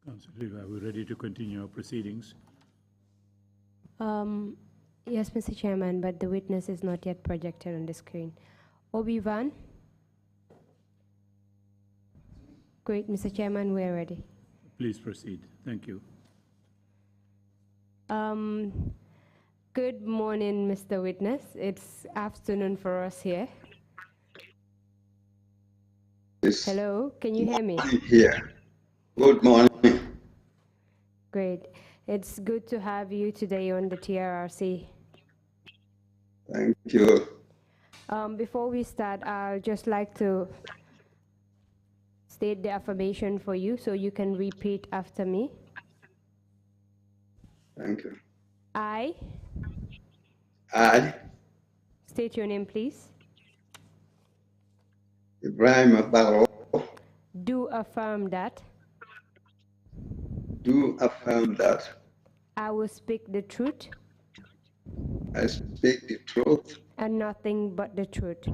Councillor, are we ready to continue our proceedings? Yes, Mr. Chairman, but the witness is not yet projected on the screen. Obi-Wan? Great, Mr. Chairman, we are ready. Please proceed. Thank you. Good morning, Mr. Witness. It's afternoon for us here. Yes. Hello, can you hear me? Here. Good morning. Great. It's good to have you today on the TRRC. Thank you. Before we start, I'd just like to state the affirmation for you so you can repeat after me. Thank you. I, state your name please, Ebrima Barrow, do affirm that I will speak the truth I speak the truth and nothing but the truth.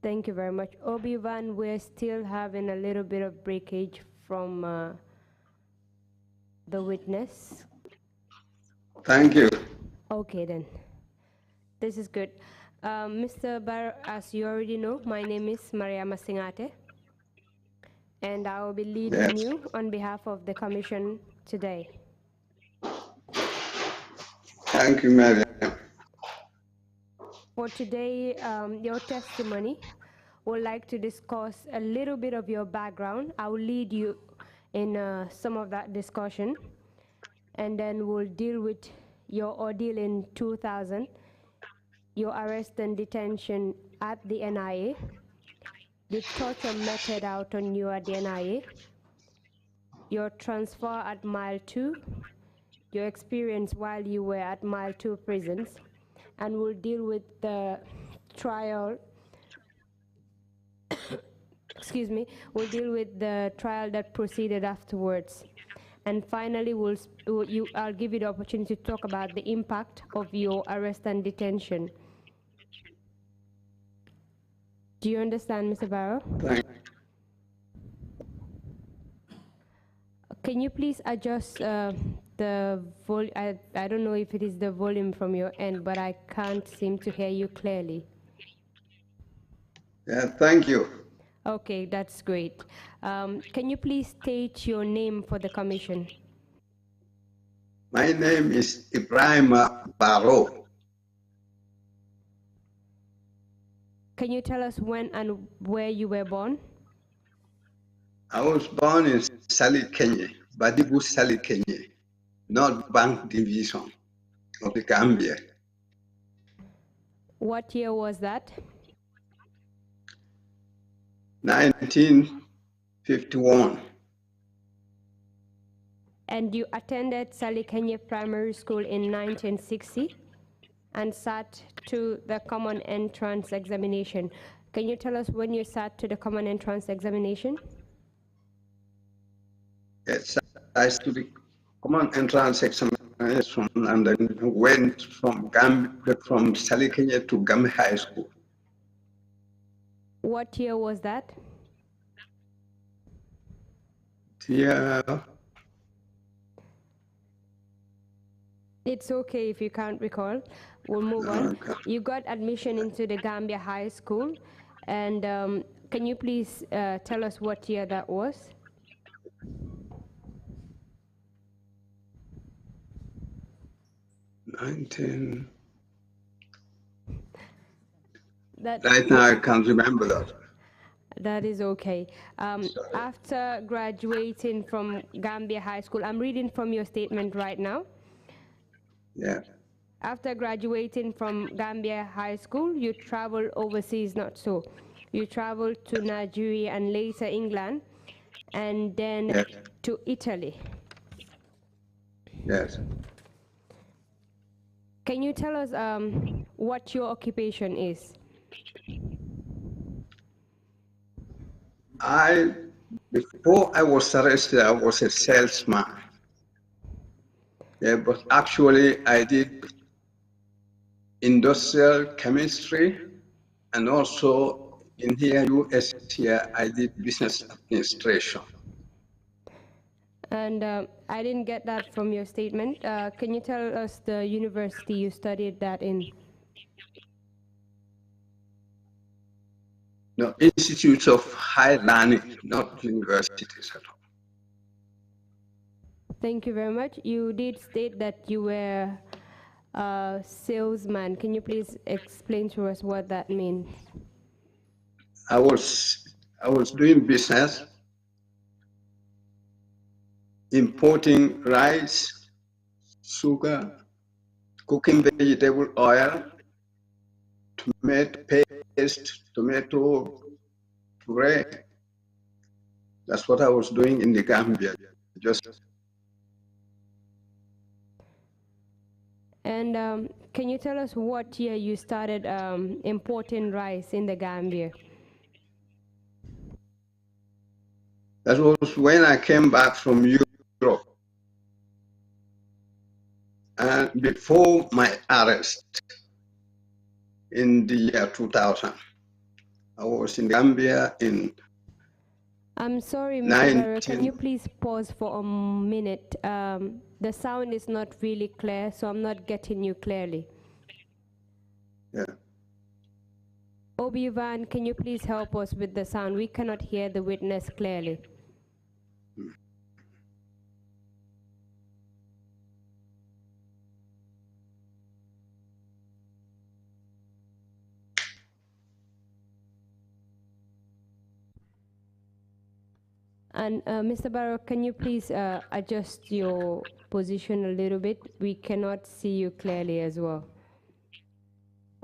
Thank you very much. Obi-Wan, we're still having a little bit of breakage from the witness. Thank you. Okay then. This is good. Mr. Barrow, as you already know, my name is Maria Masingate, and I will be leading you on behalf of the Commission today. Thank you, Maria. For today, your testimony, would like to discuss a little bit of your background. I will lead you in some of that discussion, and then we'll deal with your ordeal in 2000, your arrest and detention at the NIA, the torture meted out on you at the NIA, your transfer at Mile 2, your experience while you were at Mile 2 prisons, and we'll deal with the trial, excuse me, we'll deal with the trial that proceeded afterwards. And finally, I'll give you the opportunity to talk about the impact of your arrest and detention. Do you understand, Mr. Barrow? Can you please adjust the volume? I don't know if it is the volume from your end, but I can't seem to hear you clearly. Yeah, thank you. Okay, that's great. Can you please state your name for the Commission? My name is Ebrima Barrow. Can you tell us when and where you were born? I was born in Sali, Kenya, Badibu, Sali, Kenya, North Bank Division of the Gambia. What year was that? 1951. And you attended Sali Kenya Primary School in 1960 and sat to the Common Entrance Examination. Can you tell us when you sat to the Common Entrance Examination? Yes, I stood the Common Entrance Examination and then went from Sali, Kenya to Gambia High School. What year was that? Yeah. It's okay if you can't recall. We'll move on. Okay. You got admission into the Gambia High School, and can you please tell us what year that was? Right now, I can't remember that. That is okay. After graduating from Gambia High School, I'm reading from your statement right now. Yeah. After graduating from Gambia High School, you traveled overseas, not so. You traveled to Nigeria and later England, and then Yes. to Italy. Yes. Can you tell us what your occupation is? Before I was arrested, I was a salesman. Yeah, but actually I did industrial chemistry, and also in here, US here, I did business administration. And I didn't get that from your statement. Can you tell us the university you studied that in? No, institutes of higher learning, not universities at all. Thank you very much. You did state that you were a salesman. Can you please explain to us what that means? I was doing business, importing rice, sugar, cooking vegetable oil, tomato paste, tomato puree. That's what I was doing in the Gambia. And can you tell us what year you started importing rice in the Gambia? That was when I came back from Europe. And before my arrest in the year 2000, I was in Gambia in I'm sorry, Mr. Barrow, can you please pause for a minute? The sound is not really clear, so I'm not getting you clearly. Yeah. Obi-Wan, can you please help us with the sound? We cannot hear the witness clearly. And Mr. Barrow, can you please adjust your position a little bit? We cannot see you clearly as well.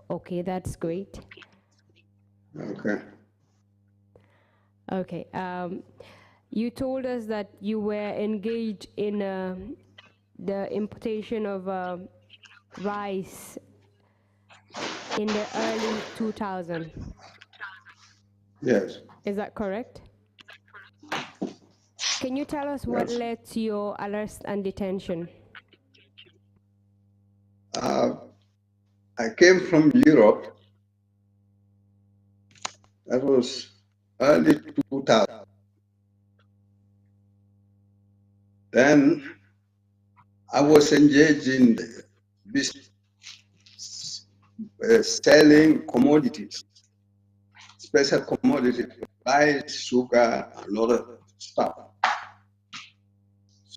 Okay, that's great. Okay. Okay. You told us that you were engaged in the importation of rice in the early 2000s. Yes. Is that correct? Can you tell us what led to your arrest and detention? I came from Europe. That was early 2000. Then I was engaged in business, selling commodities, special commodities, rice, sugar, and other stuff.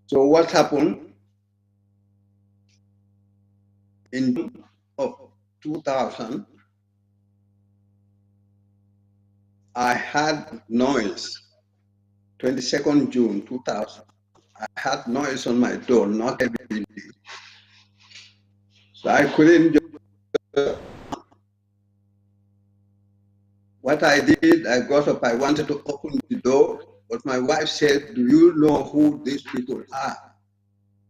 So what happened in June of 2000, I had noise, 22nd June 2000. I had noise on my door, not every day. So I couldn't just, what I did, I got up, I wanted to open the door, but my wife said, do you know who these people are?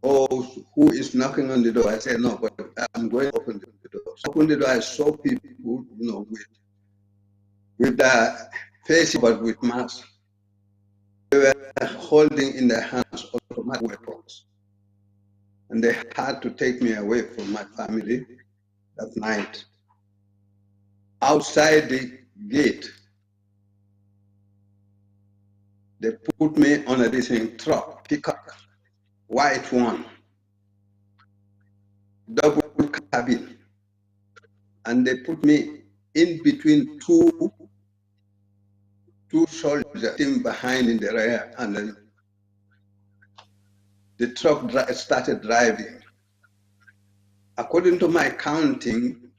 Or who is knocking on the door? I said, no, but I'm going to open the door. So I opened the door, I saw people, with their faces, but with masks. They were holding in their hands automatic weapons. And they had to take me away from my family that night. Outside the gate, they put me on a decent truck, pickup, white one, double cabin. And they put me in between two soldiers sitting behind in the rear, and then the truck started driving. According to my counting,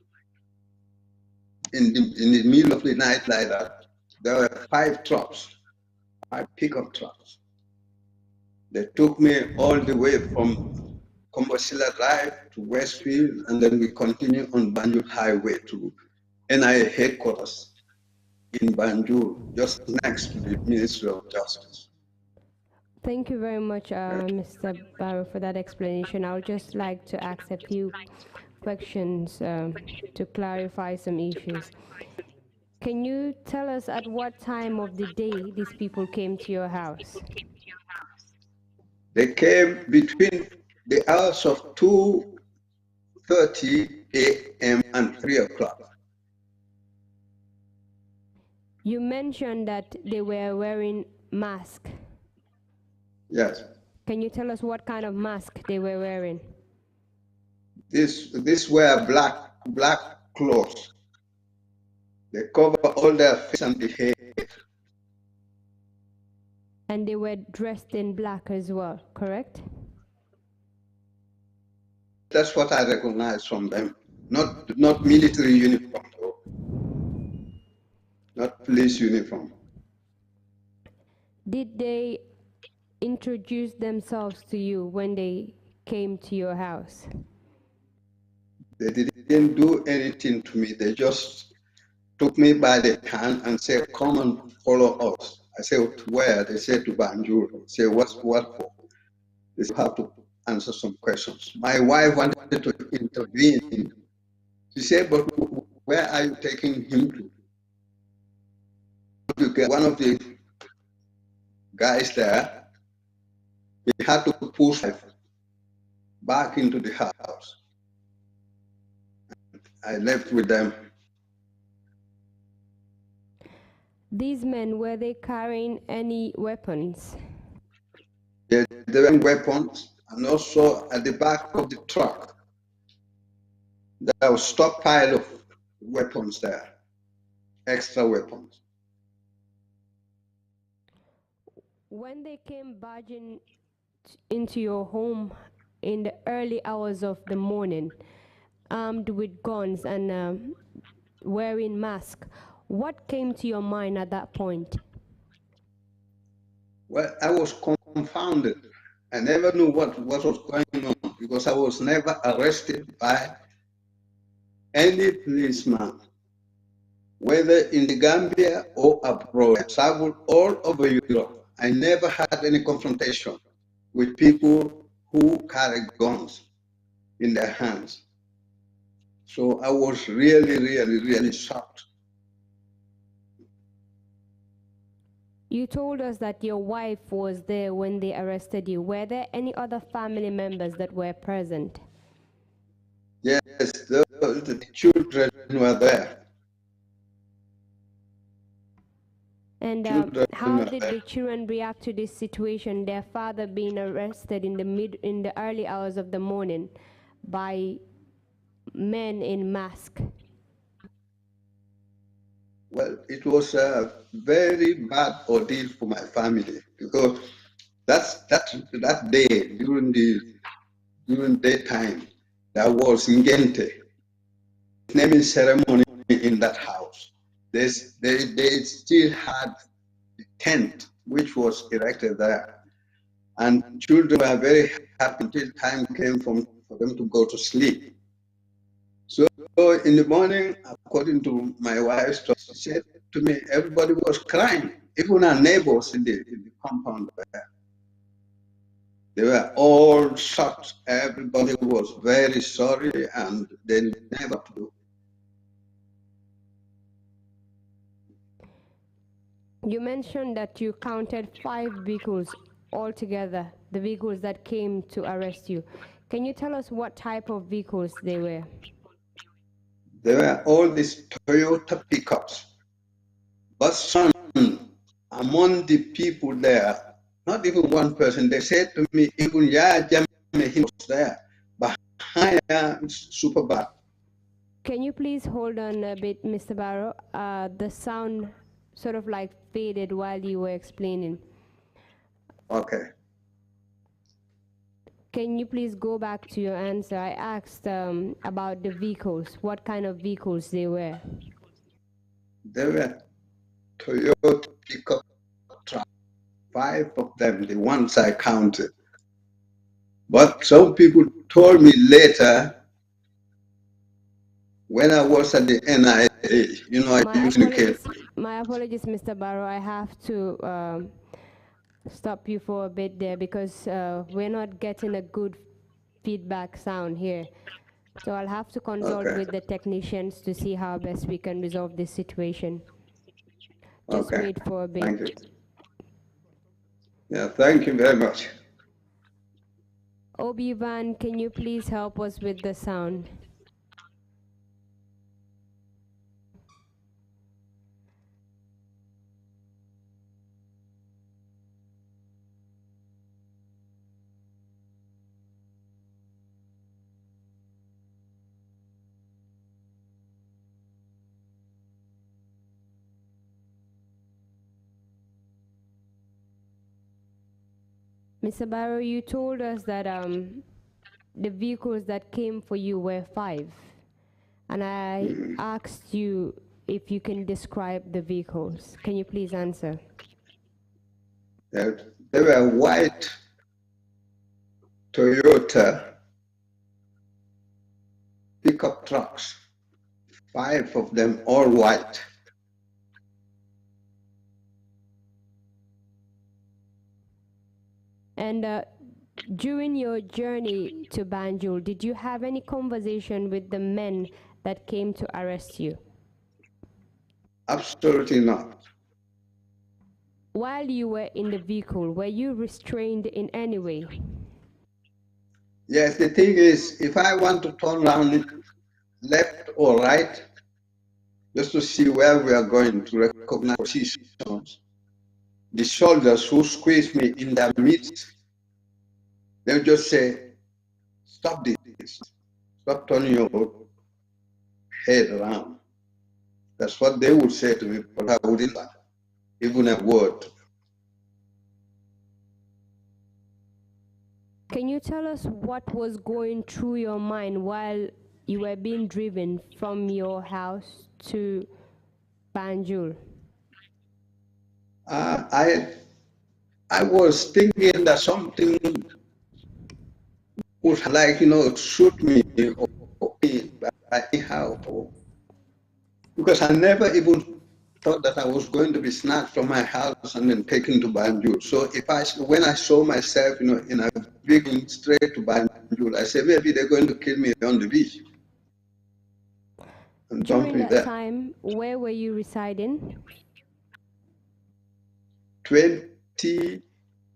in the middle of the night like that, there were 5 trucks, 5 pickup trucks. They took me all the way from Combosilla Drive to Westfield, and then we continued on Banjul Highway to NIA headquarters in Banjul, just next to the Ministry of Justice. Thank you very much, Mr. Barrow, for that explanation. I would just like to ask a few questions to clarify some issues. Can you tell us at what time of the day these people came to your house? They came between the hours of 2:30 a.m. and 3 o'clock. You mentioned that they were wearing masks. Yes. Can you tell us what kind of mask they were wearing? This were black clothes. They cover all their face and the head. And they were dressed in black as well, correct? That's what I recognize from them. Not military uniform, though. Not police uniform. Did they introduce themselves to you when they came to your house? They didn't do anything to me. They just took me by the hand and said, "Come and follow us." I said, "To where?" They said, "To Banjul." I said, what for?" They said, "You have to answer some questions." My wife wanted to intervene. She said, "But where are you taking him to?" One of the guys there, he had to push back into the house. I left with them. These men, were they carrying any weapons? They were weapons, and also at the back of the truck, there was a stockpile of weapons there, extra weapons. When they came barging into your home in the early hours of the morning, armed with guns and wearing masks, what came to your mind at that point? Well, I was confounded. I never knew what was going on because I was never arrested by any policeman, whether in the Gambia or abroad. I traveled all over Europe. I never had any confrontation with people who carry guns in their hands. So I was really shocked. You told us that your wife was there when they arrested you. Were there any other family members that were present? Yes, the children were there. And how did the children react to this situation, their father being arrested in the early hours of the morning by men in masks? Well, it was a very bad ordeal for my family because that day during daytime there was Ngente, naming ceremony in that house. They still had the tent which was erected there, and children were very happy until time came for them to go to sleep. So in the morning, according to my wife, she said to me, everybody was crying, even our neighbors in the compound there. They were all shocked. Everybody was very sorry, and they never do. You mentioned that you counted 5 vehicles altogether, the vehicles that came to arrest you. Can you tell us what type of vehicles they were? They were all these Toyota pickups. But son, among the people there, not even one person, they said to me, even he was there, behind super bad. Can you please hold on a bit, Mr. Barrow? The sound sort of like faded while you were explaining. Okay. Can you please go back to your answer? I asked about the vehicles, what kind of vehicles they were. There were Toyota pickup trucks, 5 of them, the ones I counted. But some people told me later, when I was at the NIA, you know, I used to care. My apologies, Mr. Barrow. I have to stop you for a bit there because we're not getting a good feedback sound here. So I'll have to consult with the technicians to see how best we can resolve this situation. Just wait for a bit. Thank you. Yeah, thank you very much. Obi-Wan, can you please help us with the sound? Mr. Barrow, you told us that the vehicles that came for you were 5. And I asked you if you can describe the vehicles. Can you please answer? They were white Toyota pickup trucks, 5 of them, all white. And during your journey to Banjul, did you have any conversation with the men that came to arrest you? Absolutely not. While you were in the vehicle, were you restrained in any way? Yes, the thing is, if I want to turn around left or right, just to see where we are going to recognize positions, the soldiers who squeeze me in their midst, they'll just say, stop this, stop turning your head around. That's what they would say to me, but I wouldn't like even a word. Can you tell us what was going through your mind while you were being driven from your house to Banjul? I was thinking that something would, like, shoot me or anyhow, because I never even thought that I was going to be snatched from my house and then taken to Banjul. So when I saw myself, in a vehicle straight to Banjul, I said maybe they're going to kill me on the beach and dump During me that there. time, where were you residing? 20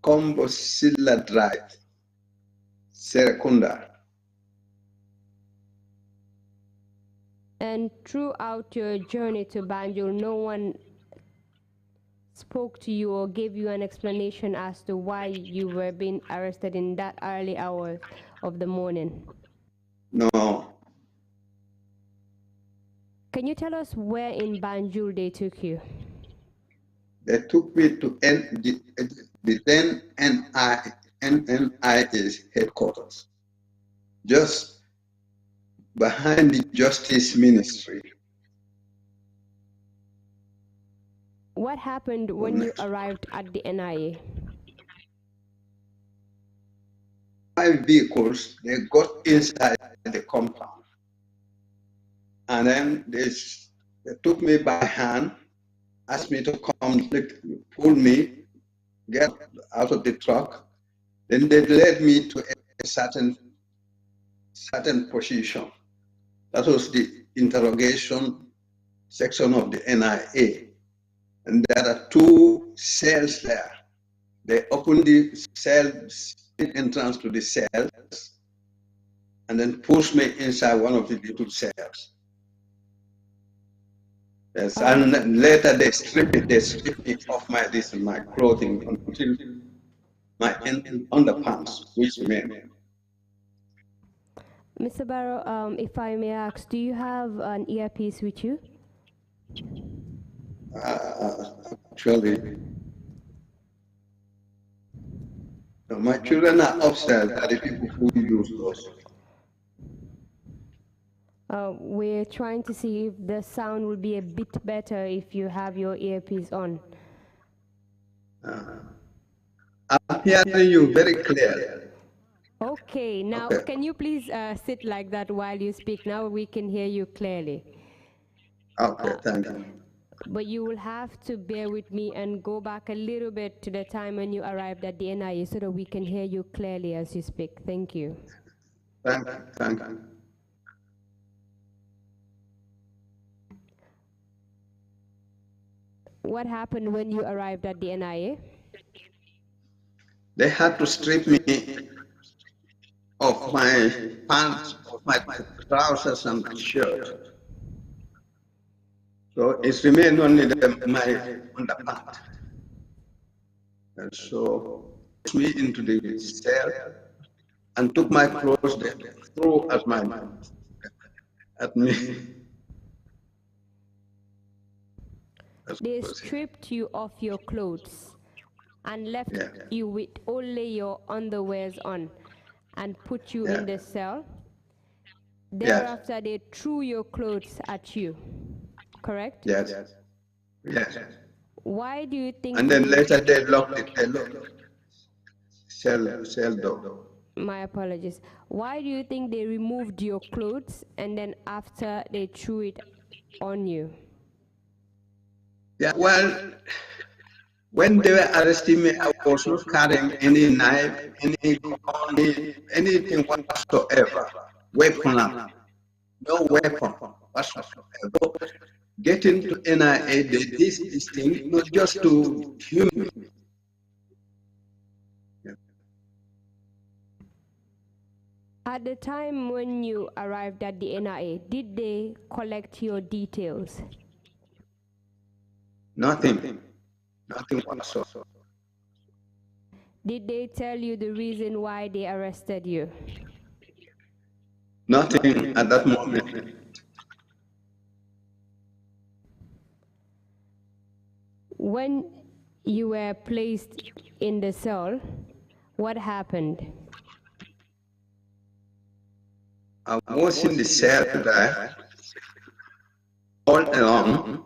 Combosilla Drive, Serekunda. And throughout your journey to Banjul, no one spoke to you or gave you an explanation as to why you were being arrested in that early hours of the morning? No. Can you tell us where in Banjul they took you? They took me to the then NNIA's headquarters, just behind the Justice Ministry. What happened when you arrived at the NIA? 5 vehicles, they got inside the compound. And then they took me by hand, asked me to come, pull me, get out of the truck. Then they led me to a certain position. That was the interrogation section of the NIA. And there are 2 cells there. They opened the cells, entrance to the cells, and then pushed me inside one of the little cells. Yes, and later they stripped me off my clothing until my underpants, which remained. Mr. Barrow, if I may ask, do you have an earpiece with you? Actually, my children are upstairs, are the people who use those. We're trying to see if the sound will be a bit better if you have your earpiece on. I'm hearing you very clearly. Okay, now Okay. can you please sit like that while you speak? Now we can hear you clearly. Okay, thank you. But you will have to bear with me and go back a little bit to the time when you arrived at the NIA so that we can hear you clearly as you speak. Thank you. Thank you, thank you. What happened when you arrived at the NIA? They had to strip me of my pants, of my trousers and shirt. So it's remained only my underpants. And so me into the cell and took my clothes there, threw at me. They stripped you of your clothes and left you with only your underwears on and put you in the cell. Thereafter, they threw your clothes at you, correct? Yes. Yes. Why do you think? And then later they locked the cell door. My apologies. Why do you think they removed your clothes and then after they threw it on you? Yeah, well, when they were arresting me, I was not carrying any knife, any gun, anything whatsoever. Weapon up. No weapon whatsoever. Getting to NIA, they did this thing not just to humiliate me. At the time when you arrived at the NIA, did they collect your details? Nothing. Nothing whatsoever. Did they tell you the reason why they arrested you? Nothing at that moment. When you were placed in the cell, what happened? I was in the cell there all along.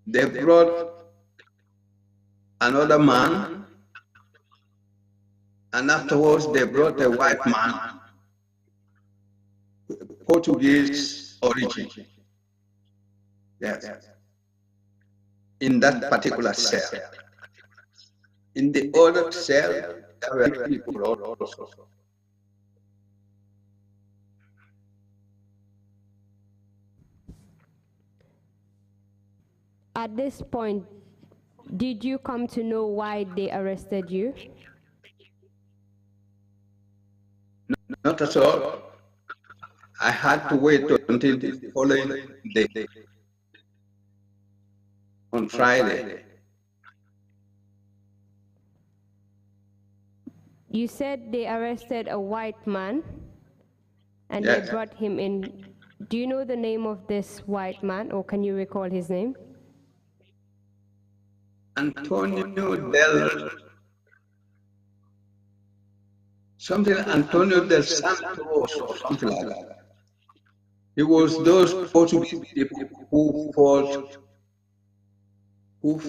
They brought another man, and afterwards they brought a white man, Portuguese origin. Yes. In that particular cell. In the other cell, there were people also. At this point, did you come to know why they arrested you? Not at all. I had to wait until the following day, on Friday. You said they arrested a white man and Yes. they brought him in. Do you know the name of this white man, or can you recall his name? Antonio del Santos or something like that. It was those Portuguese people who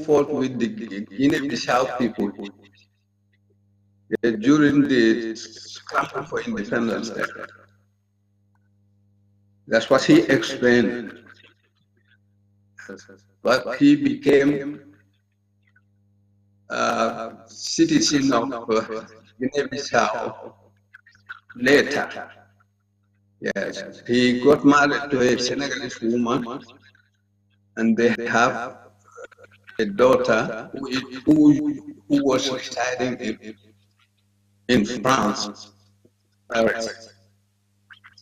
fought with the Guinea-Bissau people during the scramble for independence there. That's what he explained. But he became a citizen of Guinea-Bissau later. Yes, he got married to a Senegalese woman, and they have a daughter who was residing in France.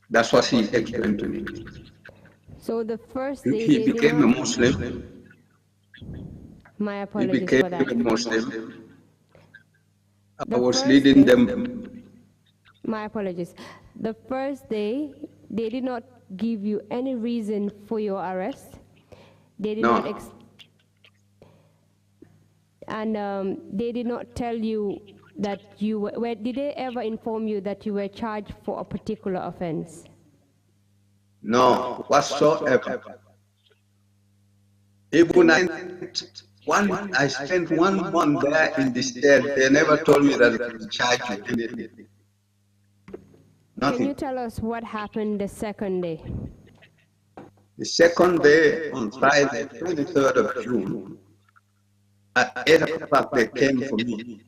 That's what he explained to me. So the first day He became a Muslim. My He apologies became for that. a Muslim. I The was first leading day- them. My apologies. The first day, they did not give you any reason for your arrest. They did No. not they did not tell you that you were, did they ever inform you that you were charged for a particular offense? No, whatsoever. Even I spent 1 month there in this cell. They never told me that they would charge you anything. Nothing. Can you tell us what happened the second day? The second day, on Friday, 23rd of June, at 8 o'clock, they came for me.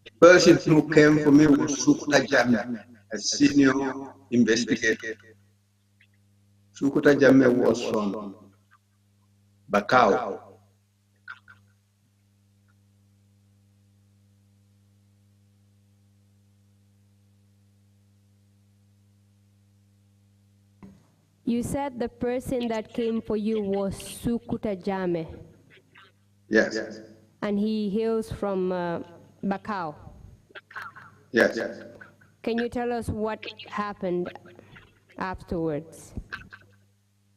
The person who came for me was Sukuta Jammeh, a senior investigator. Sukuta Jammeh was from Bakau. You said the person that came for you was Sukuta Jammeh. Yes. And he hails from Bakau. Yes. Can you tell us what happened afterwards?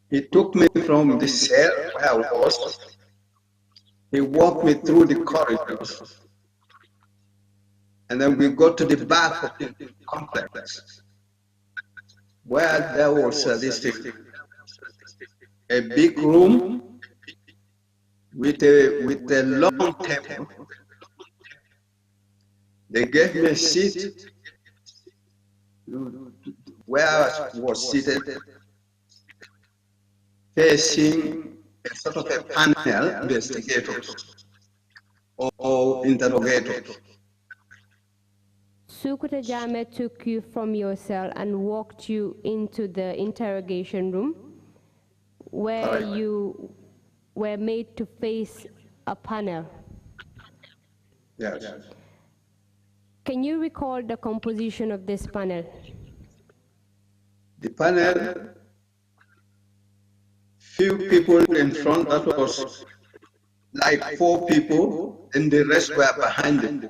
He took me from the cell where I was. He walked me through the corridors. And then we got to the back of the complex, where there was a big room with a long table. They gave me a seat where I was seated, facing a sort of a panel investigators or interrogators. Sukuta Jammeh took you from your cell and walked you into the interrogation room where you were made to face a panel. Yes. Can you recall the composition of this panel? The panel, few people in front, that was like 4 people, and the rest were behind them.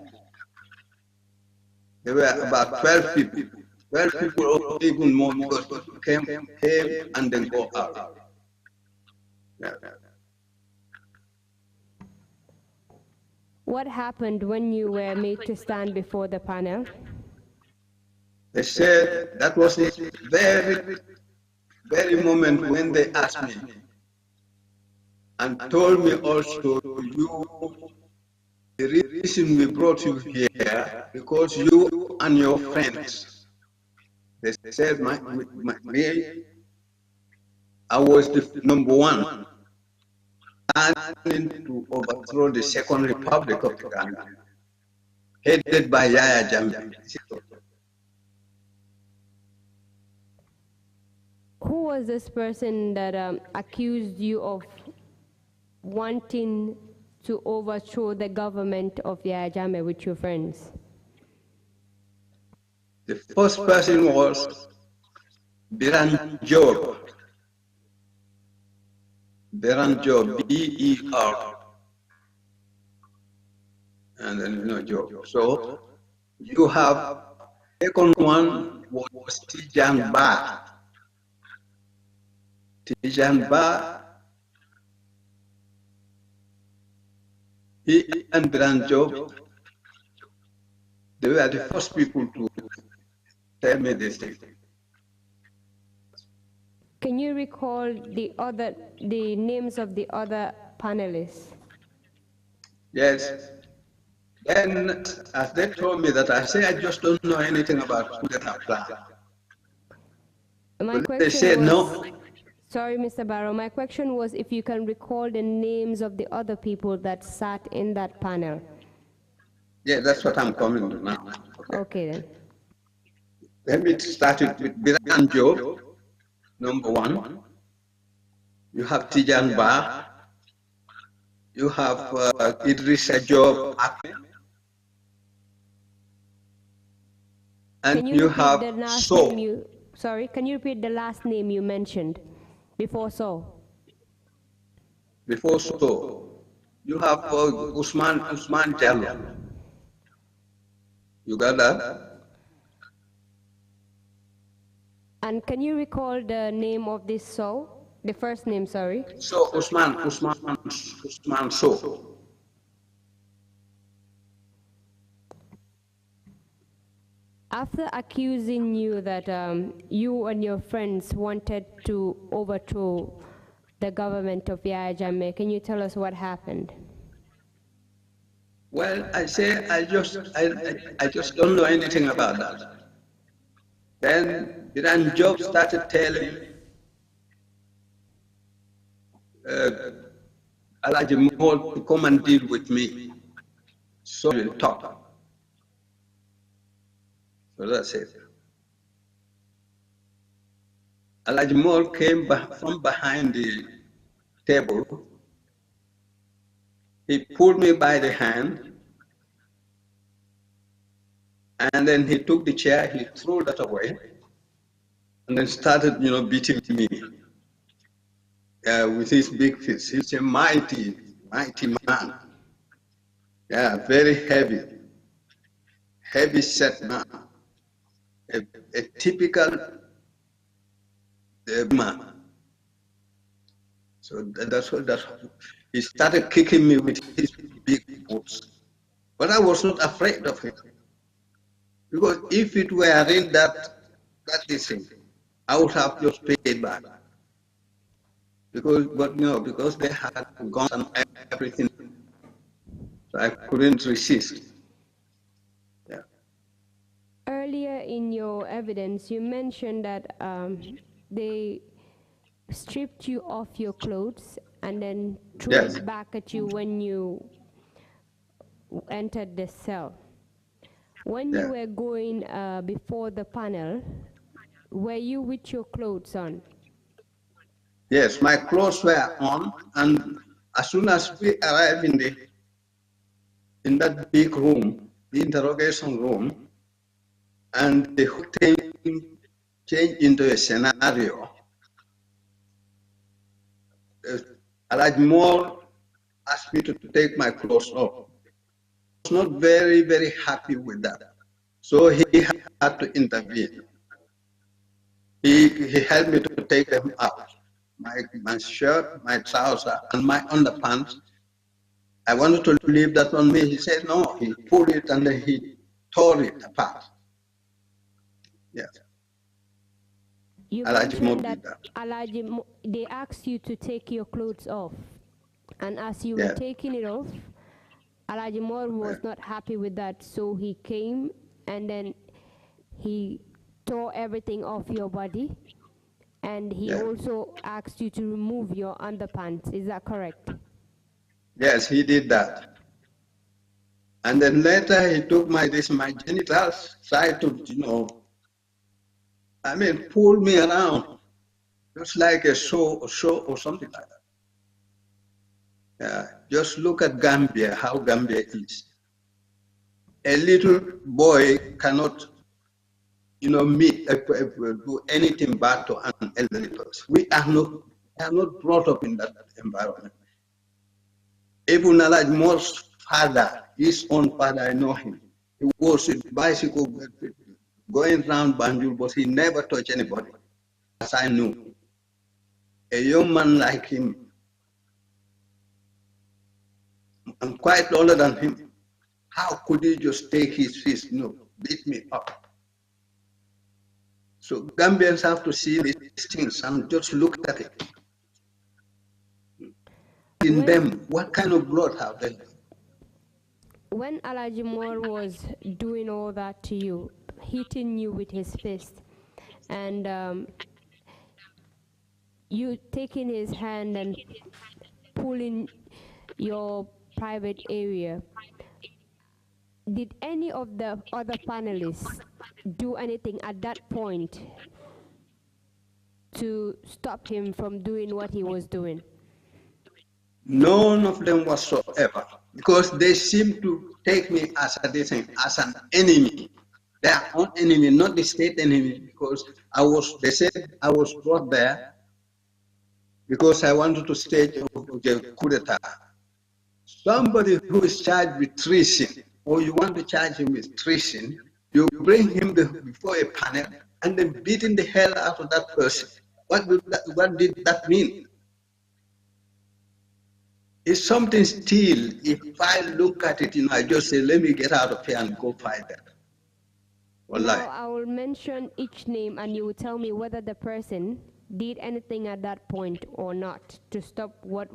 There were about 12 people. 12 people or even more, because people came and then go out. Yeah. What happened when you were made to stand before the panel? They said that was the very moment when they asked me and told me also, the reason we brought you here, because you and your friends, they said, I was the number one planning to overthrow the Second Republic of Ghana, headed by Yahya Jammeh. Who was this person that accused you of wanting to overthrow the government of Yahya Jammeh with your friends? The first person was Biran Job. Biran Job, B-E-R. And then, Job. So, you have, second one was Tijan Ba. Tijan Ba, he and Biran Job, they were the first people to tell me this thing. Can you recall the names of the other panelists? Yes. Then, as they told me that, I say I just don't know anything about coup d'etat plan. My question They said was, no. Sorry, Mr. Barrow, my question was if you can recall the names of the other people that sat in that panel. Yeah, that's what I'm coming to now. Okay then. Let me start it with Biran Job, number one. You have Tijan Ba. You have Idrissa Job, and you have So. Sorry, can you repeat the last name you mentioned before So? Before So, you have Usman Jallo. You got that? And can you recall the name of this So? The first name, sorry. So Usman So. After accusing you that you and your friends wanted to overthrow the government of Yahya Jammeh, can you tell us what happened? Well, I say I just don't know anything about that. Then Iran Job started telling uh, Alaji Mall to come and deal with me. So we'll talk. So that's it. Alaji Mall came from behind the table. He pulled me by the hand, and then he took the chair, he threw that away, and then started, beating me with his big fist. He's a mighty, mighty man. Yeah, very heavy set man, a typical man. So that's what he started kicking me with his big boots. But I was not afraid of him. Because if it were in that thing, I would have just paid back. Because they had guns and everything, so I couldn't resist. Yeah. Earlier in your evidence, you mentioned that they stripped you off your clothes and then threw it back at you when you entered the cell. When you were going before the panel, were you with your clothes on? Yes, my clothes were on, and as soon as we arrived in that big room, the interrogation room, and the whole thing changed into a scenario. Alaj Moore asked me to take my clothes off. I was not very, very happy with that. So he had to intervene. He helped me to take them out. My shirt, my trousers, and my underpants. I wanted to leave that on me. He said no. He pulled it and then he tore it apart. Yes. You mentioned that they asked you to take your clothes off. And as you were taking it off, Alaji Moore was not happy with that, so he came and then he tore everything off your body, and he also asked you to remove your underpants. Is that correct? Yes, he did that. And then later he took my genitals, tried to, pull me around, just like a show or something like that. Yeah, just look at Gambia, how Gambia is. A little boy cannot, do anything bad to an elderly person. We are not brought up in that environment. Even Alaj Moore's father, his own father, I know him. He was a bicycle going around Banjul, but he never touched anybody, as I knew. A young man like him, I'm quite older than him. How could he just take his fist, beat me up? So Gambians have to see these things and just look at it. In them, what kind of blood have they? When Alaji Moore was doing all that to you, hitting you with his fist, and you taking his hand and pulling your private area, did any of the other panelists do anything at that point to stop him from doing what he was doing? None of them whatsoever, because they seem to take me as an enemy, their own enemy, not the state enemy, because they said I was brought there because I wanted to stage a coup d'etat. Somebody who is charged with treason, or you want to charge him with treason, you bring him before a panel and then beating the hell out of that person. What did that mean? It's something still, if I look at it, I just say, let me get out of here and go fight them. Wallahi. Now I will mention each name and you will tell me whether the person did anything at that point or not to stop what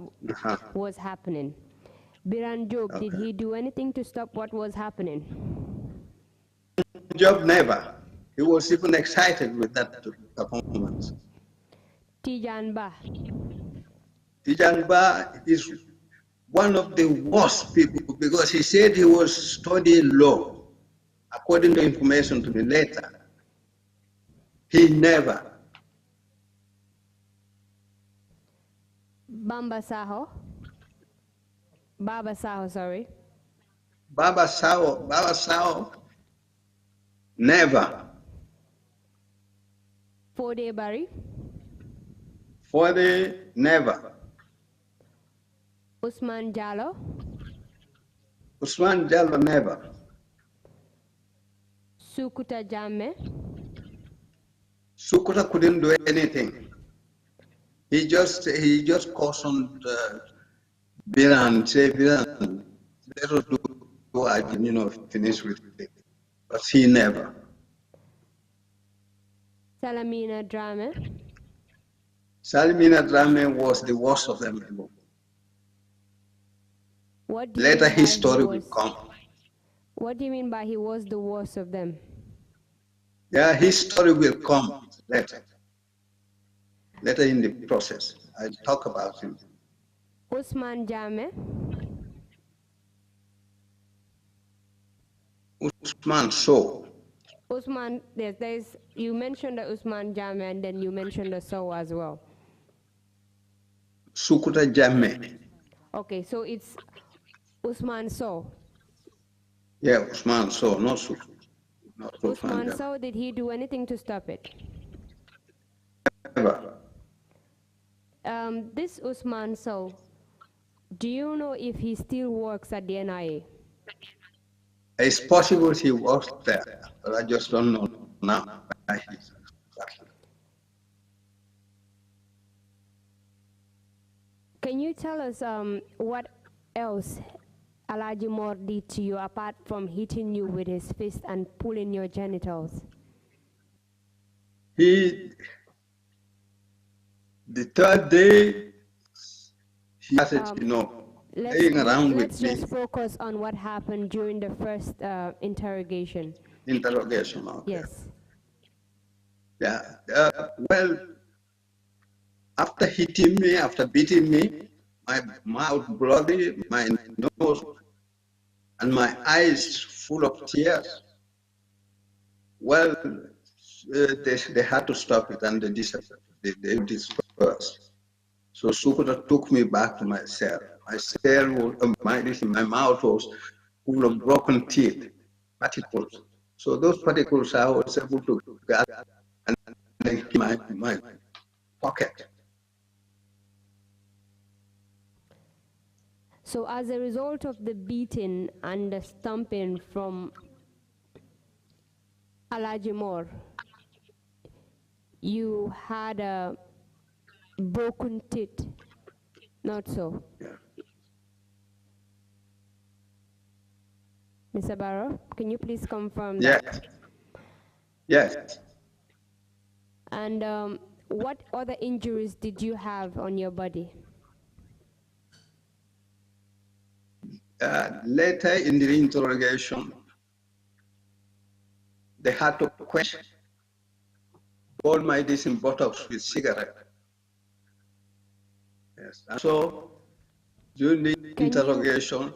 was happening. Biran Job, did he do anything to stop what was happening? Job never. He was even excited with that performance. Tijan Ba. Tijan Ba is one of the worst people because he said he was studying law. According to information to me later, he never. Baba Saho, sorry. Baba Sao, never. Fode Bari. Fode, never. Usman Jallo. Usman Jallo, never. Sukuta Jammeh. Sukuta couldn't do anything. He just cautioned Biran, say Biran, let us do it, finish with it. But he never. Salamina Drame. Salimina Drame was the worst of them. What do you Later mean by his story he will was, come. What do you mean by he was the worst of them? Yeah, his story will come later. Later in the process, I'll talk about him. Usman Jammeh. Usman So. Usman, there's you mentioned the Usman Jammeh and then you mentioned the So as well. Sukuta Jammeh. Okay, so it's Usman So. Yeah, Usman So, not Sukuta. Usman So, did he do anything to stop it? Never. This Usman So, do you know if he still works at the NIA? It's possible he was there, but I just don't know now. Can you tell us what else Alaji Moore did to you apart from hitting you with his fist and pulling your genitals? The third day, he started, playing around with me. Let's just focus on what happened during the first interrogation. Interrogation, okay. Yes. Yeah. Well, after hitting me, after beating me, my mouth bloody, my nose, and my eyes full of tears. Well, they had to stop it and they dispersed. So Sukuta took me back to my cell. My cell, my mouth was full of broken teeth, particles. So those particles I was able to gather and then my pocket. So as a result of the beating and the stomping from Alaji Moore, you had a broken teeth, not so? Yeah. Mr. Barrow, can you please confirm Yes. that? Yes. And what other injuries did you have on your body? Later in the interrogation, they had to question all my decent buttocks with cigarette. Yes. And so during the interrogation,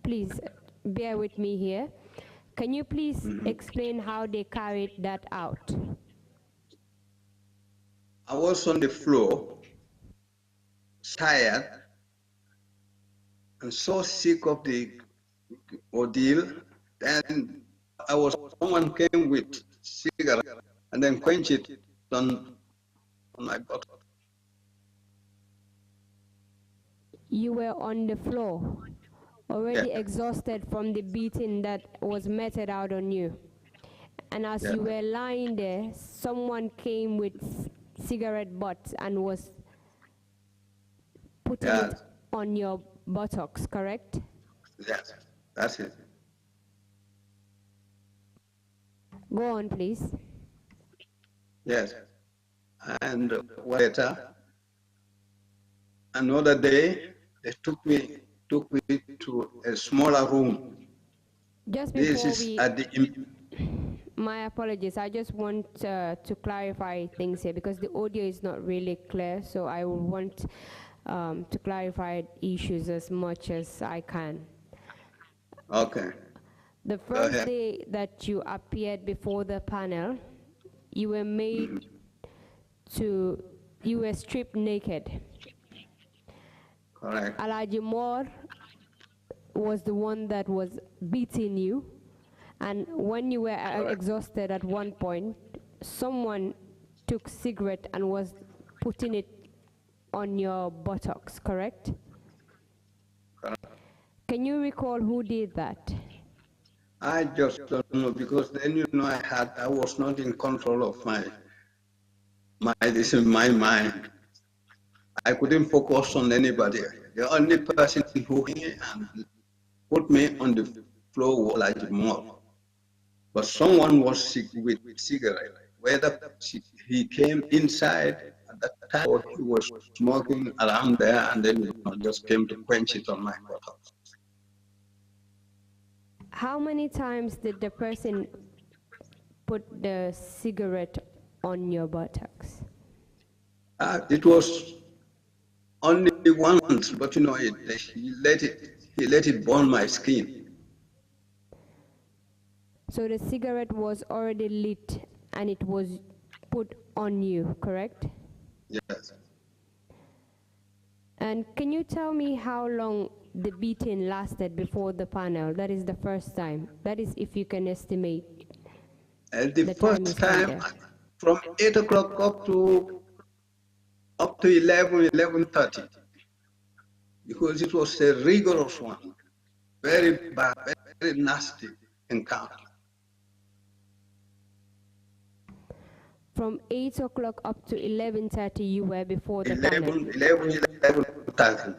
Please bear with me here. Can you please explain how they carried that out? I was on the floor, tired, and so sick of the ordeal. Then someone came with cigarette and then quenched it on my butt. You were on the floor, already exhausted from the beating that was meted out on you. And as you were lying there, someone came with cigarette butts and was putting it on your buttocks, correct? Yes, that's it. Go on, please. Yes. And later, another day, they took me to a smaller room. Just This before is we, at the my apologies, I just want to clarify things here because the audio is not really clear, so I will want to clarify issues as much as I can. okay. The first day that you appeared before the panel, you were made to, you were stripped naked. Correct. Alaji Moore was the one that was beating you, and when you were exhausted at one point, someone took cigarette and was putting it on your buttocks, correct? Correct. Can you recall who did that? I just don't know because then I was not in control of this in my mind. I couldn't focus on anybody. The only person who came and put me on the floor was like more. But someone was sick with cigarette. Whether he came inside at that time or he was smoking around there and then just came to quench it on my buttocks. How many times did the person put the cigarette on your buttocks? It was only once, but he let it burn my skin. So the cigarette was already lit and it was put on you, correct? Yes. And can you tell me how long the beating lasted before the panel? That is the first time. That is if you can estimate. The first time, from 8 o'clock up to 11:30, because it was a rigorous one, very bad, very nasty encounter. From 8 o'clock up to 11:30, you were before the panel. 11:30.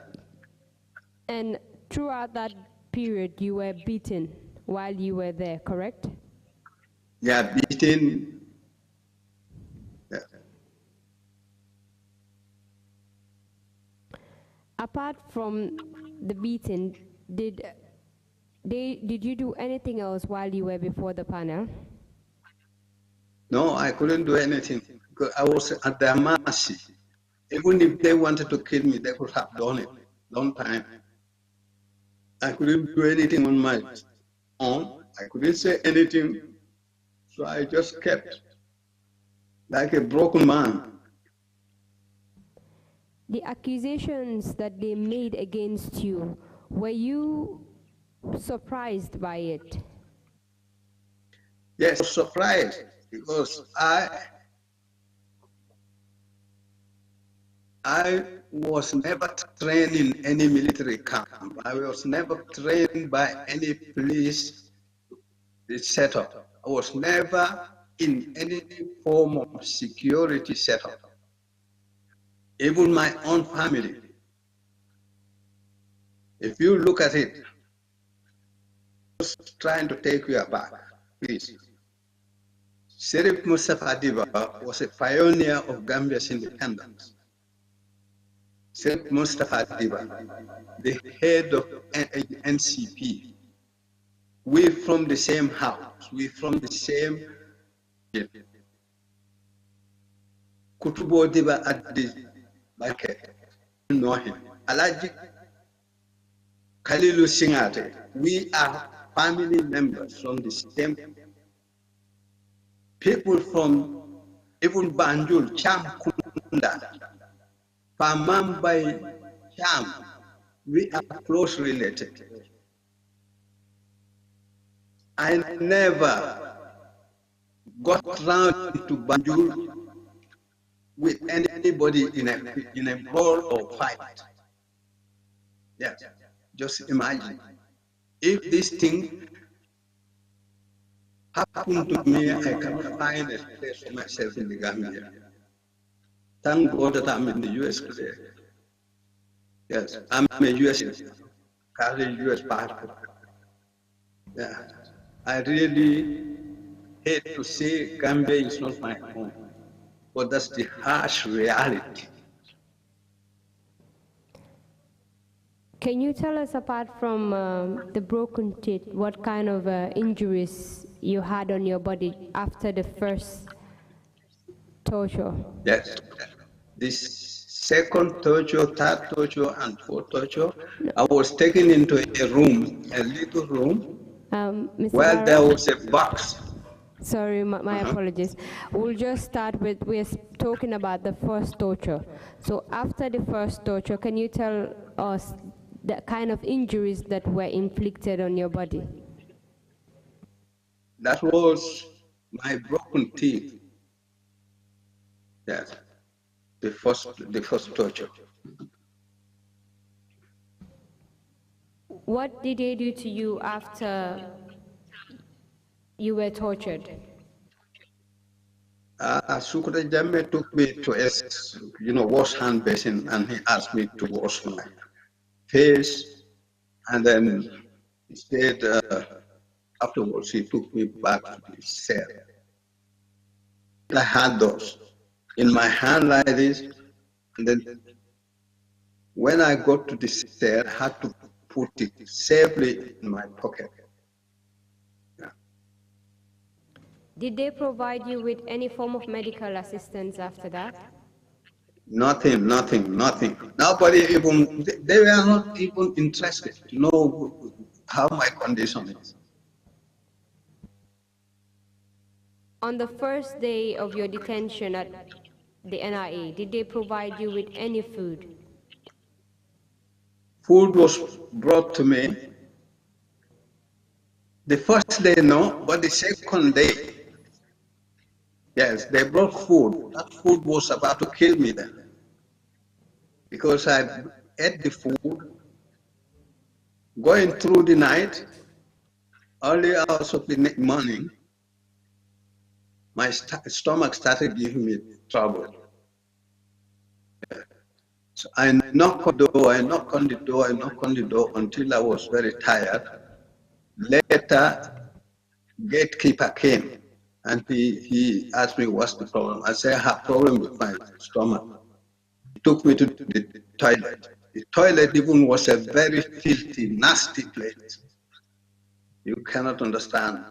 And throughout that period, you were beaten while you were there, correct? Yeah, beaten. Yeah. Apart from the beating, did you do anything else while you were before the panel? No, I couldn't do anything because I was at their mercy. Even if they wanted to kill me, they could have done it long time. I couldn't do anything on my own. I couldn't say anything. So I just kept like a broken man. The accusations that they made against you, were you surprised by it? Yes, surprised because I was never trained in any military camp. I was never trained by any police setup. I was never in any form of security setup. Even my own family. If you look at it, just trying to take you aback, please. Sheriff Mustafa Diba was a pioneer of Gambia's independence. Sheriff Mustafa Diba, the head of NCP. We from the same house, we from the same. Kutubo Diba at the market, you know him. Alaji Kalilu Singate, we are family members from the same people from even Banjul, Cham Kunda, Pamambai Cham, we are close related. I never got round to Banjul with anybody in a brawl or fight. Yeah, just imagine. If this thing happened to me, I cannot find a place for myself in the Gambia. Thank God that I'm in the US today. Yes, I'm a US citizen, carry US passport. Yeah, I really hate to say Gambia is not my home, but that's the harsh reality. Can you tell us, apart from the broken teeth, what kind of injuries you had on your body after the first torture? Yes. This second torture, third torture, and fourth torture, I was taken into a room, a little room, Mr. where there Barrow? was a box. Sorry, my apologies. We'll just start with, we're talking about the first torture. So after the first torture, can you tell us the kind of injuries that were inflicted on your body? That was my broken teeth. Yes, the first torture. What did they do to you after you were tortured? Sukure Jamme took me to a wash hand basin, and he asked me to wash my face, and then he said afterwards he took me back to the cell. I had those in my hand like this, and then when I got to the cell, I had to put it safely in my pocket. Yeah. Did they provide you with any form of medical assistance after that? Nothing. Nobody even, they were not even interested to know how my condition is. On the first day of your detention at the NIA, did they provide you with any food? Food was brought to me. The first day, no, but the second day, yes, they brought food. That food was about to kill me then, because I ate the food, going through the night, early hours of the morning, my stomach started giving me trouble. So I knocked on the door, I knocked on the door until I was very tired. Later, gatekeeper came and he asked me what's the problem. I said I have problem with my stomach. He took me to the toilet. The toilet even was a very filthy, nasty place. You cannot understand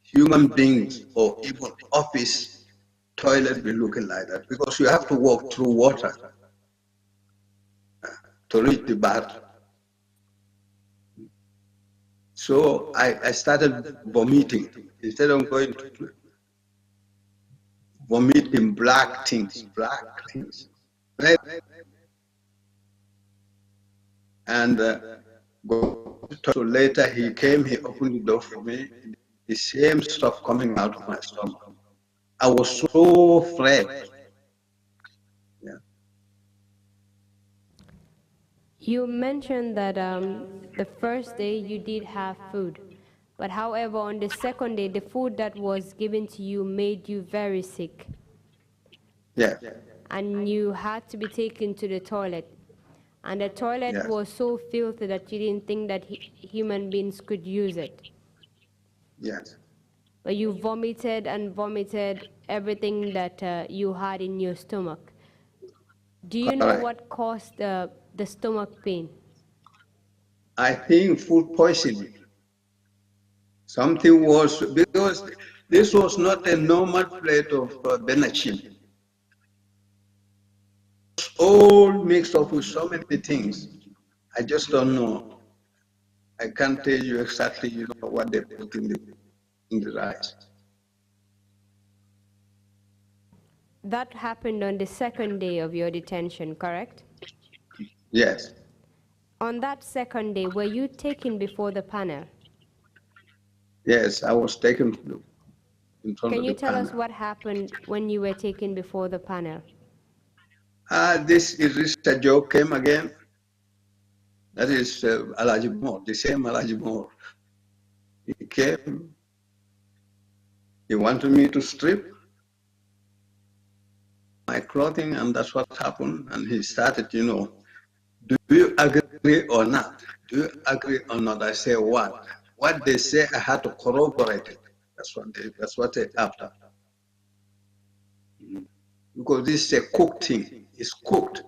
human beings or even office toilet be looking like that, because you have to walk through water to reach the bathroom. So I started vomiting. Instead of going to vomiting black things. And so later he came, he opened the door for me, the same stuff coming out of my stomach. I was so afraid. Yeah. You mentioned that the first day you did have food, but however, on the second day, the food that was given to you made you very sick. Yeah. And you had to be taken to the toilet. And the toilet Yes. was so filthy that you didn't think that human beings could use it. Yes. But you vomited and vomited everything that you had in your stomach. Do you know Correct. what caused the stomach pain? I think food poisoning. Something was, because this was not a normal plate of benachin. All mixed up with so many things. I just don't know. I can't tell you exactly, what they put in the rice. That happened on the second day of your detention, correct? Yes. On that second day, were you taken before the panel? Yes, I was taken in front Can of you the tell us panel. what happened when you were taken before the panel? This Irista Joe came again. That is Alaji Moore, the same Alaji Moore. He came, he wanted me to strip my clothing, and that's what happened. And he started, do you agree or not? Do you agree or not? I say, what? What they say, I had to corroborate it. That's what they're after. Because this is a cooked thing. It's cooked.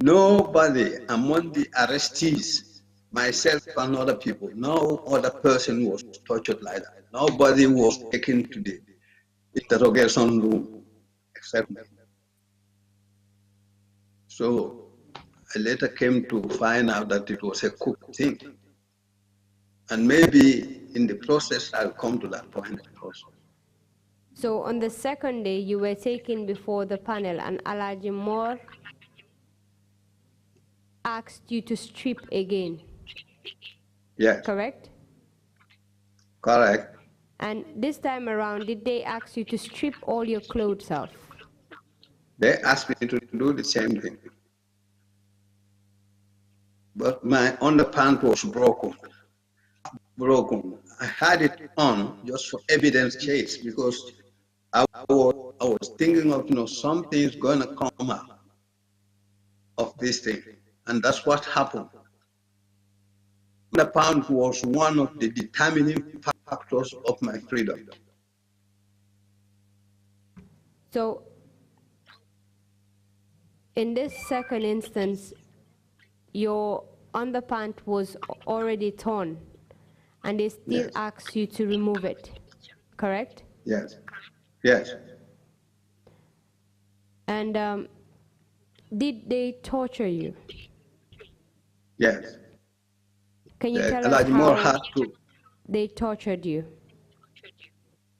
Nobody among the arrestees, myself and other people, no other person was tortured like that. Nobody was taken to the interrogation room except me. So I later came to find out that it was a cooked thing. And maybe in the process, I'll come to that point also. So on the second day, you were taken before the panel and Alaji Moore asked you to strip again. Yes. Correct? Correct. And this time around, did they ask you to strip all your clothes off? They asked me to do the same thing. But my underpants was broken. I had it on just for evidence case because I was thinking of, something's going to come out of this thing. And that's what happened. Underpants was one of the determining factors of my freedom. So in this second instance, your underpant was already torn and they still asked you to remove it, correct? Yes. Yes. And did they torture you? Yes. Can you tell us how they tortured you?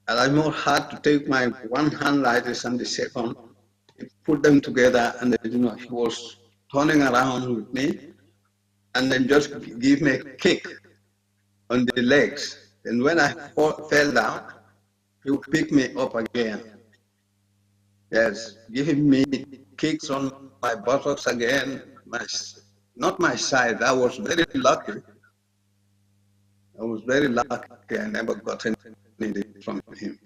More had to take my one hand like this and the second, put them together, and then, he was turning around with me, and then just give me a kick on the legs. And when I fell down, he would pick me up again. Yes, giving me kicks on my buttocks again, not my side. I was very lucky. I never got anything from him.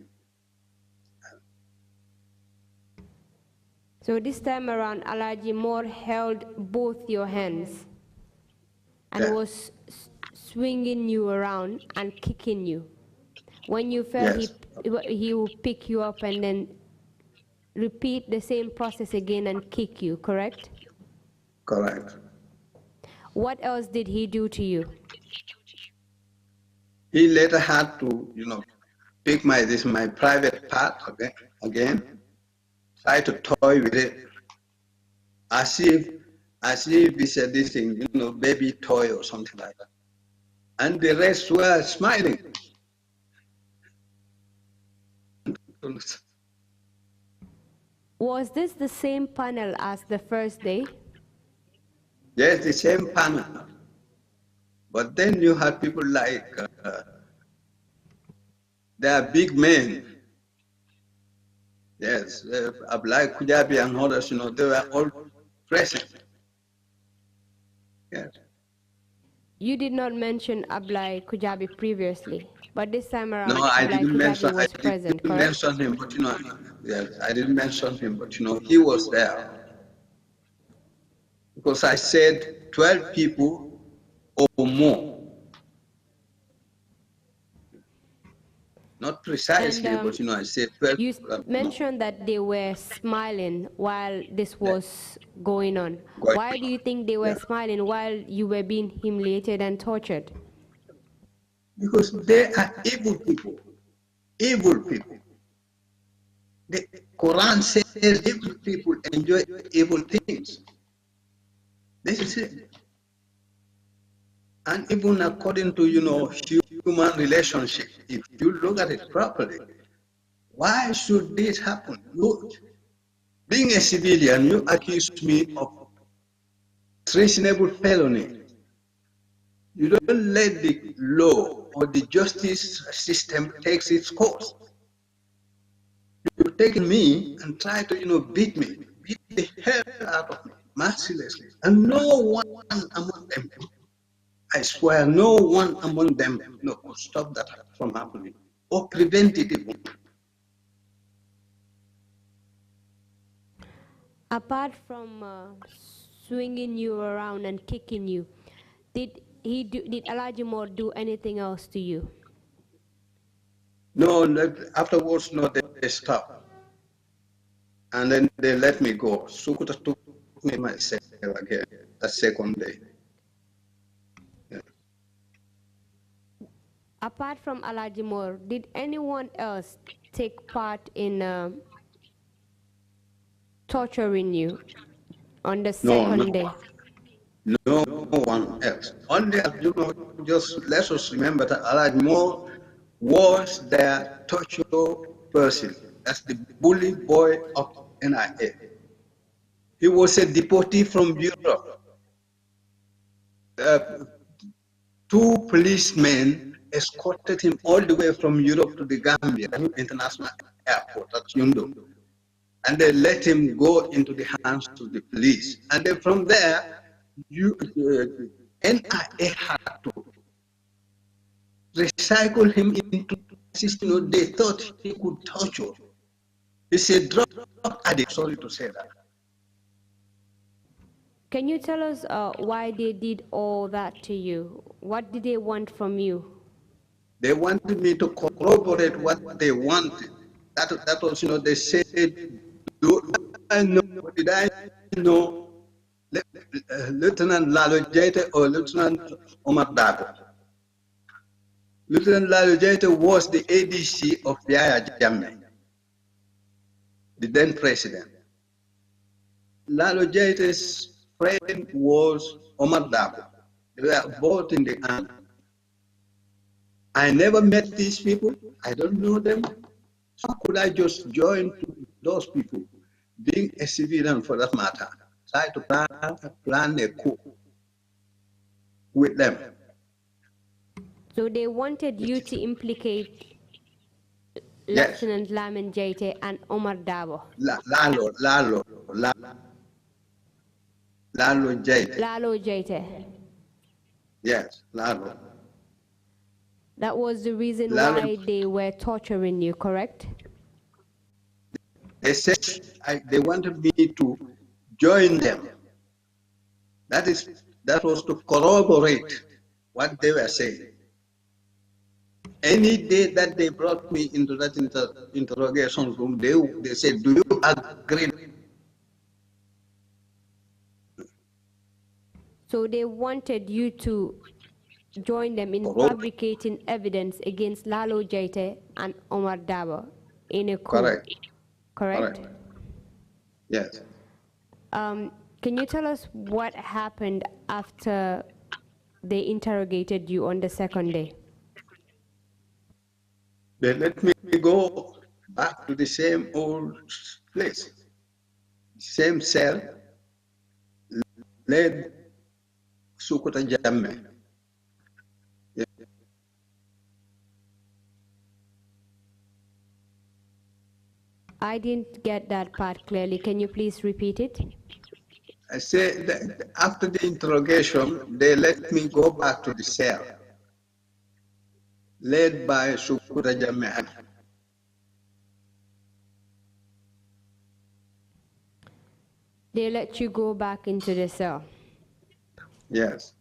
So this time around, Alaji Moore held both your hands and was swinging you around and kicking you. When you fell, he would pick you up and then repeat the same process again and kick you, correct? Correct. What else did he do to you? He later had to, pick my private part again, try to toy with it, as if it's a this thing, baby toy or something like that. And the rest were smiling. Was this the same panel as the first day? Yes, the same panel. But then you had people like, they are big men. Yes, Ablai Kujabi and others, they were all present. Yes. You did not mention Ablai Kujabi previously, but this time around, no, I Ablai didn't Kujabi was present, correct? mention him, but yes, I didn't mention him, but he was there. Because I said 12 people or more. Not precisely, but I said 12 you people. mentioned that they were smiling while this was going on. Why do you think they were smiling while you were being humiliated and tortured? Because they are evil people. Evil people. The Quran says evil people enjoy evil things. This is it. And even according to, human relationship, if you look at it properly, why should this happen? Look, being a civilian, you accuse me of treasonable felony. You don't let the law or the justice system takes its course. You've taken me and tried to, beat the hell out of me, mercilessly. And no one among them, I swear, no one among them could stop that from happening or prevent it even. Apart from swinging you around and kicking you, did Alaji Moore do anything else to you? No, afterwards, no, they stopped. And then they let me go. Sukuta took me myself again, the second day. Yeah. Apart from Alajimor, did anyone else take part in torturing you on the second day? No one else. Only, just let us remember that Alaj Moore was their torture person. That's the bully boy of NIA. He was a deportee from Europe. Uh, Two policemen escorted him all the way from Europe to the Gambia International Airport at Yundo. And they let him go into the hands of the police. And then from there, NIA had to recycle him into the system. They thought he could torture. He's a drug addict, sorry to say that. Can you tell us why they did all that to you? What did they want from you? They wanted me to corroborate what they wanted. That was, they said, do I know, did I know Lieutenant Lalo Jete or Lieutenant Omar Dago? Lieutenant Lalo Jete was the ADC of Yaya Jammeh, the then president. Lalo Jete's friend was Omar Dago. They were both in the army. I never met these people. I don't know them. How could I just join those people, being a civilian for that matter, try to plan a coup with them? So they wanted you to implicate Yes. Lieutenant Lamin Jete and Omar Dabo. Lalo Jete. Lalo Jete. Yes, Lalo. That was the reason why they were torturing you, correct? They said they wanted me to join them. That was to corroborate what they were saying. Any day that they brought me into that interrogation room, they said, "Do you agree?" So they wanted you to join them in fabricating evidence against Lalo Jete and Omar Dabo in a coup. Correct? Yes. Can you tell us what happened after they interrogated you on the second day? They let me go back to the same old place, same cell, led Sukuta Jammeh. Yeah. I didn't get that part clearly. Can you please repeat it? I said that after the interrogation, they let me go back to the cell, led by Sukuta Jammeh. They let you go back into the cell? Yes.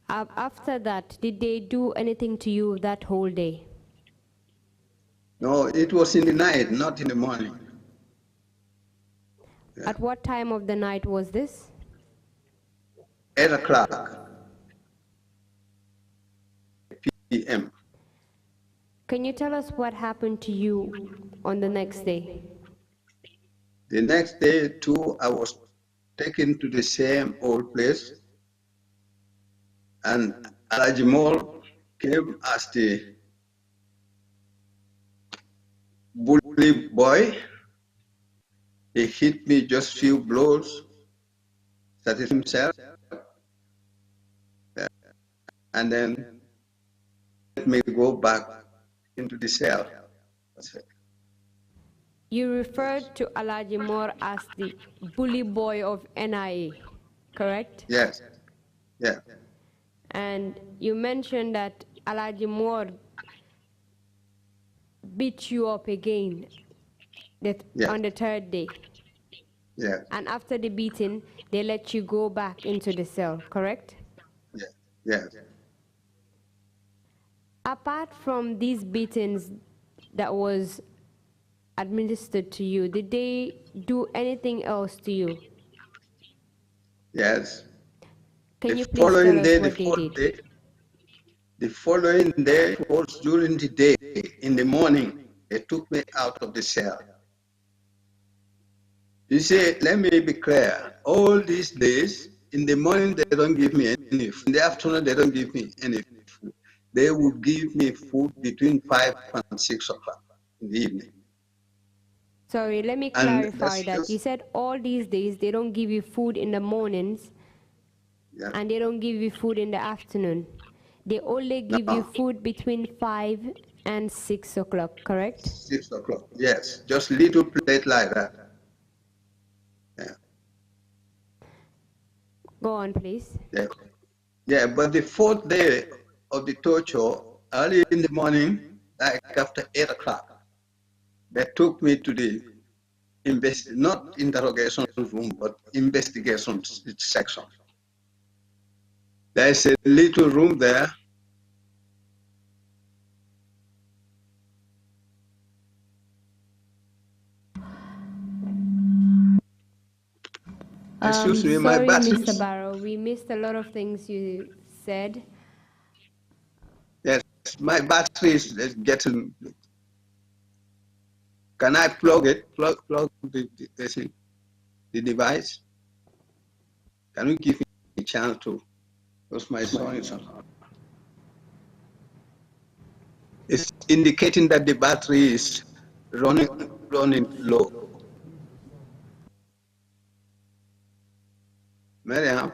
After that, did they do anything to you that whole day? No, it was in the night, not in the morning. Yeah. At what time of the night was this? 8 o'clock p.m. Can you tell us what happened to you on the next day? The next day, too, I was taken to the same old place, and Alajimol came as the bully boy. He hit me just few blows, started himself, and then let me go back into the cell. You referred to Alaji Moore as the bully boy of NIA, correct? Yes, yeah. And you mentioned that Alaji Moore beat you up again on the third day. Yeah. And after the beating, they let you go back into the cell, correct? Yes. Apart from these beatings, that was administered to you, did they do anything else to you? Yes. Can The you please tell following us day, what they did? the following day was during the day, in the morning, they took me out of the cell. You see, let me be clear. All these days, in the morning, they don't give me any food. In the afternoon, they don't give me any food. They will give me food between 5 and 6 o'clock in the evening. Sorry, let me And clarify that's that. You just, said all these days they don't give you food in the mornings yeah. and they don't give you food in the afternoon. They only give you No, food between 5 and 6 o'clock, correct? 6 o'clock. Yes, just little plate like that. Yeah. Go on, please. Yeah. Yeah, but the fourth day of the torture, early in the morning, like after 8 o'clock, they took me to the not interrogation room, but investigation section. There's a little room there. Excuse me, my Sorry, battery. Mr. Barrow, we missed a lot of things you said. Yes, my battery is getting. Can I plug it? Plug the device? Can you give me a chance to? Because my son is on. It's indicating that the battery is running low. Mariam,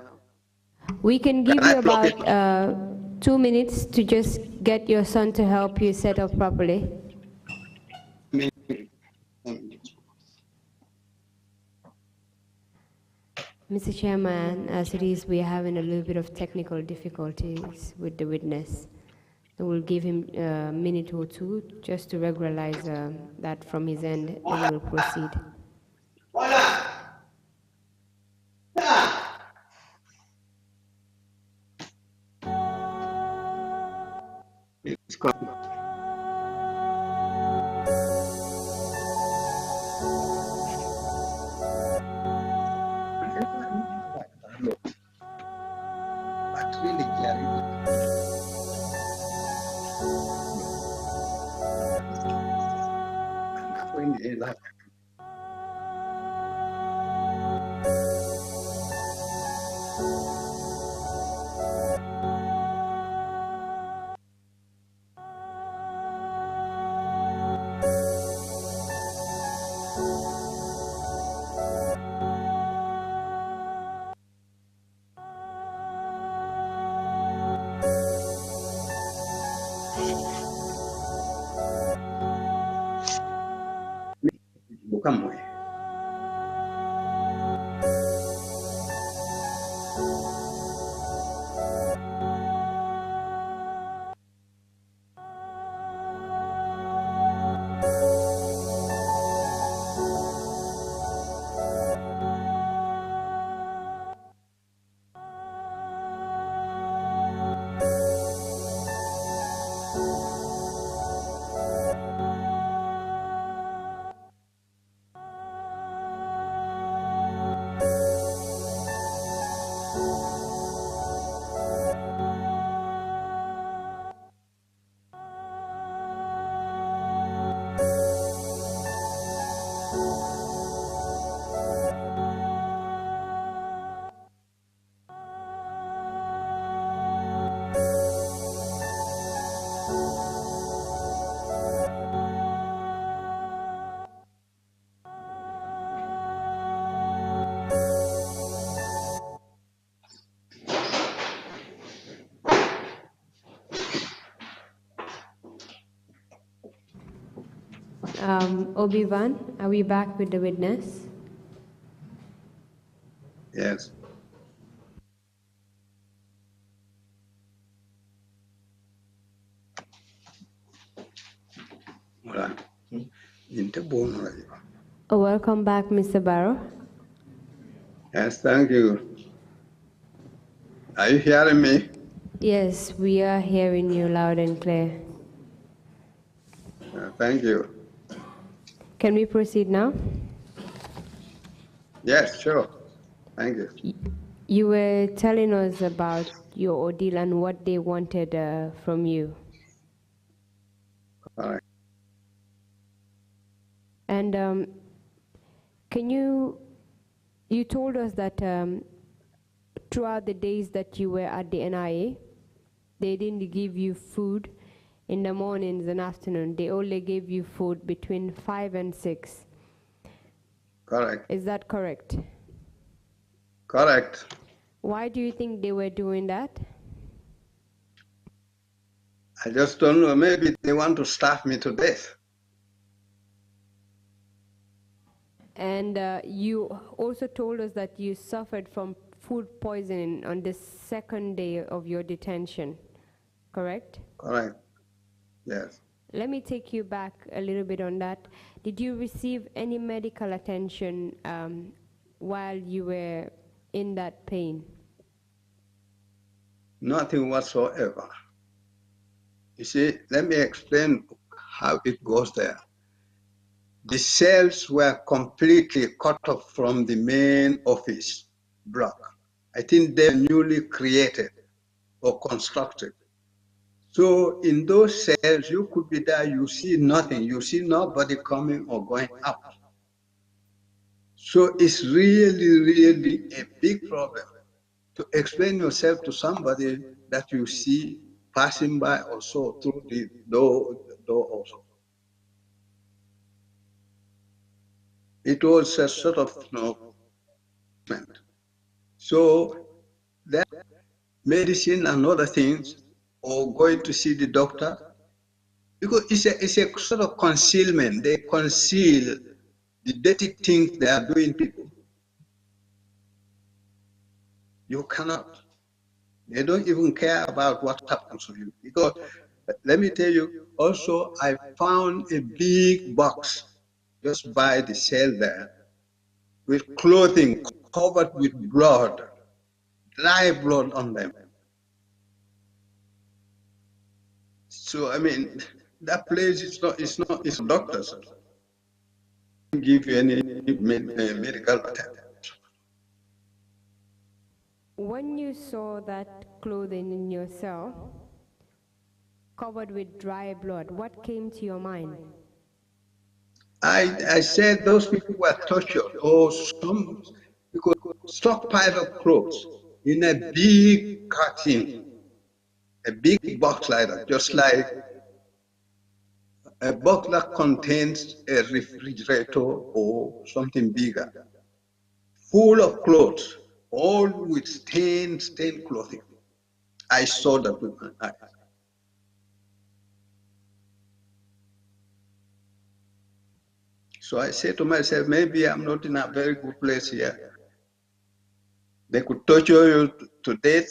We can give can I you plug about it? 2 minutes to just get your son to help you set up properly. Mr. Chairman, as it is, we are having a little bit of technical difficulties with the witness. So we'll give him a minute or two just to regularize that from his end, then we'll proceed. It's coming. But really, Jerry, when you like, bukan mo eh. Obi-Wan, are we back with the witness? Yes. Wala. Inte buong lagi. Welcome back, Mr. Barrow. Yes, thank you. Are you hearing me? Yes, we are hearing you loud and clear. Thank you. Can we proceed now? Yes, sure. Thank you. You were telling us about your ordeal and what they wanted from you. All right. And can you told us that throughout the days that you were at the NIA, they didn't give you food in the mornings and afternoon. They only gave you food between 5 and 6. Correct. Is that correct? Correct. Why do you think they were doing that? I just don't know. Maybe they want to starve me to death. And you also told us that you suffered from food poisoning on the second day of your detention, correct? Correct. Yes. Let me take you back a little bit on that. Did you receive any medical attention while you were in that pain? Nothing whatsoever. You see, let me explain how it goes there. The cells were completely cut off from the main office block. I think they're newly created or constructed. So in those cells, you could be there, you see nothing. You see nobody coming or going out. So it's really, really a big problem to explain yourself to somebody that you see passing by or so through the door also. It was a sort of so that medicine and other things, or going to see the doctor, because it's a sort of concealment. They conceal the dirty things they are doing people. You cannot. They don't even care about what happens to you. Because let me tell you, also I found a big box just by the cell there with clothing covered with blood, dry blood on them. So I mean, that place is not, it's doctors. Don't give you any medical attention. When you saw that clothing in your cell covered with dry blood, what came to your mind? I said those people were tortured, or some, because stockpile of clothes in a big carton, a big box like that, just like a box that contains a refrigerator or something bigger, full of clothes, all with stained clothing. I saw that with my eyes. So I said to myself, maybe I'm not in a very good place here. They could torture you to death.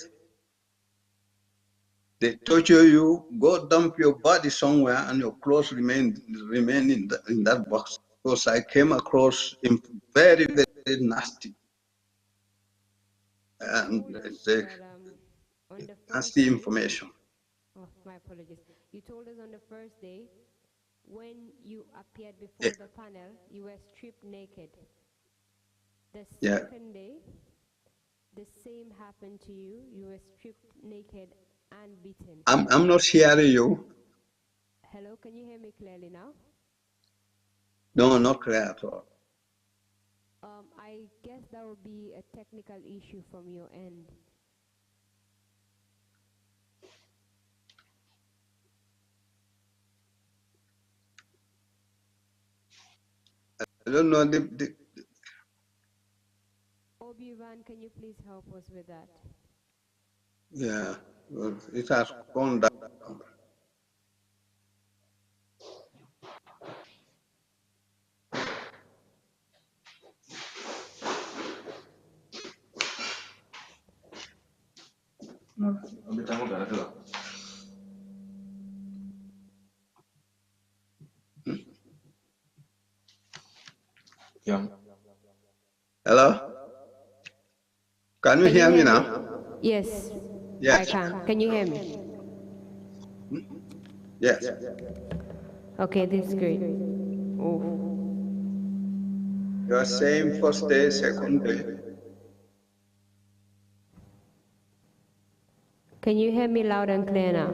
They torture you, go dump your body somewhere, and your clothes remain in that box. Because I came across very, very nasty. And On the first nasty day, information. oh, my apologies. You told us on the first day, when you appeared before the panel, you were stripped naked. The second day, the same happened to you. You were stripped naked and beaten. I'm not hearing you. Hello, can you hear me clearly now? No, not clear at all. I guess that would be a technical issue from your end. I don't know. Obi-Wan, can you please help us with that? Yeah, it has gone down. Hello? Can you hear me now? Yes, Yes. I can. Can you hear me? Yes. Okay, this is great. Oh. You are saying first day, second day. Can you hear me loud and clear now?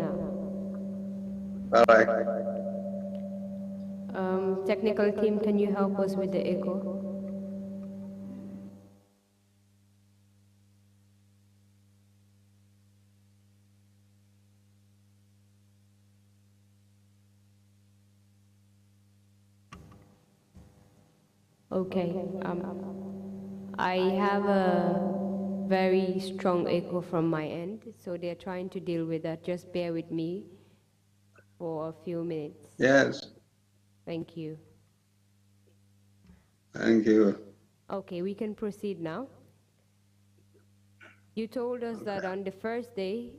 All right. Technical team, can you help us with the echo? Okay. I have a very strong echo from my end, so they're trying to deal with that. Just bear with me for a few minutes. Yes. Thank you. Thank you. Okay, we can proceed now. You told us that on the first day,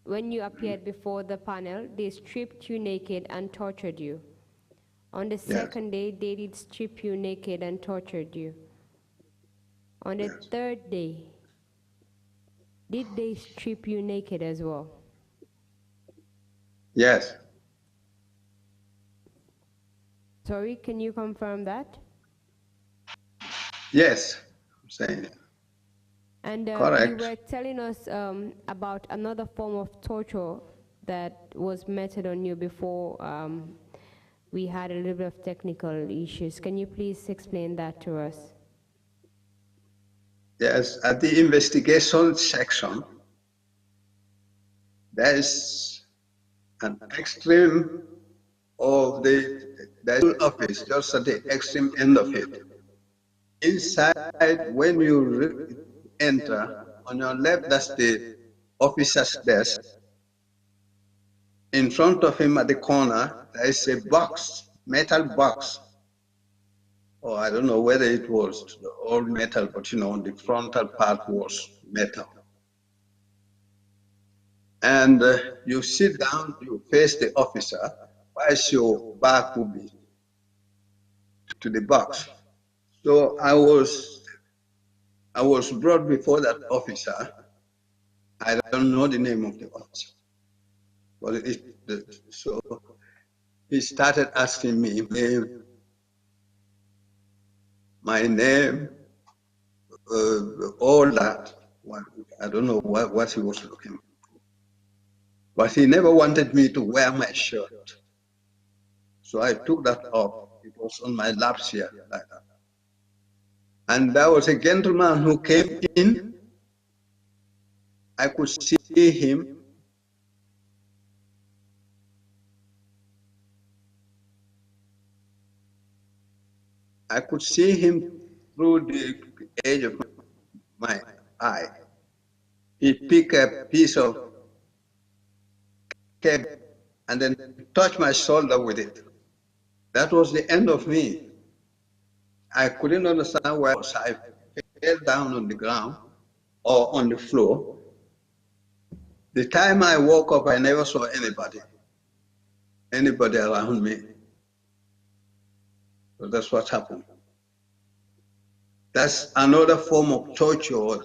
when you appeared before the panel, they stripped you naked and tortured you. On the second day, they did strip you naked and tortured you. On the third day, did they strip you naked as well? Yes. Sorry, can you confirm that? Yes. I'm saying it. And Correct. you were telling us about another form of torture that was meted on you before we had a little bit of technical issues. Can you please explain that to us? Yes, at the investigation section, there is an extreme of the office, just at the extreme end of it. Inside, when you enter, on your left, that's the officer's desk. In front of him at the corner, there is a box, metal box. Or I don't know whether it was all metal, but you know, the frontal part was metal. And you sit down, you face the officer, whilst your back will be to the box. So I was brought before that officer. I don't know the name of the officer, but so he started asking me my name, all that. I don't know what he was looking for. But he never wanted me to wear my shirt. So I took that off. It was on my lap here, like that. And there was a gentleman who came in. I could see him. I could see him through the edge of my eye. He picked a piece of cake and then touched my shoulder with it. That was the end of me. I couldn't understand where I was. I fell down on the ground or on the floor. The time I woke up, I never saw anybody around me. So that's what happened. That's another form of torture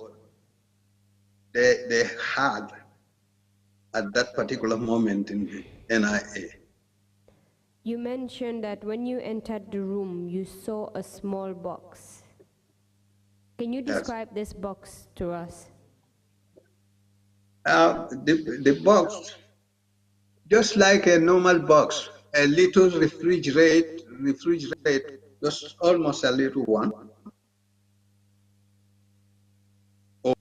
they had at that particular moment in the NIA. You mentioned that when you entered the room, you saw a small box. Can you describe this box to us? The box, just like a normal box, a little refrigerator, just almost a little one,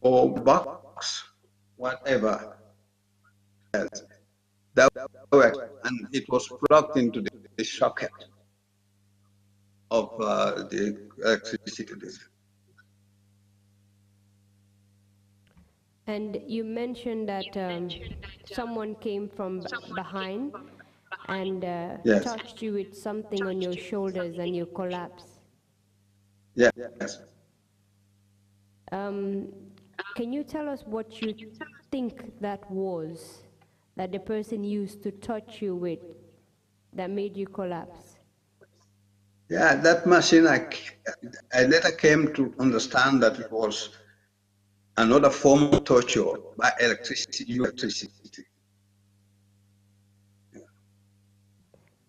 or box, whatever. That worked, and it was plugged into the socket of the electricity. And you mentioned that someone came from behind and touched you with something on your shoulders and you collapsed. Yes. Can you tell us what you think that was, that the person used to touch you with, that made you collapse? Yeah, that machine, I later came to understand that it was another form of torture by electricity.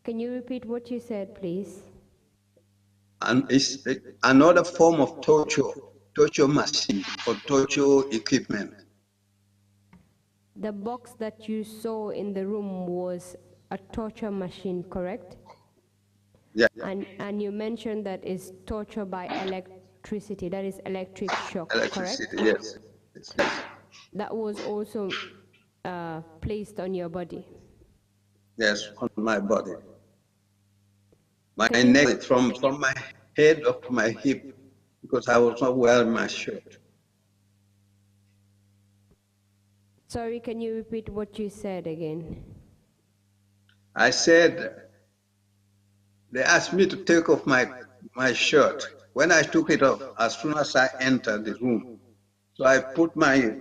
Can you repeat what you said, please? And it's another form of torture machine or torture equipment. The box that you saw in the room was a torture machine, correct? Yeah. And you mentioned that is torture by electricity, that is electric shock, Electricity, correct? yes. Yes. That was also placed on your body. Yes, on my body. My Can you- neck, from my head up to my hip, because I was not wearing my shirt. Sorry, can you repeat what you said again? I said, they asked me to take off my shirt. When I took it off, as soon as I entered the room, so I put my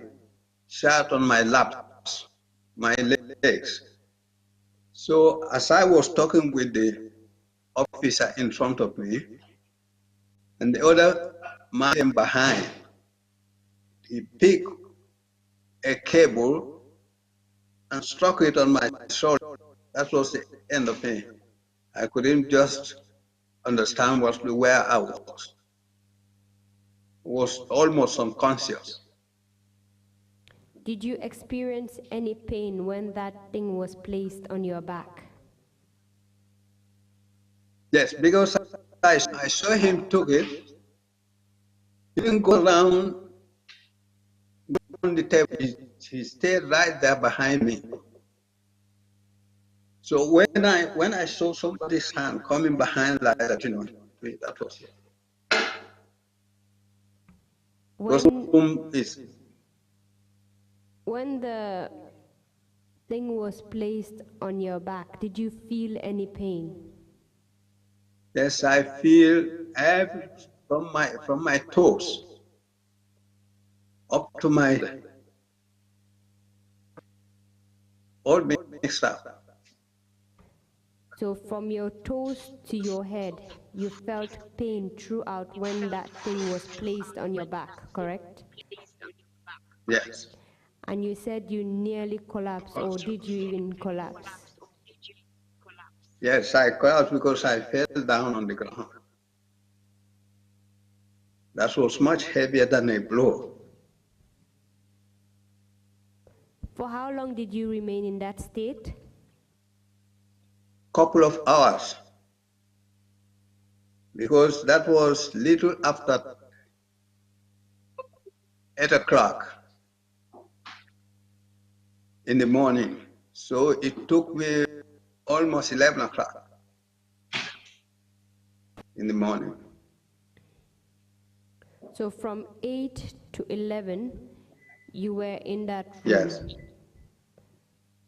shirt on my laps, my legs. So as I was talking with the officer in front of me, and the other man came behind, he picked a cable and struck it on my shoulder. That was the end of me. I couldn't just understand where I was. Was almost unconscious. Did you experience any pain when that thing was placed on your back? Yes, because I saw him took it. He didn't go around on the table. He stayed right there behind me. So when I saw somebody's hand coming behind like that, that was it. When the thing was placed on your back, did you feel any pain? Yes, I feel from my toes up to my all mixed up. So from your toes to your head, you felt pain throughout when that thing was placed on your back, correct? Yes. And you said you nearly collapsed, or did you even collapse? Yes, I collapsed because I fell down on the ground. That was much heavier than a blow. For how long did you remain in that state? Couple of hours, because that was little after 8 o'clock in the morning. So it took me almost 11 o'clock in the morning. So from 8 to 11, you were in that room? Yes.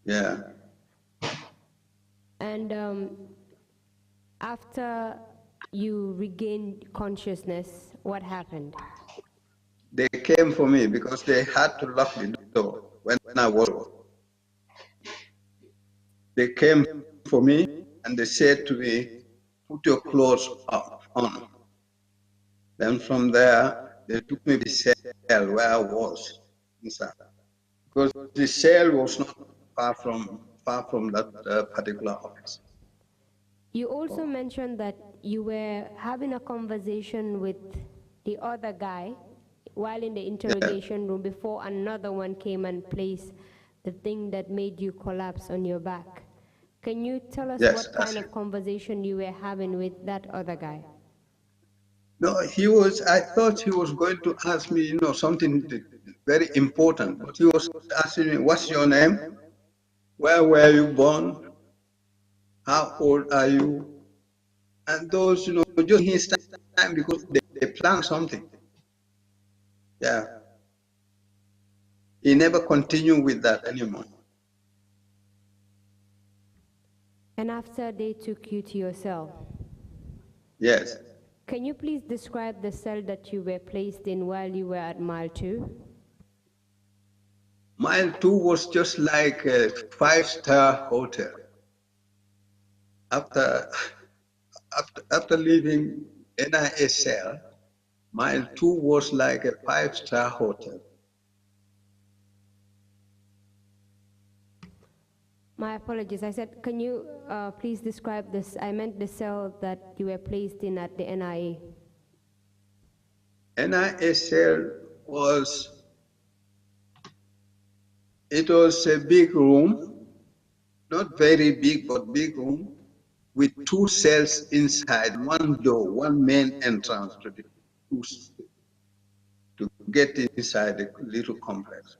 Yeah. And after you regained consciousness, what happened? They came for me because they had to lock the door when I was. They came for me and they said to me, put your clothes on. Then from there, they took me to the cell where I was inside. Because the cell was not far from that particular office. You also mentioned that you were having a conversation with the other guy while in the interrogation room before another one came and placed the thing that made you collapse on your back. Can you tell us what kind of conversation you were having with that other guy? No, I thought he was going to ask me, something very important, but he was asking me, what's your name? Where were you born? How old are you? And those, just his time because they plan something. Yeah. He never continued with that anymore. And after they took you to your cell? Yes. Can you please describe the cell that you were placed in while you were at mile 2? Mile 2 was just like a 5-star hotel. After leaving NIA cell, Mile 2 was like a 5-star hotel. My apologies. I said, can you please describe this? I meant the cell that you were placed in at the NIA. NIA cell was, it was a big room, not very big, but big room, with two cells inside, one door, one main entrance to the to get inside the little complex.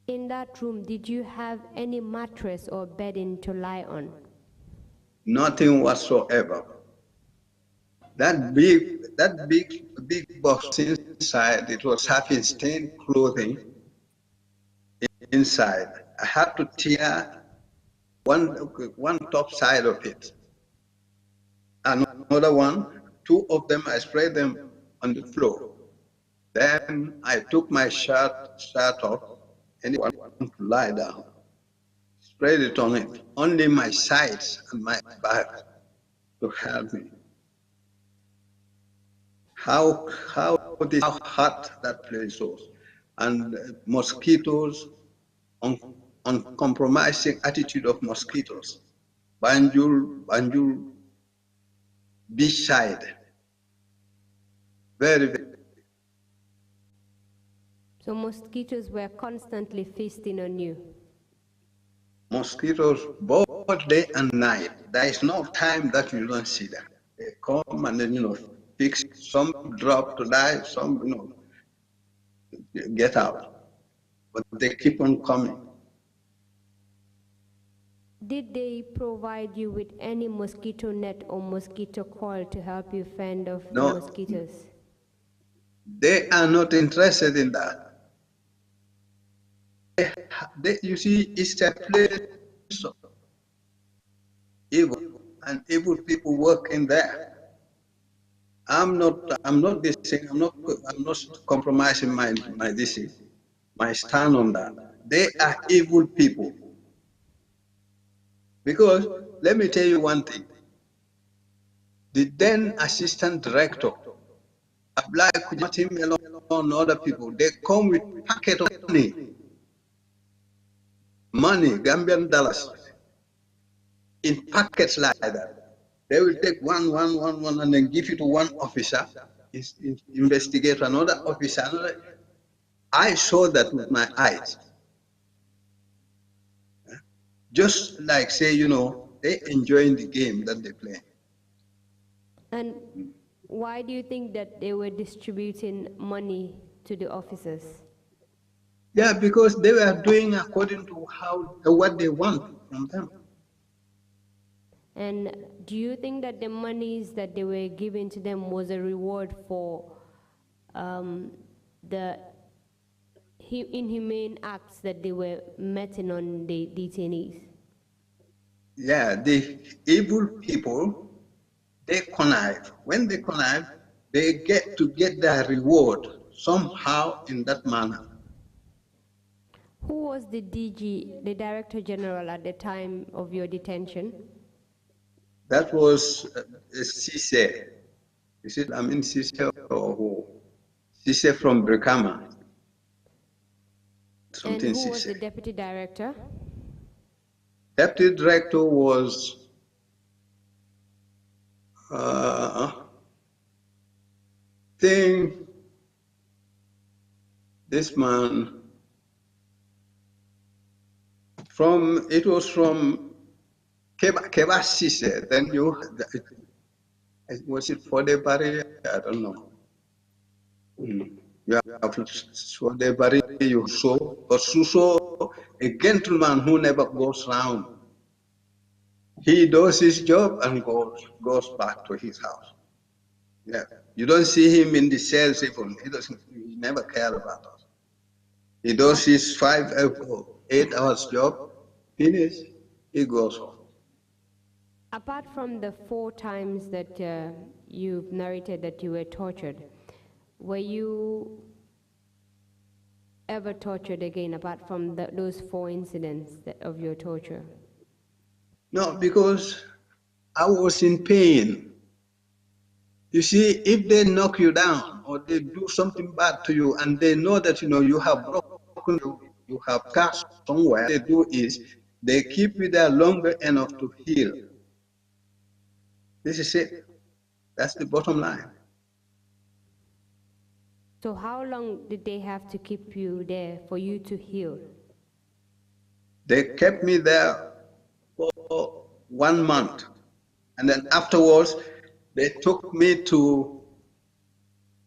In that room, did you have any mattress or bedding to lie on? Nothing whatsoever. That big box inside, it was having stained clothing inside. I had to tear one top side of it. Another one, two of them, I spread them on the floor. Then I took my shirt off, and I wanted to lie down. Spread it on it. Only my sides and my back to help me. How hot that place was, and mosquitoes, uncompromising attitude of mosquitoes. Banjul beach side, very. So mosquitoes were constantly feasting on you? Mosquitoes both day and night. There is no time that you don't see them. They come and then, fix, some drop to die, some, get out. But they keep on coming. Did they provide you with any mosquito net or mosquito coil to help you fend off the mosquitoes? They are not interested in that. You see, it's a place of evil, and evil people work in there. I'm not this thing. I'm not compromising my stand on that. They are evil people. Because let me tell you one thing. The then assistant director, Abdullahi Kujatim and other people, they come with packet of money, Gambian dollars, in packets like that. They will take one, and then give it to one officer, investigate another officer. I saw that with my eyes. Just like, say, they enjoying the game that they play. And why do you think that they were distributing money to the officers? Yeah, because they were doing according to what they want from them. And do you think that the monies that they were giving to them was a reward for the inhumane acts that they were meting on the detainees? Yeah, the evil people, they connive. When they connive, they get their reward somehow in that manner. Who was the DG, the Director General, at the time of your detention? That was Cisse. Is it, Cisse or who? Cisse from Brikama. And who was the Deputy Director? Deputy Director was this man it was from Keba Cisse. Then was it for the Barry? I don't know. You have for the Barry, you saw, but Suso, a gentleman who never goes round. He does his job and goes back to his house. Yeah, you don't see him in the cells even. He never cared about us. He does his 5 or 8 hours job, finish, he goes home. Apart from the 4 times that you've narrated that you were tortured, were you ever tortured again apart from those 4 incidents of your torture? No, because I was in pain. You see, if they knock you down or they do something bad to you and they know that, you have broken you have scars somewhere, they do is they keep you there longer enough to heal. This is it. That's the bottom line. So how long did they have to keep you there for you to heal? They kept me there for 1 month. And then afterwards, they took me to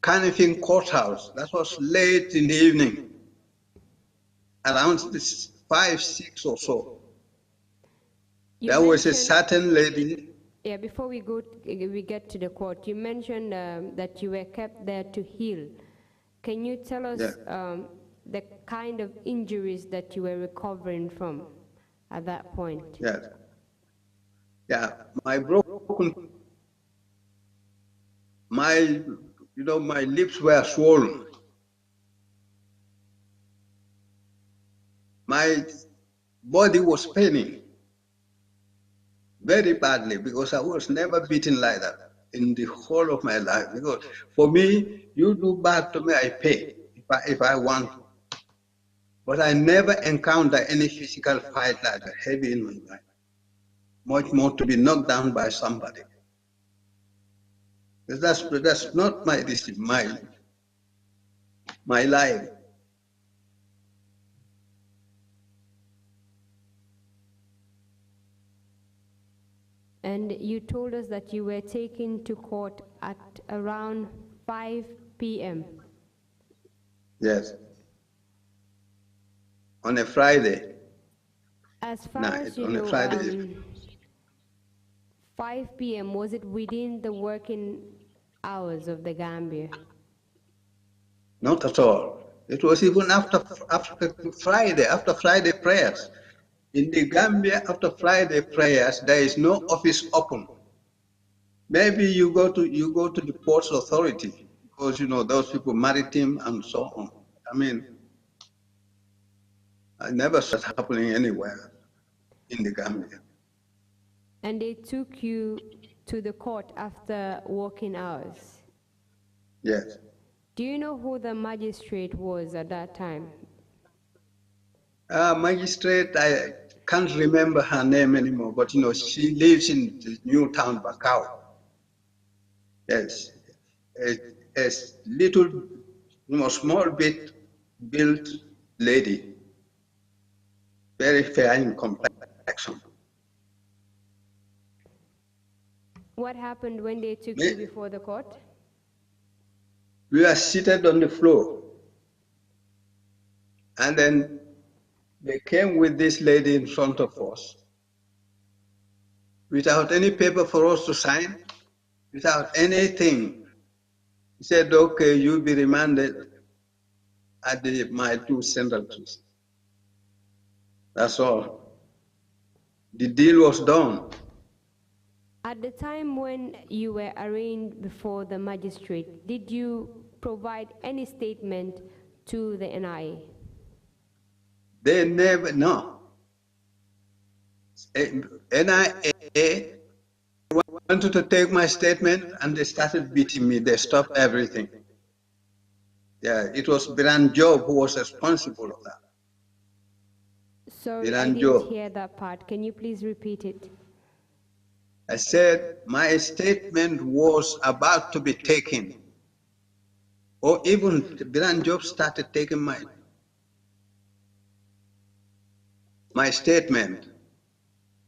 Canifing Courthouse. That was late in the evening, around 5, 6 or so. There was a certain lady. Yeah, before we get to the court, you mentioned that you were kept there to heal. Can you tell us the kind of injuries that you were recovering from at that point? Yes. Yeah, my lips were swollen. My body was paining very badly because I was never beaten like that in the whole of my life. Because for me, you do bad to me, I pay if I want to. But I never encountered any physical fight like that, heavy in my life. Much more to be knocked down by somebody. That's not my life. And you told us that you were taken to court at around 5 p.m. Yes. On a Friday. As far as you know, 5 p.m., was it within the working hours of the Gambia? Not at all. It was even after Friday prayers. In the Gambia, after Friday prayers, there is no office open. Maybe you go to the ports authority because those people maritime and so on. I mean, I never saw it happening anywhere in the Gambia. And they took you to the court after working hours? Yes. Do you know who the magistrate was at that time? Magistrate, I can't remember her name anymore, but she lives in the new town, Bakau. Yes. A little, small bit built lady, very fair in complexion. What happened when they took you before the court? We were seated on the floor. And then they came with this lady in front of us without any paper for us to sign, without anything. He said, okay, you'll be remanded at my 2 central prison. That's all. The deal was done. At the time when you were arraigned before the magistrate, did you provide any statement to the NIA? They never, no. NIA wanted to take my statement and they started beating me. They stopped everything. Yeah, it was Biran Job who was responsible for that. Sorry, I didn't hear that part. Can you please repeat it? I said my statement was about to be taken. Or even Biran Job started taking my statement.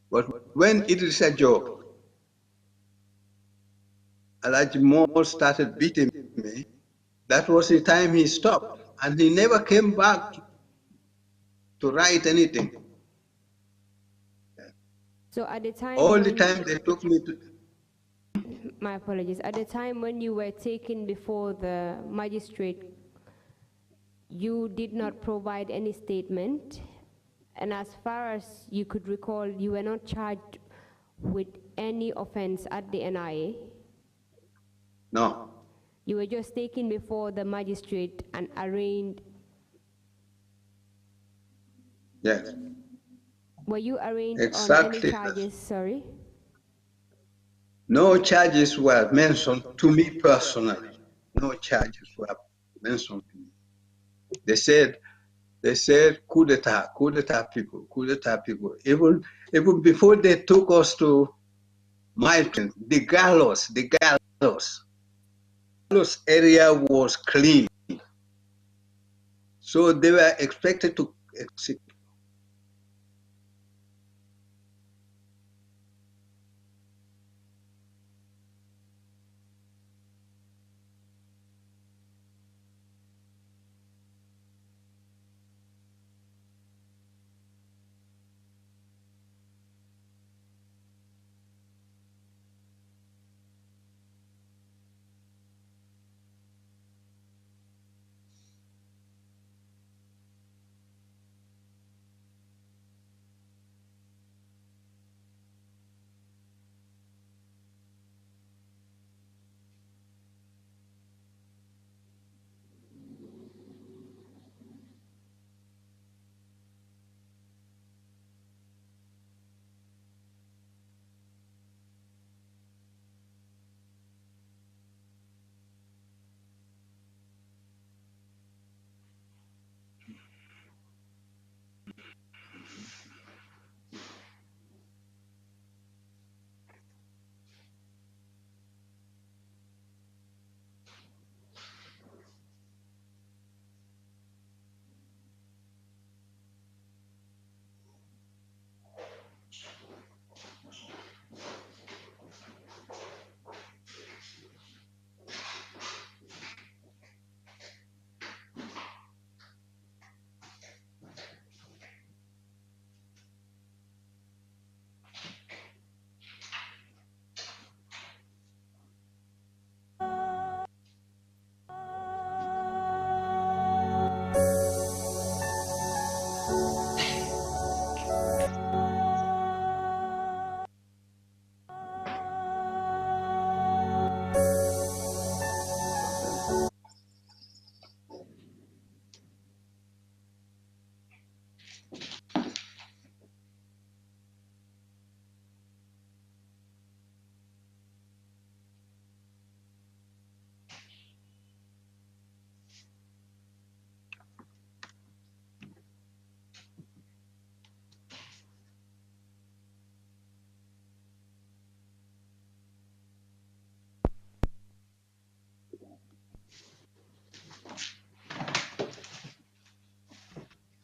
But when Idrissa Job, Alhaji Mo started beating me, that was the time he stopped. And he never came back to write anything. So at the time, all the time they took me to. My apologies. At the time when you were taken before the magistrate, you did not provide any statement, and as far as you could recall, you were not charged with any offense at the NIA? No. You were just taken before the magistrate and arraigned? Yes. Were you arraigned exactly on any charges, sorry? No charges were mentioned to me personally. No charges were mentioned to me. They said They said coup d'etat people, coup d'etat people. Even before they took us to Milton, the gallows area was clean. So they were expected to execute.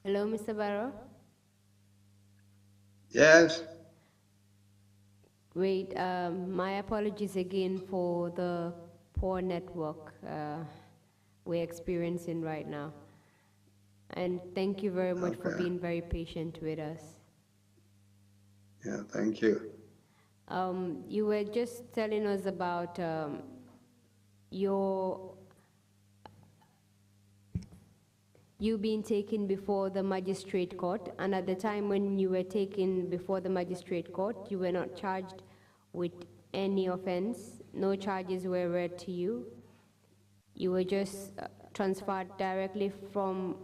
Hello, Mr. Barrow. Yes. Wait, my apologies again for the poor network we're experiencing right now. And thank you very much for being very patient with us. Yeah, thank you. You were just telling us about you being taken before the magistrate court, and at the time when you were taken before the magistrate court, you were not charged with any offense. No charges were read to you. You were just transferred directly from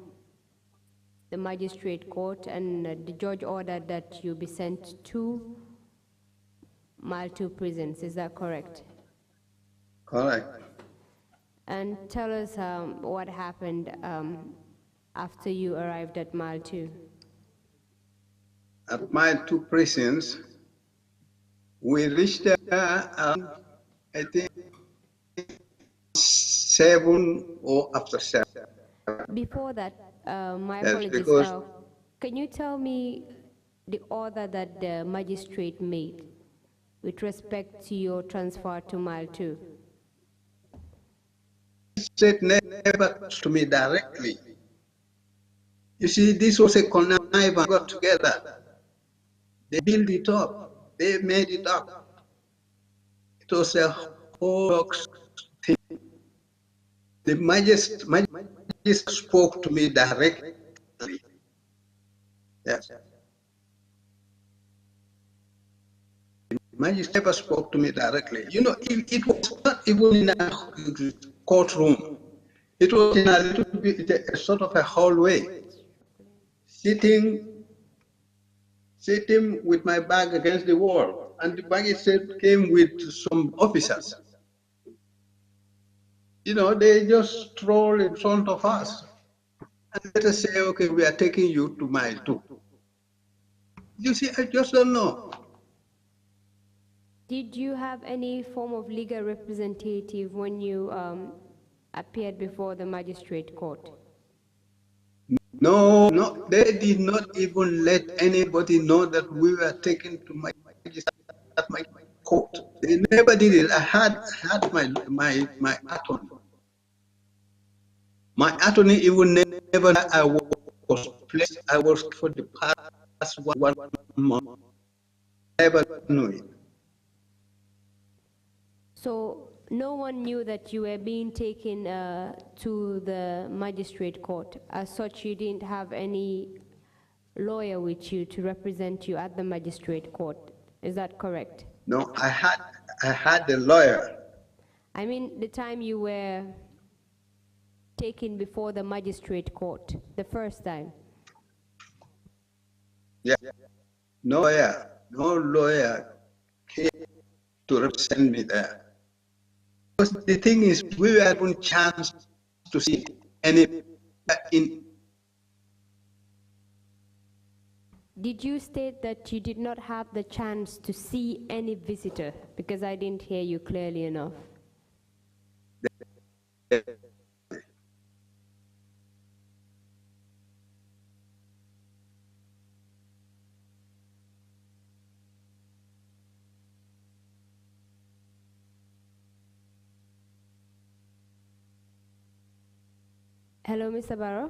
the magistrate court, and the judge ordered that you be sent to Mile 2 prisons. Is that correct? Correct. And tell us what happened after you arrived at Mile 2. At Mile 2 prisons, we reached there, I think, 7 or after 7. Before that, my Yes, apologies. because Can you tell me the order that the magistrate made with respect to your transfer to Mile 2? said never to me directly. You see, this was a connive and got together. They built it up. They made it up. It was a whole thing. The magistrate spoke to me directly. Yes. The magistrate never spoke to me directly. You know, it was not even in a courtroom. It was in a little bit, a sort of a hallway, sitting with my back against the wall, and the magistrate came with some officers. You know, they just strolled in front of us, And let us say, okay, we are taking you to mile 2. You see, I just don't know. Did you have any form of legal representative when you appeared before the magistrate court? No, no, they did not even let anybody know that we were taken to my court. They never did it. I had my attorney. My attorney even never I was placed. I was for the past 1 month. Never knew it. So no one knew that you were being taken to the magistrate court. As such, you didn't have any lawyer with you to represent you at the magistrate court. Is that correct? No, I had a lawyer. I mean, the time you were taken before the magistrate court, the first time. Yeah, no lawyer came to represent me there. Because the thing is, we were given chance to see any in. Did you state that you did not have the chance to see any visitor? Because I didn't hear you clearly enough. Hello, Mr. Barrow.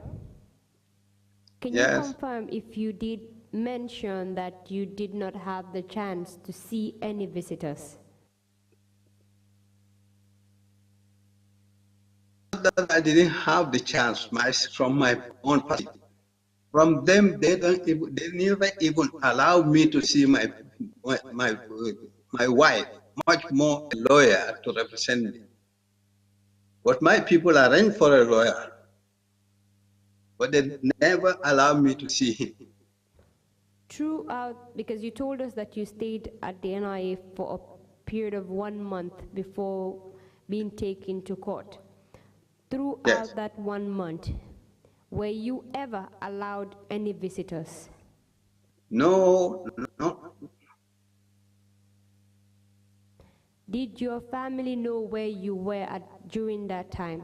Can you confirm if you did mention that you did not have the chance to see any visitors? That I didn't have the chance from my own party. From them, they never even allow me to see my wife, much more a lawyer to represent me. But my people arranged for a lawyer, but they never allow me to see him. Throughout, because you told us that you stayed at the NIA for a period of 1 month before being taken to court. Throughout that 1 month, were you ever allowed any visitors? No. Did your family know where you were during that time?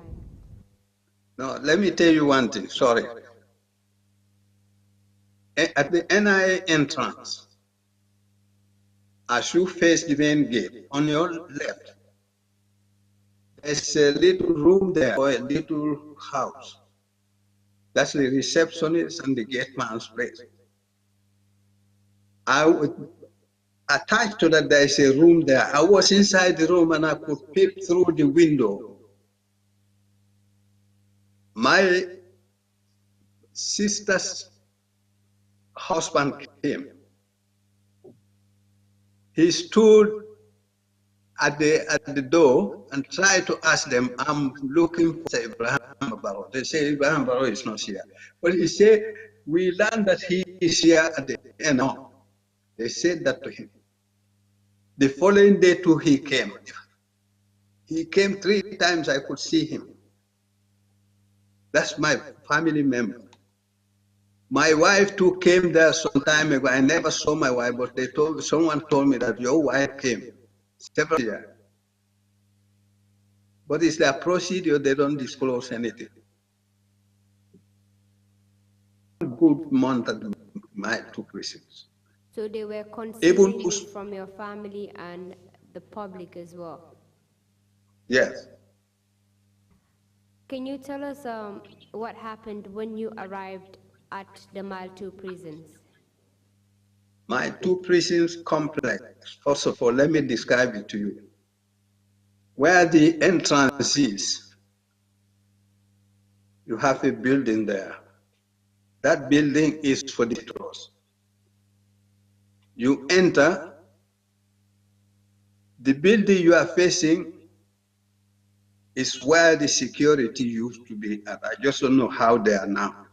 No, let me tell you one thing, sorry. At the NIA entrance, as you face the main gate, on your left, there's a little room there, or a little house. That's the receptionist and the gate man's place. Attached to that, there is a room there. I was inside the room and I could peep through the window. My sister's husband came. He stood at the door and tried to ask them, I'm looking for Ebrima Barrow. They say Ebrima Barrow is not here. But he said, we learned that he is here at the end. No. They said that to him. The following day too, he came. He came 3 times, I could see him. That's my family member. My wife too came there some time ago. I never saw my wife, but someone told me that your wife came several years. But it's their procedure, they don't disclose anything. Good month at my 2 prisons. So they were concealing it from your family and the public as well? Yes. Can you tell us what happened when you arrived at the Mile 2 prisons? My 2 prisons complex. First of all, let me describe it to you. Where the entrance is, you have a building there. That building is for the visitors. You enter, the building you are facing is where the security used to be at. I just don't know how they are now.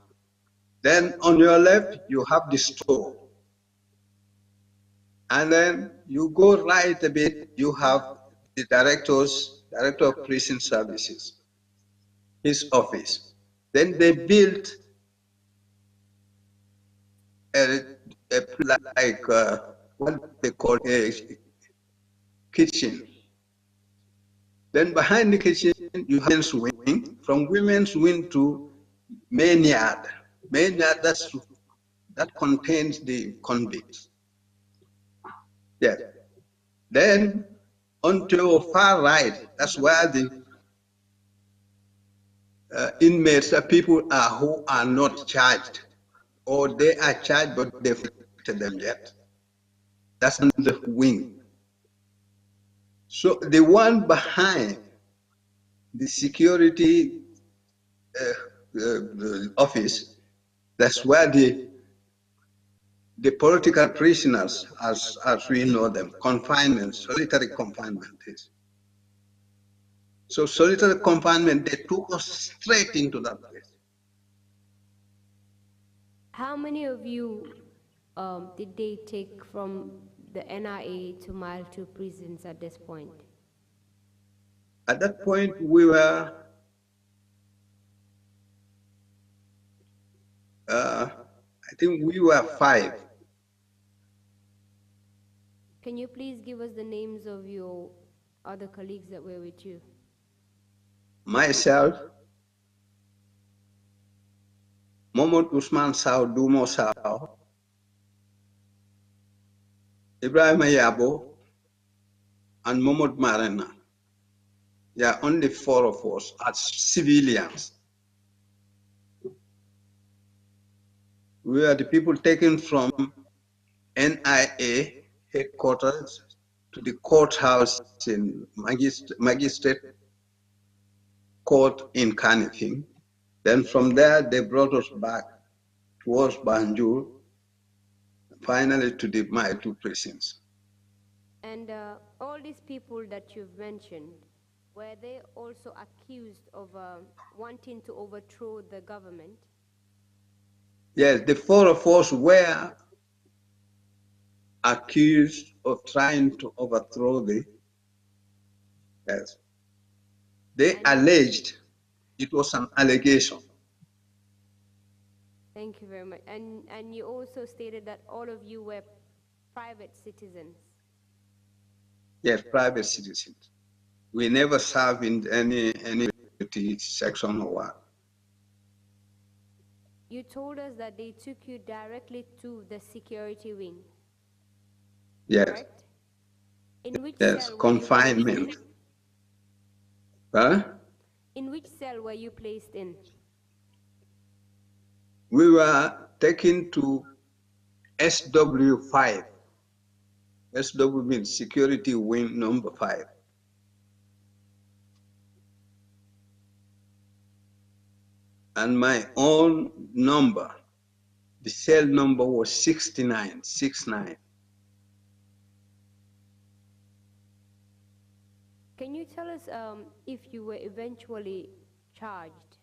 Then on your left, you have the store. And then you go right a bit, you have the director of prison services, his office. Then they built like what they call a kitchen. Then behind the kitchen, you have women's wing. From women's wing to main yard. Main yard, that contains the convicts. Yes. Then onto your far right, that's where the inmates, people are who are not charged, or they are charged but they've not convicted them yet. That's the wing. So the one behind the security office, that's where the political prisoners, as we know them, confinement, solitary confinement is. So solitary confinement, they took us straight into that place. How many of you did they take from the NIA to Mile 2 prisons at this point? At that point, we were I think we were 5. Can you please give us the names of your other colleagues that were with you? Myself, Mohamed Usman Sao Dumo Sao, Ebrima Yabo, and Mohamed Marena. There are only 4 of us as civilians. We are the people taken from NIA headquarters to the courthouse in Magistrate Court in Kanifing. Then from there, they brought us back towards Banjul, finally to the Mile 2 prisons. And all these people that you've mentioned, were they also accused of wanting to overthrow the government? Yes, the 4 of us were accused of trying to overthrow the, yes. They alleged, it was an allegation. Thank you very much. And you also stated that all of you were private citizens. Yes, private citizens. We never served in any section or what. You told us that they took you directly to the security wing. Yes. Correct? In which Yes, cell were confinement. you placed in? Huh? In which cell were you placed in? We were taken to SW5. SW means security wing number 5. And my own number, the cell number was 69. Can you tell us if you were eventually charged?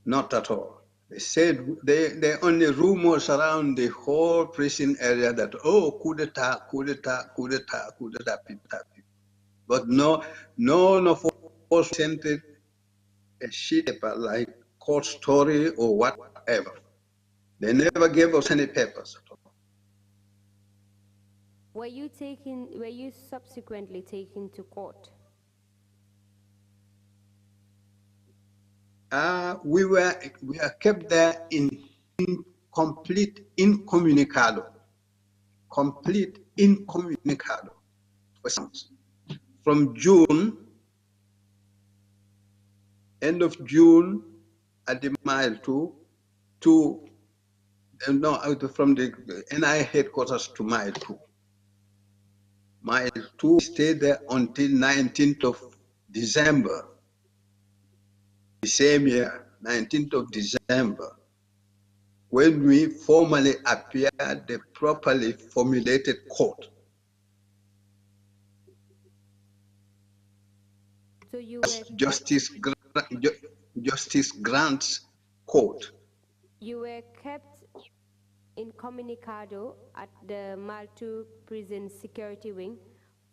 Not at all. They said they only rumors around the whole prison area that, oh, coup d'etat, coup d'etat, coup d'etat, coup d'etat, people. But none of us sent a sheet paper like court story or whatever. They never gave us any papers at all. Were you subsequently taken to court? We were kept there in complete incommunicado. Complete incommunicado. From June, end of June, at the Mile 2 to from the NI headquarters to Mile 2. Mile 2 stayed there until 19th of December, the same year, 19th of December, when we formally appeared the properly formulated court. So you were Justice Grant's court. You were kept incommunicado at the Mile 2 prison security wing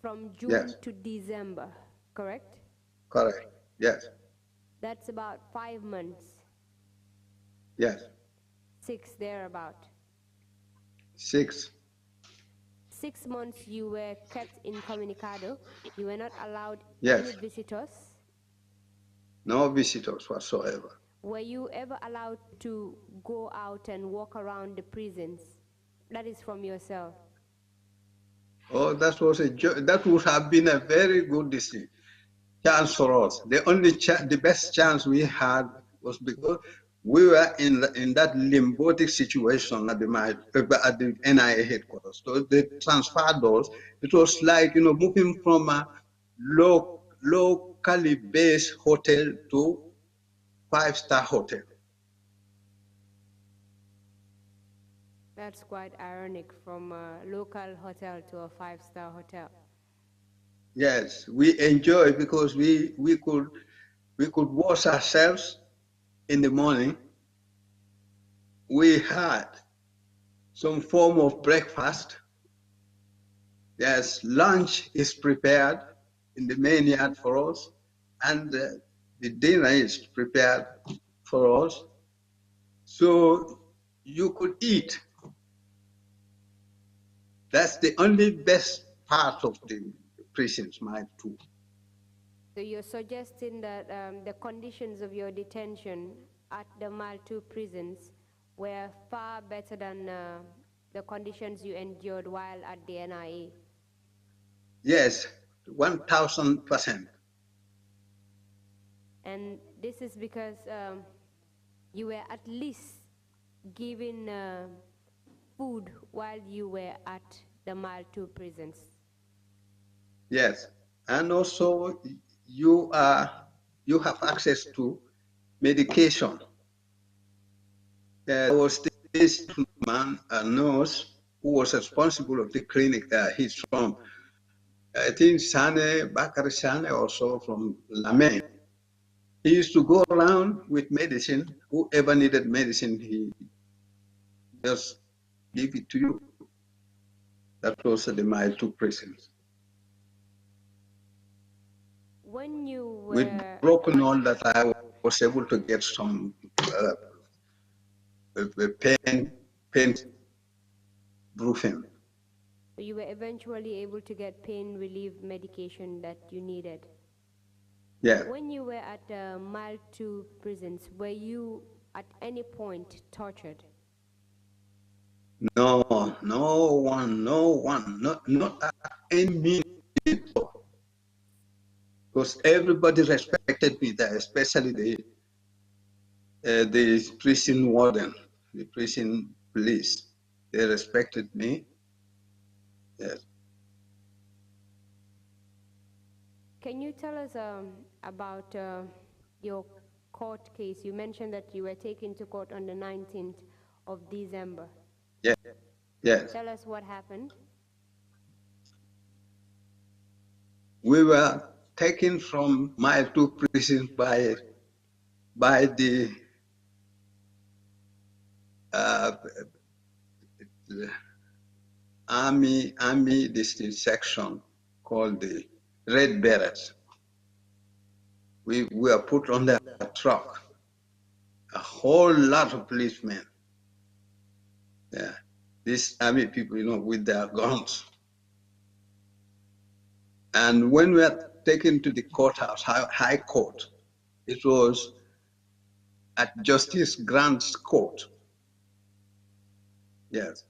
from June to December, correct? Correct, yes. That's about 5 months. Yes. 6 thereabout. 6. 6 months you were kept incommunicado. You were not allowed Yes. any visitors. No visitors whatsoever. Were you ever allowed to go out and walk around the prisons? That is from yourself. Oh, that was that would have been a very good chance for us. The best chance we had was because we were in that limbotic situation at the NIA headquarters. So they transferred us. It was like moving from a locally based hotel to 5-star hotel. That's quite ironic, from a local hotel to a 5-star hotel. Yes, we enjoyed because we could wash ourselves in the morning. We had some form of breakfast. Yes, lunch is prepared in the main yard for us, and the dinner is prepared for us. So you could eat. That's the only best part of the prisons, my too. So you're suggesting that the conditions of your detention at the Mile 2 prisons were far better than the conditions you endured while at the NIA? Yes, 1,000%. And this is because you were at least given food while you were at the Mile 2 prisons. Yes, and also you have access to medication. There was this man, a nurse, who was responsible of the clinic there. He's from, I think, Sane, Bakar Sane, also from Lame. He used to go around with medicine. Whoever needed medicine, he just give it to you. That was the Mile 2 prisons. When you were... With broken all that, I was able to get some pain proofing. You were eventually able to get pain relief medication that you needed. Yeah. When you were at the Mile 2 prisons, were you at any point tortured? No, no one, not at any minute. Because everybody respected me there, especially the prison warden, the prison police. They respected me. Yes. Can you tell us about your court case? You mentioned that you were taken to court on the 19th of December. Yeah. Yes. Tell us what happened. We were taken from Mile 2 prison by the army district section called the Red Berets. We were put on the truck. A whole lot of policemen. Yeah, these army people, with their guns. And when we were taken to the courthouse, High Court, it was at Justice Grant's court. Yes.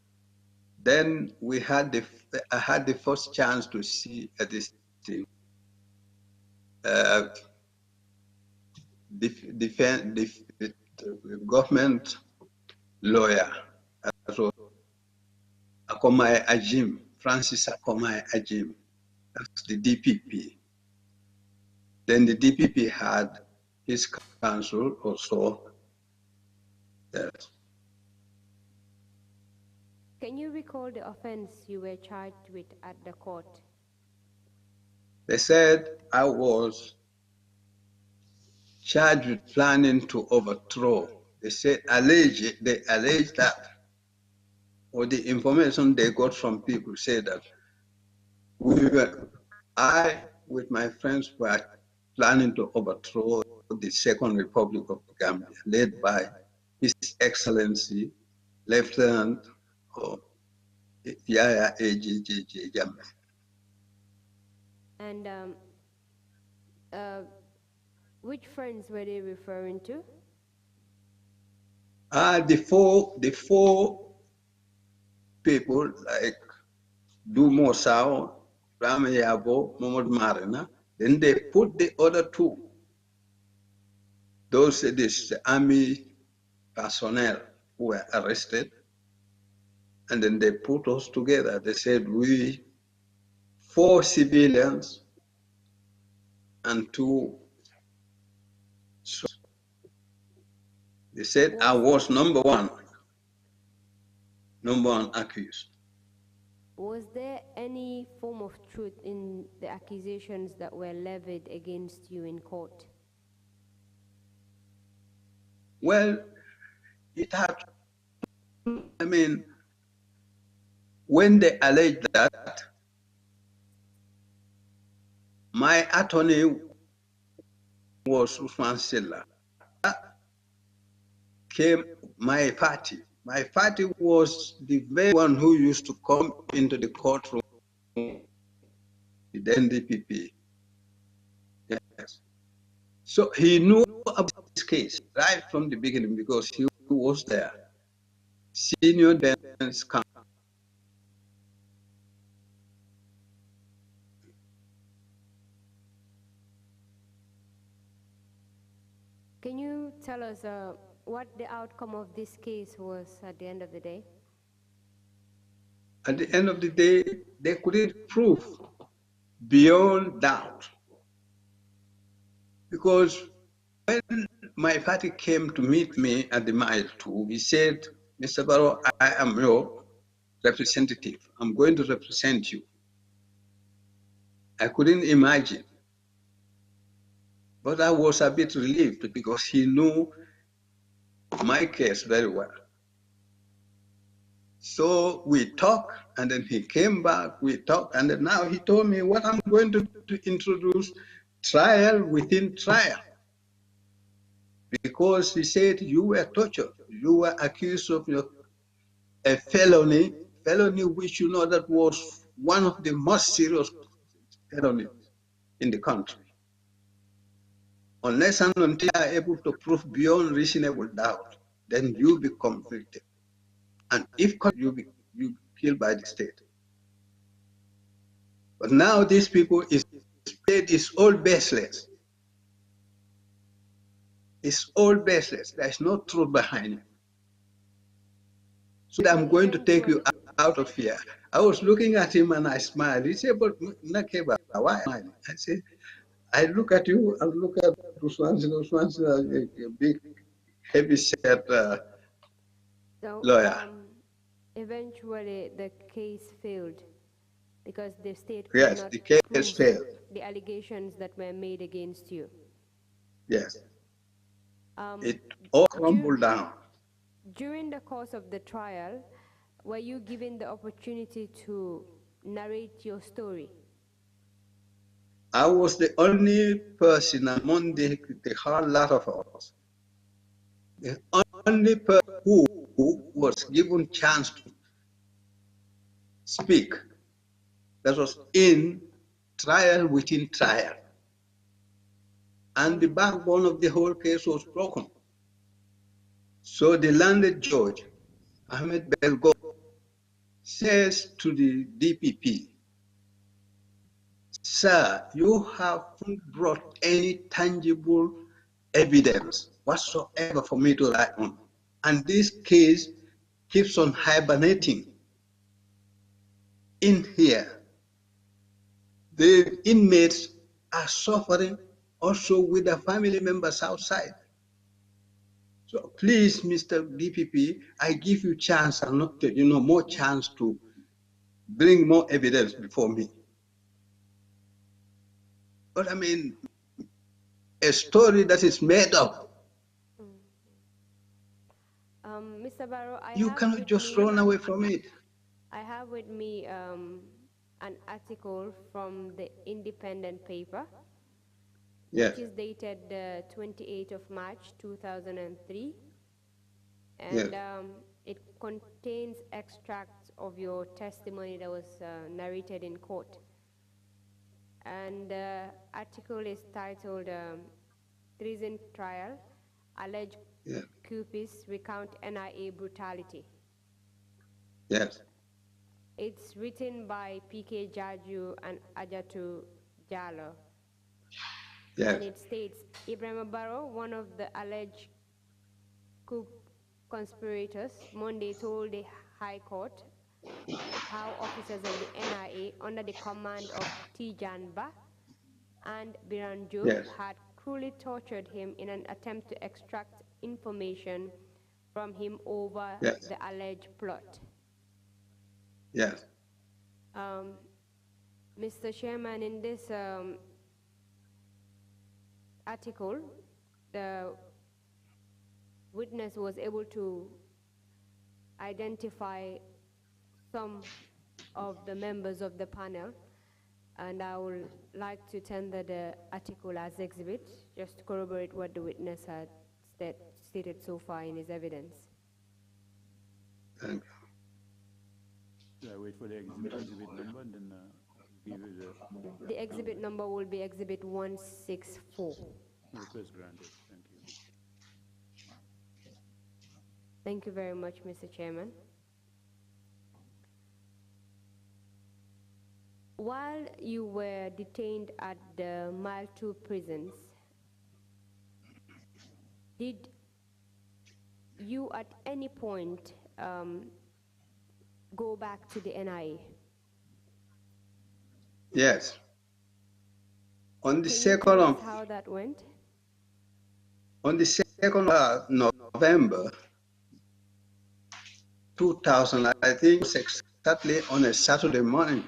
Then I had the first chance to see this thing. The government lawyer, that was Akomai Ajim, Francis Akomai Ajim, that's the DPP. Then the DPP had his counsel also. Yes. Can you recall the offense you were charged with at the court? They said I was charged with planning to overthrow. They alleged that, or the information they got from people said that I, with my friends, were planning to overthrow the Second Republic of Gambia, led by His Excellency Lieutenant or Yaya AGGG Jammeh. And which friends were they referring to? The four people like Dumo Sao, Ramayabo, Momod Marina. Then they put the other two. Those this army personnel who were arrested, and then they put us together. They said we 4 civilians and 2. They said I was number one accused. Was there any form of truth in the accusations that were levied against you in court? Well, it had, I mean, when they alleged that, my attorney was Usman Silla. Came my party. My party was the very one who used to come into the courtroom with the NDPP. Yes. So he knew about this case right from the beginning because he was there. Senior defense counsel. Can you tell us what the outcome of this case was at the end of the day? At the end of the day, they couldn't prove beyond doubt. Because when my party came to meet me at the mile 2, he said, Mr. Barrow, I am your representative. I'm going to represent you. I couldn't imagine. But I was a bit relieved because he knew my case very well. So we talked, and then he came back, we talked, and then now he told me what I'm going to introduce trial within trial. Because he said you were tortured, you were accused of a felony which you know that was one of the most serious felonies in the country. Unless and until you are able to prove beyond reasonable doubt, then you be convicted. And if you be killed by the state. But now these people is all baseless. It's all baseless. There's no truth behind it. So I'm going to take you out of here. I was looking at him and I smiled. He said, but Nakeba, why? I said, I look at you, I look at Usman's a big, heavy set lawyer. Eventually, the case failed because the state could Yes, not the case prove failed. the allegations that were made against you. Yes. It all crumbled down. During the course of the trial, were you given the opportunity to narrate your story? I was the only person among the whole lot of us, the only person who was given chance to speak. That was in trial within trial. And the backbone of the whole case was broken. So the landed judge, Ahmed Belgo, says to the DPP, sir, you haven't brought any tangible evidence whatsoever for me to rely on. And this case keeps on hibernating in here. The inmates are suffering also with their family members outside. So please, Mr. DPP, I give you chance and not, more chance to bring more evidence before me. But I mean, a story that is made up. Mr. Barrow, You cannot just run away from it. I have with me an article from the Independent paper, Yes. which is dated the 28th of March, 2003. And Yes. It contains extracts of your testimony that was narrated in court. And the article is titled Treason Trial, Alleged Yes. Coupists Recount NIA Brutality. Yes. It's written by P.K. Jaju and Ajatu Jallo. Yes. And it states, Ebrima Barrow, one of the alleged coup conspirators, Monday told the High Court how officers of the NIA under the command of Tijan Ba and Biranjo Yes. had cruelly tortured him in an attempt to extract information from him over Yes. the alleged plot. Yes. Mr. Chairman, in this article, the witness was able to identify some of the members of the panel, and I would like to tender the article as exhibit, just to corroborate what the witness had stated so far in his evidence. Thank I wait for the exhibit number, and then give you The exhibit number will be exhibit 164. request granted. Thank you. Thank you very much, Mr. Chairman. While you were detained at the Mile 2 prisons, did you at any point go back to the NIA? Yes. On the Can you second tell us of how that went? on the 2nd of November 2000, I think it was exactly on a Saturday morning,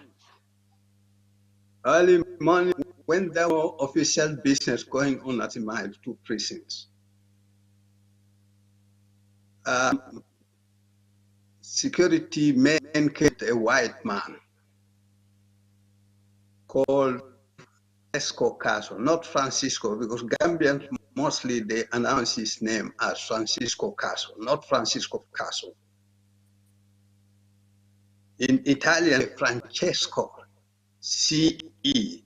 early morning, when there were official business going on at the Mile 2 precincts. Security men kept a white man called Francisco Caso, not Francisco, because Gambians mostly they announce his name as Francisco Caso, not Francisco Caso. In Italian, Francesco, C-E.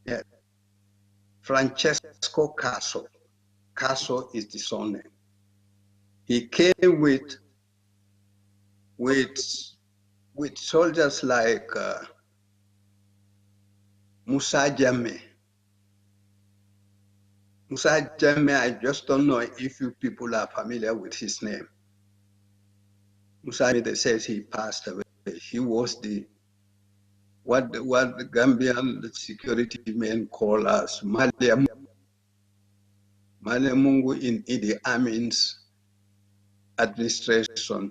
Yeah. Francesco Caso. Caso is the surname. He came with soldiers like Musa Jammeh. Musa Jammeh, I just don't know if you people are familiar with his name. Musa Jammeh, they says he passed away. He was what the Gambian security men call us Maliamungu in Idi Amin's administration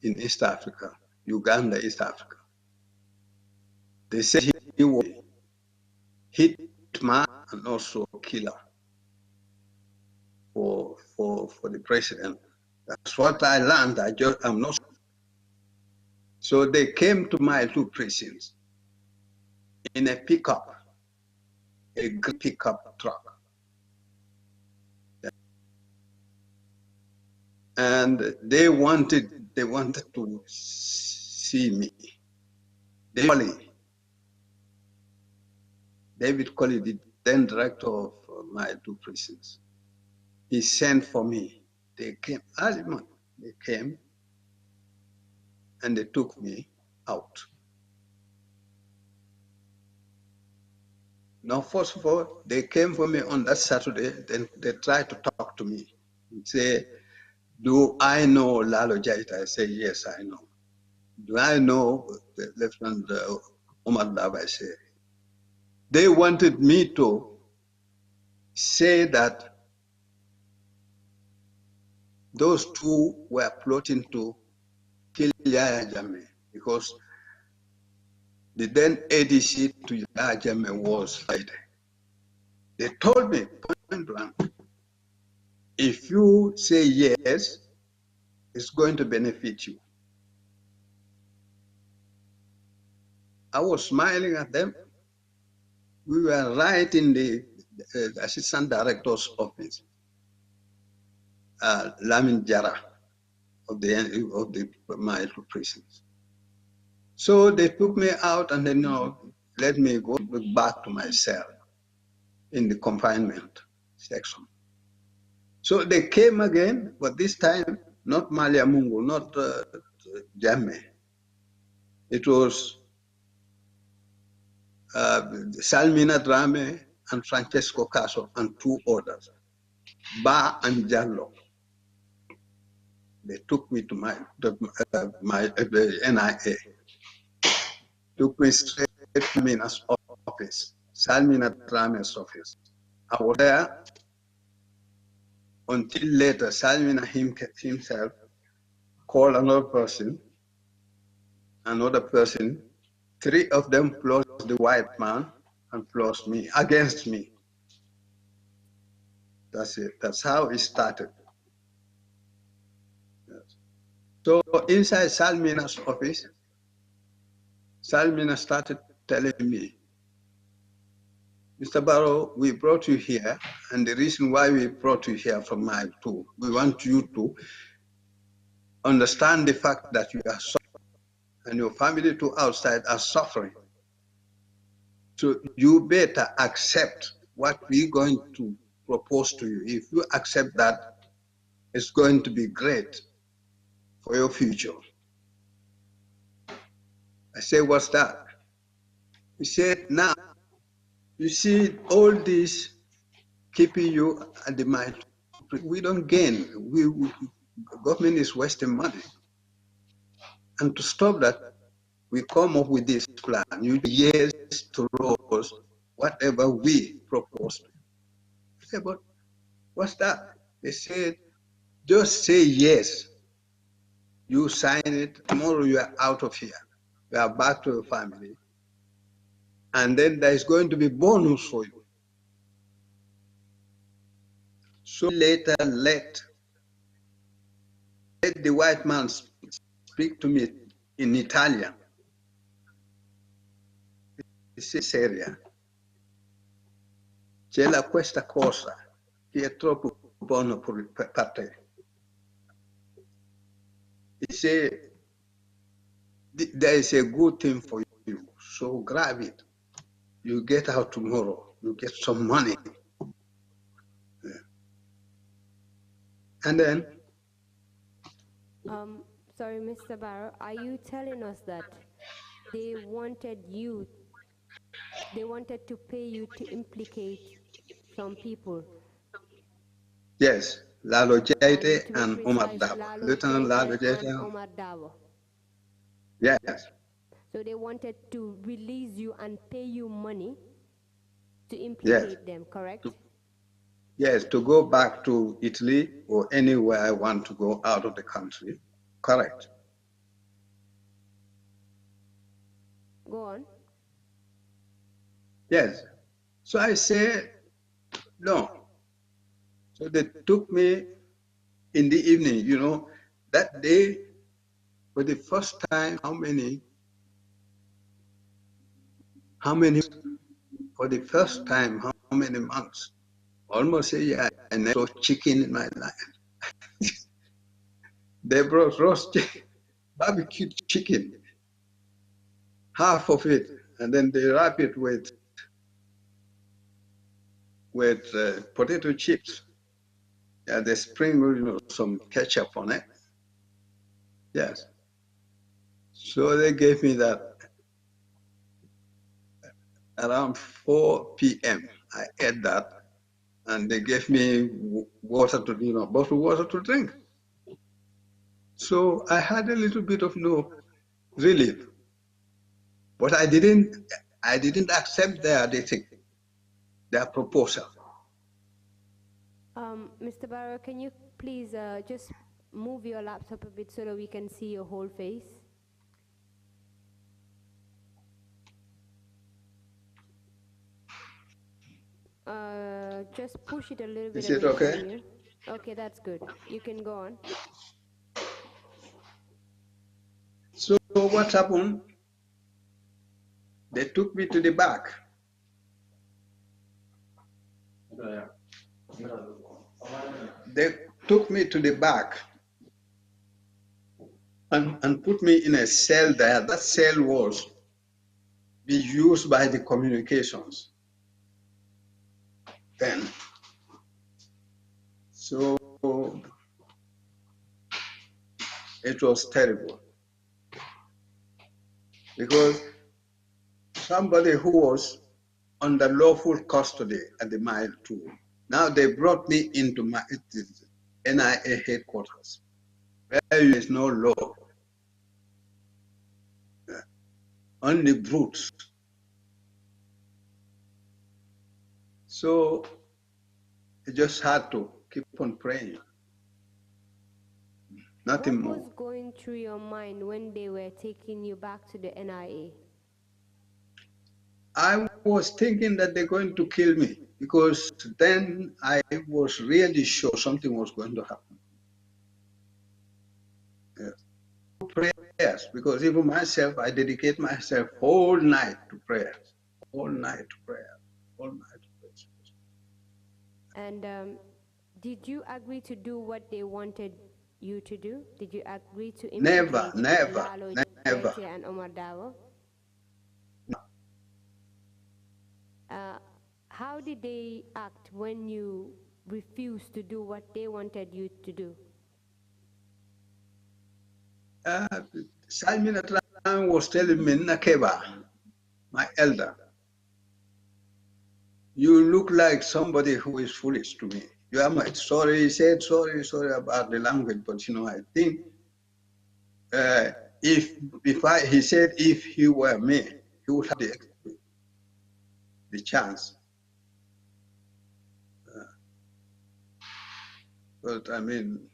in East Africa, Uganda, East Africa. They said he was a hitman and also a killer for the president. That's what I learned. I'm not. So they came to my 2 precincts in a pickup, a green pickup truck. And they wanted to see me. David Colley, the then director of my 2 precincts, he sent for me. They came early morning. They came and they took me out. Now, first of all, they came for me on that Saturday. Then they tried to talk to me and say, "Do I know Lalo Jaita?" I say, "Yes, I know." "Do I know Lieutenant Omar Dava?" I say. They wanted me to say that those 2 were plotting to kill Yahya Jammeh because the then ADC to Yahya Jammeh was Friday. They told me point blank, if you say yes, it's going to benefit you. I was smiling at them. We were right in the assistant director's office, Lamin Jara. my prisons. So they took me out and then let me go back to my cell in the confinement section. So they came again, but this time not Malia Mungu, not Jamme. It was Salmina Drame and Francesco Caso and two others, Ba and Jallo. They took me to my NIA. Took me straight to Salmina's office, Salmina Drame's office. I was there until later. Salmina himself called another person, three of them plus the white man and plus me, against me. That's it. That's how it started. Yes. So inside Salmina's office, Salmina started telling me, Mr. Barrow, we brought you here, and the reason why we brought you here from Mile 2, we want you to understand the fact that you are suffering, and your family too outside are suffering. So you better accept what we're going to propose to you. If you accept that, it's going to be great for your future. I say, what's that? He said, now, you see all this keeping you at the Mile 2. We don't gain. Government is wasting money. And to stop that, we come up with this plan. You yes to rose whatever we propose. I said, but what's that? They said, just say yes. You sign it. Tomorrow you are out of here. You are back to your family. And then there is going to be bonus for you. So later let the white man speak to me in Italian. He said, Seria, c'è questa cosa che è troppo buona per te. He said, there is a good thing for you, so grab it. You get out tomorrow, you get some money. Yeah. And then? Sorry, Mr. Barrow, are you telling us that they wanted to pay you to implicate some people? Yes, Lalo Jaite and Omar Dabo. Lalo Lieutenant Lalo Jaite Jaite and Omar Dabo. Yes. So they wanted to release you and pay you money to implicate them, correct? Yes, to go back to Italy or anywhere I want to go out of the country. Correct. Go on. Yes. So I said, no. So they took me in the evening, that day for the first time, how many, for the first time, how many months? Almost a year, I never saw chicken in my life. They brought roast barbecue chicken, half of it, and then they wrap it with potato chips. Yeah, they sprinkle, some ketchup on it. Yes. So they gave me that around 4 p.m. I ate that, and they gave me water to, bottled water to drink. So I had a little bit of relief, but I didn't accept their proposal. Mr. Barrow, can you please just move your laptop a bit so that we can see your whole face? Just push it a little bit away from you. Okay, that's good. You can go on. So what happened? They took me to the back. They took me to the back. and put me in a cell there. That cell was be used by the communications then. So it was terrible because somebody who was under lawful custody at the mile 2, now they brought me into my NIA headquarters where there is no law, only brutes. So I just had to keep on praying. Nothing more. What was going through your mind when they were taking you back to the NIA? I was thinking that they're going to kill me because then I was really sure something was going to happen. Yes. Prayers, because even myself, I dedicate myself whole night to prayers, whole night to prayer, whole night to prayers. And did you agree to do what they wanted you to do? Did you agree to Never, implicate never, Lalo, never. Jaite, and Omar Dawa? No. How did they act when you refused to do what they wanted you to do? Simon at time was telling me, Nakeba, my elder, you look like somebody who is foolish to me. You are my sorry, he said sorry about the language, but you know, I think he said if he were me, he would have the chance. But I mean,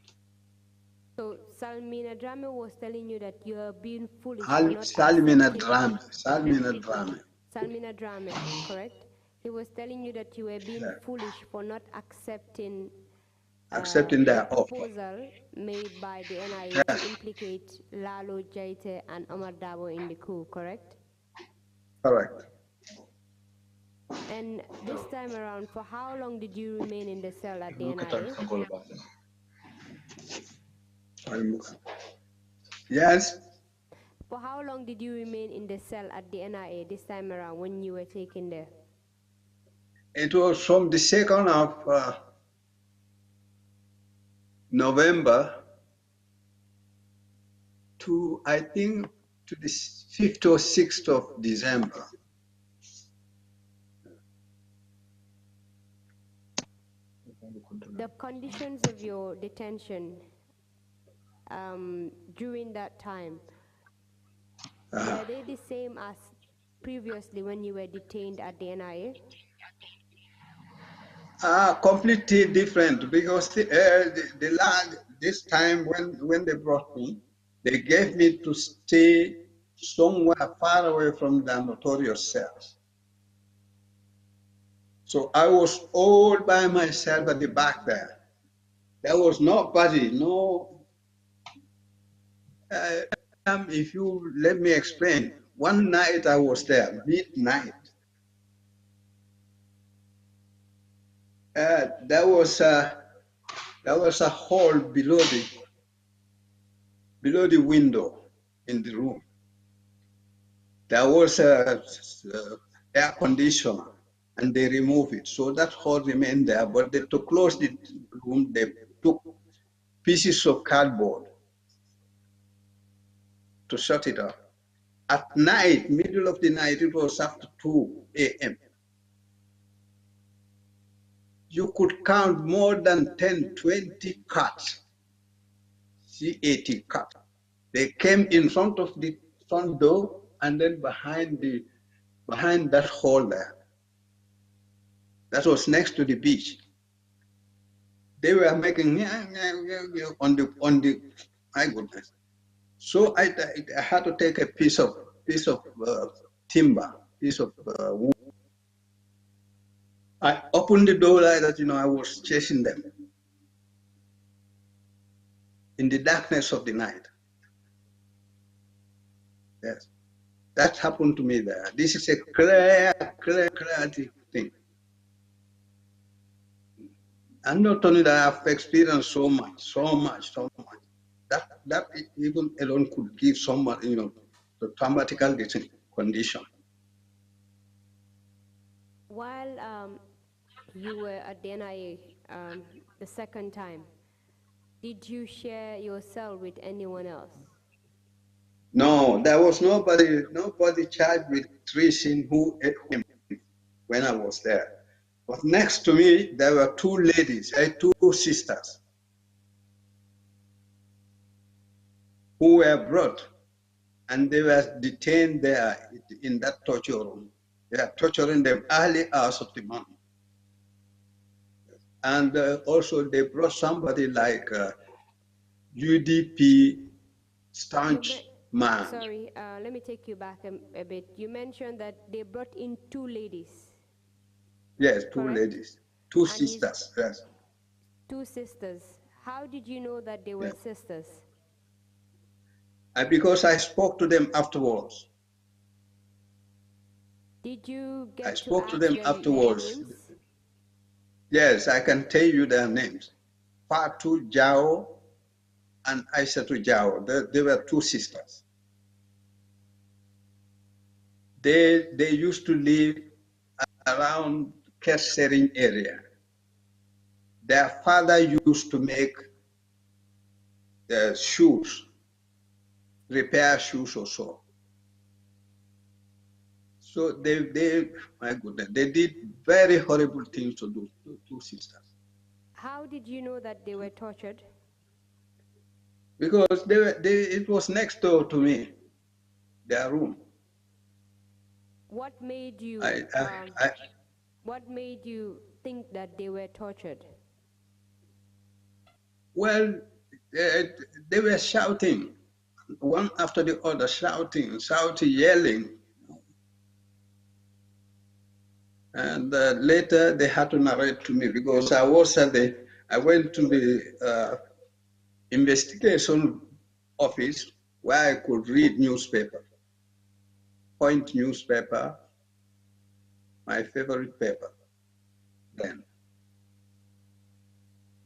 so Salmina Drame was telling you that you are being foolish for not Salmina accepting. Drame. Salmina Drame, correct? He was telling you that you were being foolish for not accepting Their proposal made by the NIA to implicate Lalo, Jaite, and Omar Dabo in the coup, correct? Correct. And this time around, for how long did you remain in the cell at the NIA? Yes. For how long did you remain in the cell at the NIA this time around when you were taken there? It was from the 2nd of November to, I think, to the 5th or 6th of December. The conditions of your detention during that time, were they the same as previously when you were detained at the NIA? Completely different because this time when they brought me, they gave me to stay somewhere far away from the notorious cells. So I was all by myself at the back there. There was nobody, no. If you let me explain, one night I was there, midnight. There was a hole below the window in the room. There was a air conditioner, and they removed it. So that hole remained there, but to close the room, they took pieces of cardboard to shut it up. At night, middle of the night, it was after 2 a.m. You could count more than 10, 20 cats, C-A-T, cats. They came in front of the front door and then behind that hole there. That was next to the beach. They were making on the my goodness. So I had to take a piece of timber, piece of wood. I opened the door like that, I was chasing them in the darkness of the night. Yes, that happened to me there. This is a clear thing. I'm not only that I've experienced so much. That even alone could give someone, the traumatical condition. While you were at the NIA the second time, did you share your cell with anyone else? No, there was nobody charged with treason who ate him when I was there. But next to me, there were two ladies, two sisters, who were brought, and they were detained there in that torture room. They are torturing them early hours of the morning. And also they brought somebody like UDP staunch man. Sorry, let me take you back a bit. You mentioned that they brought in two ladies. Yes, two correct? ladies, two sisters. Yes. Two sisters. How did you know that they were sisters? Because I spoke to them afterwards. Did you get I spoke to to ask them them afterwards. their names? Yes, I can tell you their names. Fatu Jao and Aisatu Jao. They were two sisters. They used to live around Kersering area. Their father used to make the shoes, repair shoes or so. So my goodness, they did very horrible things to those two sisters. How did you know that they were tortured? Because it was next door to me, their room. What made you what made you think that they were tortured? Well, they were shouting, one after the other, shouting, yelling. And later they had to narrate to me because I went to the investigation office where I could read newspaper, Point newspaper, my favorite paper then.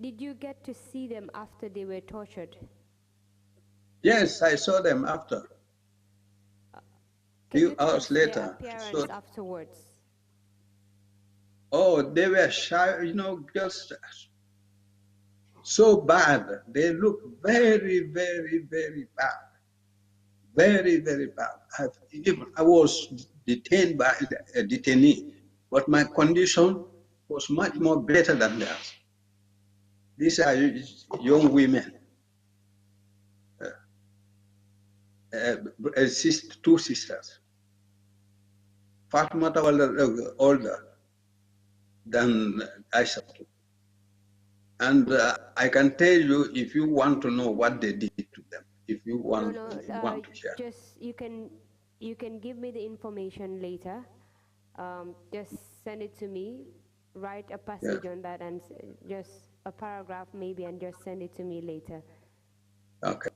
Did you get to see them after they were tortured? Yes, I saw them after. Few hours later. Their appearance afterwards? Oh, they were shy, just so bad. They look very, very, very bad. Very, very bad. I was detained by a detainee, but my condition was much more better than theirs. These are young women, two sisters. Fatima was older than Aisha. And I can tell you if you want to know what they did to them, if you want to share. Just you can give me the information later. Just send it to me. Write a passage on that and just a paragraph maybe, and just send it to me later. Okay.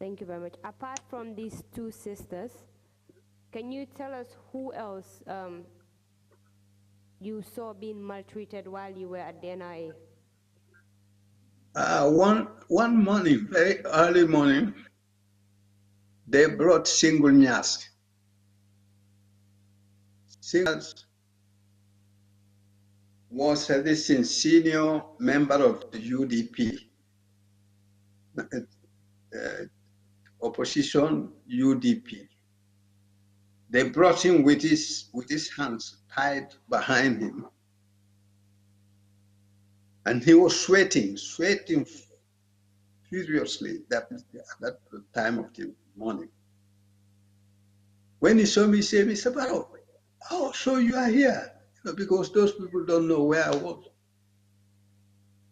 Thank you very much. Apart from these two sisters, can you tell us who else you saw being maltreated while you were at the NIA? One morning, very early morning, they brought Single Nyas. Single was this senior member of the UDP, opposition UDP. They brought him with his hands tied behind him. And he was sweating furiously at that time of the morning. When he saw me, he said, Mr. Barrow, oh, so you are here? Because those people don't know where I was.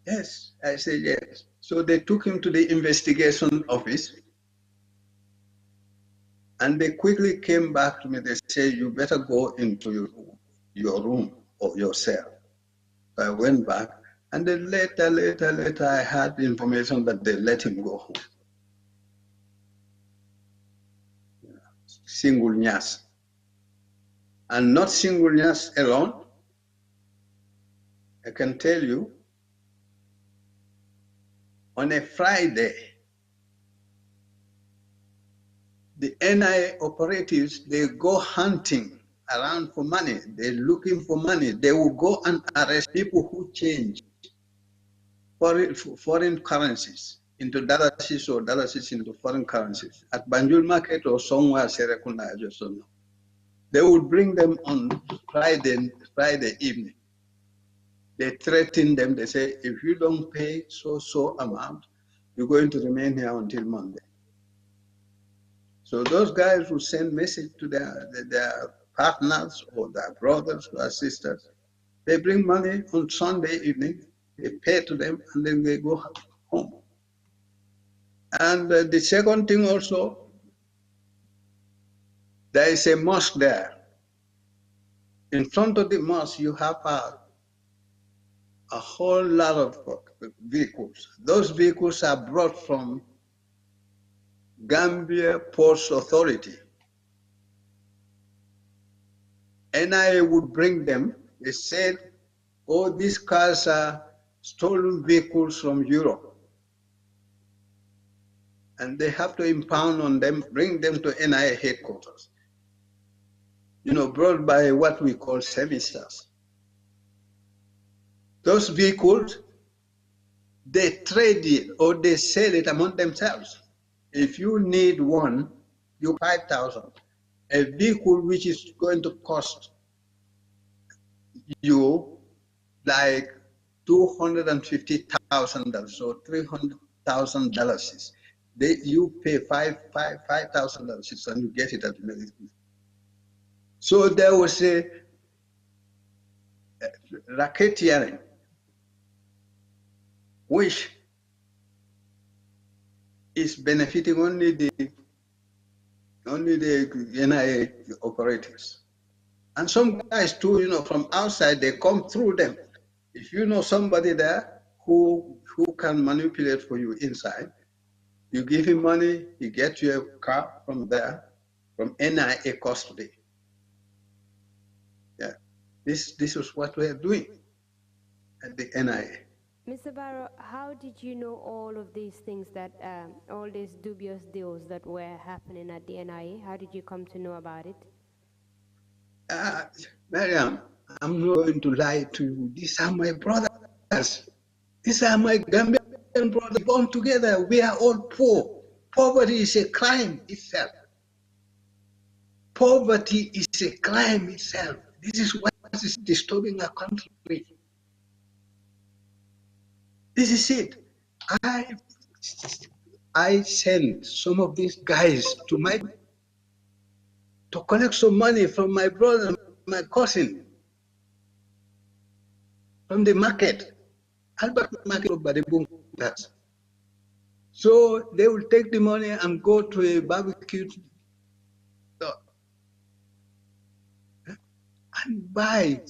Yes, I said yes. So they took him to the investigation office, and they quickly came back to me. They said, you better go into your room or your cell. So I went back, and then later, I had the information that they let him go home. Single Nyas. And not Single Nyas alone. I can tell you, on a Friday, the NIA operatives, they go hunting around for money. They're looking for money. They will go and arrest people who change foreign currencies into dollars or dollars into foreign currencies at Banjul Market or somewhere, Serekunda, I just don't know. They would bring them on Friday evening. They threaten them. They say, if you don't pay so amount, you're going to remain here until Monday. So those guys will send message to their partners or their brothers or sisters. They bring money on Sunday evening, they pay to them, and then they go home. And the second thing also, there is a mosque there. In front of the mosque, you have a whole lot of vehicles. Those vehicles are brought from Gambia Ports Authority. NIA would bring them. They said, oh, these cars are stolen vehicles from Europe. And they have to impound on them, bring them to NIA headquarters. You know, brought by what we call semesters. Those vehicles, they trade it or they sell it among themselves. If you need one, you 5,000. A vehicle which is going to cost you like $250,000 or $300,000. You pay $5,000 and you get it at the minute. So there was a racketeering, which is benefiting only the NIA operators. And some guys too, you know, from outside, they come through them. If you know somebody there who can manipulate for you inside, you give him money, he gets you a car from there, from NIA custody. Yeah, this is what we're doing at the NIA. Mr. Barrow, how did you know all of these things that, all these dubious deals that were happening at the NIA? How did you come to know about it? Mariam, I'm not going to lie to you. These are my brothers. These are my Gambian brothers born together. We are all poor. Poverty is a crime itself. Poverty is a crime itself. This is what is disturbing our country. This is it. I sent some of these guys to collect some money from my brother, my cousin, from the market, Albert Market of Badibung. So they will take the money and go to a barbecue store and buy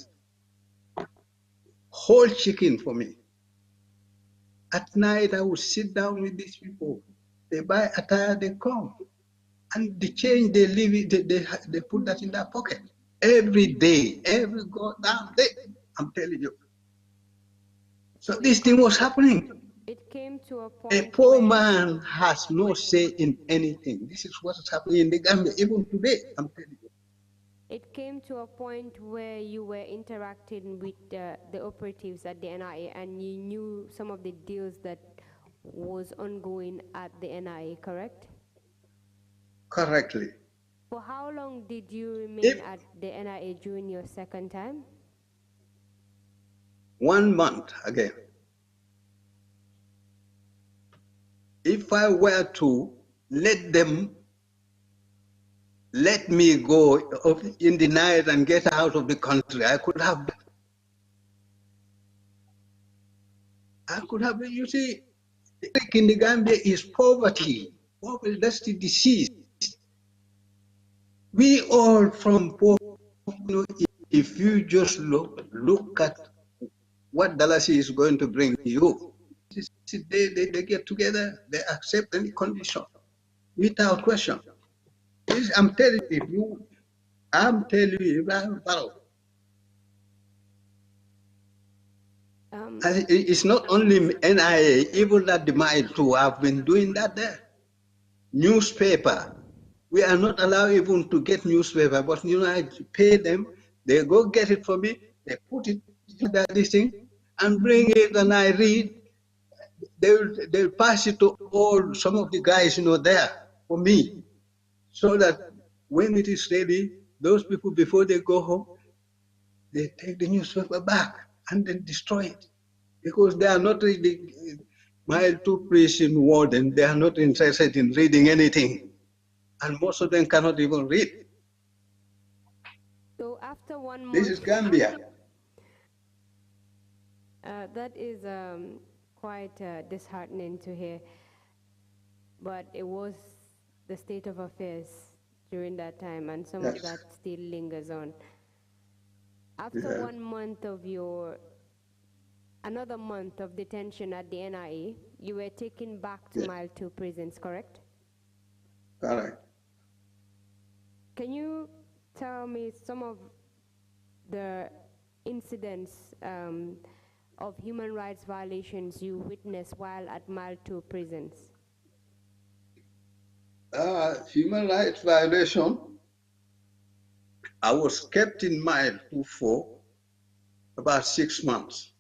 whole chicken for me. At night, I will sit down with these people. They buy attire, they come. And the change, they leave it, they put that in their pocket. Every day, every goddamn day, I'm telling you. So this thing was happening. It came to a point. A poor man has no say in anything. This is what is happening in the Gambia, even today, I'm telling you. It came to a point where you were interacting with the operatives at the NIA and you knew some of the deals that was ongoing at the NIA, correct? Correctly. For how long did you remain at the NIA during your second time? 1 month again. If I were to let me go in the night and get out of the country, I could have, you see, in the Gambia is poverty. Poverty, that's the disease. We all from poor, you know, if you just look at what Dallas is going to bring you, they get together, they accept any condition without question. I'm telling you, Ebrima Barrow. It's not only NIA, even at the mile too, I've been doing that there. Newspaper, We are not allowed even to get newspaper, but you know, I pay them, they go get it for me, they put it in that thing and bring it and I read. They'll pass it to all some of the guys, you know, there for me. So that when it is ready, those people before they go home, they take the newspaper back and then destroy it. Because they are not reading my two prison warden, they are not interested in reading anything. And most of them cannot even read. So after 1 month... This is Gambia. That is quite disheartening to hear. But it was the state of affairs during that time, and some of that still lingers on. After 1 month of another month of detention at the NIA, you were taken back to Mile 2 prisons, correct? Correct. Can you tell me some of the incidents of human rights violations you witnessed while at Mile 2 prisons? Human rights violation. I was kept in Mile 2 for about 6 months.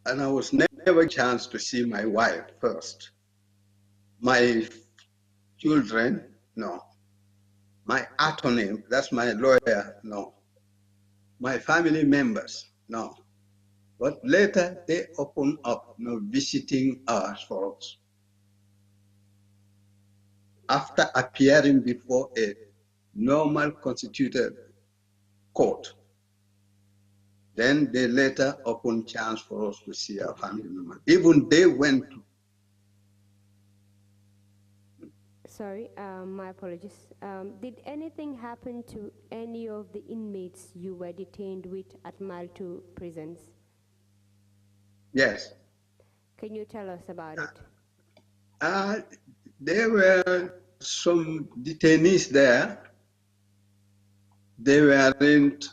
And I was never a chance to see my wife first. My children, no. My attorney, that's my lawyer, no. My family members, no. But later they opened up, you know, visiting us for us. After appearing before a normal constituted court, then they later opened chance for us to see our family members. Even they went to... Sorry, my apologies. Did anything happen to any of the inmates you were detained with at Mile 2 prisons? Yes. Can you tell us about it? There were some detainees there. They weren't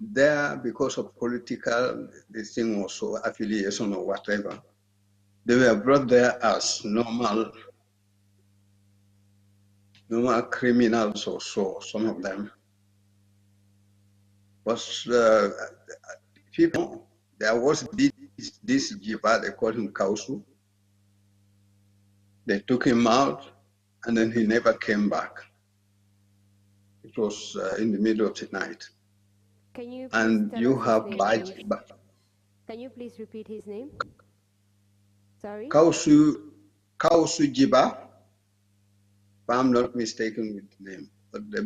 there because of political, this thing also, affiliation or whatever. They were brought there as normal criminals or so, some of them. But people, there was this Jiba, they called him Kausu. They took him out and then he never came back. It was in the middle of the night. Can you please and tell you us have his badge. name? Can you please repeat his name? Sorry? Kausu Jiba, if I'm not mistaken with the name,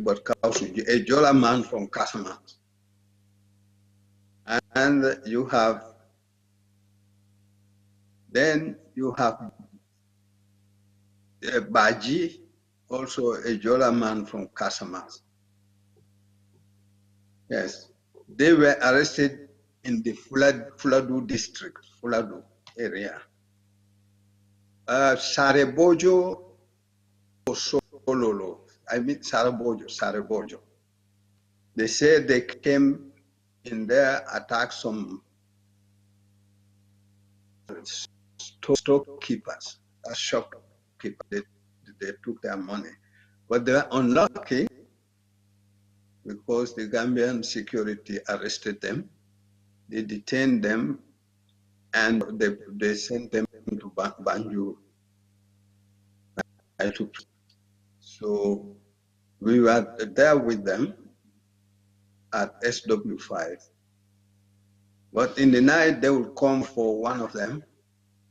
but Kausu, a Jola man from Casamance. And you have, then you have Baji, also a Jola man from Casamance. Yes, they were arrested in the Fuladu district, Fuladu area. Sarebojo or Sololo, I mean Sarebojo. They said they came in there, attacked some storekeepers, shopkeepers. They took their money. But they were unlucky because the Gambian security arrested them. They detained them and they sent them to Banjul. So we were there with them at SW5. But in the night, they would come for one of them,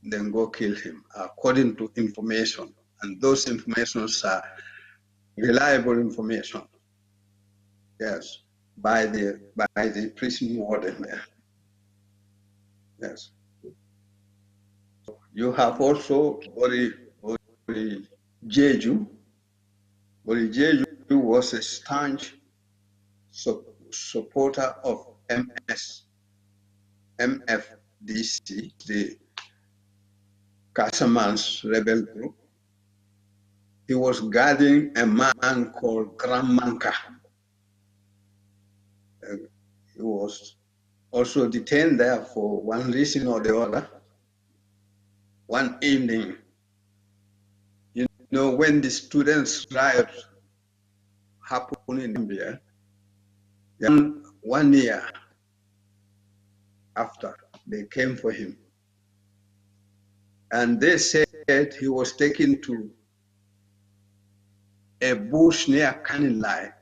then go kill him, according to information. And those informations are reliable information. Yes, by the prison warden there. Yes. You have also Bori Jeju. Bori Jeju was a staunch supporter of MFDC, the Casamance rebel group. He was guarding a man called Gramanka. He was also detained there for one reason or the other. One evening, you when the students' riot happened in Gambia, 1 year after, they came for him. And they said he was taken to a bush near Kanilai,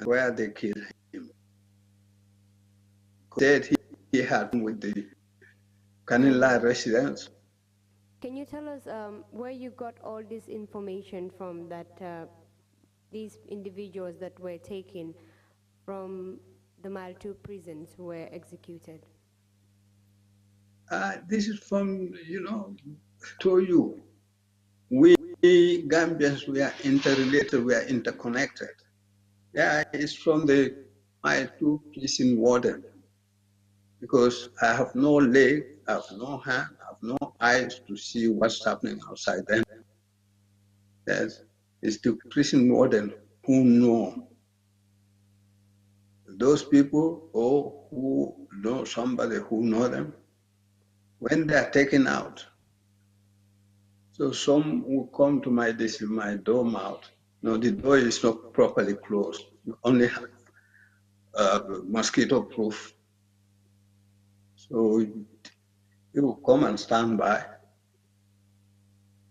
where they killed him. They said he had with the Kanilai residents. Can you tell us where you got all this information from, that these individuals that were taken from the Maltu prisons were executed? This is from, told you, we Gambians, we are interrelated, we are interconnected. Yeah, it's from my two prison warden. Because I have no leg, I have no hand, I have no eyes to see what's happening outside them. Yes, it's the prison warden who know. Those people or who know somebody who know them, when they are taken out. So some will come to my dorm out. No, the door is not properly closed. You only have mosquito proof. So you will come and stand by.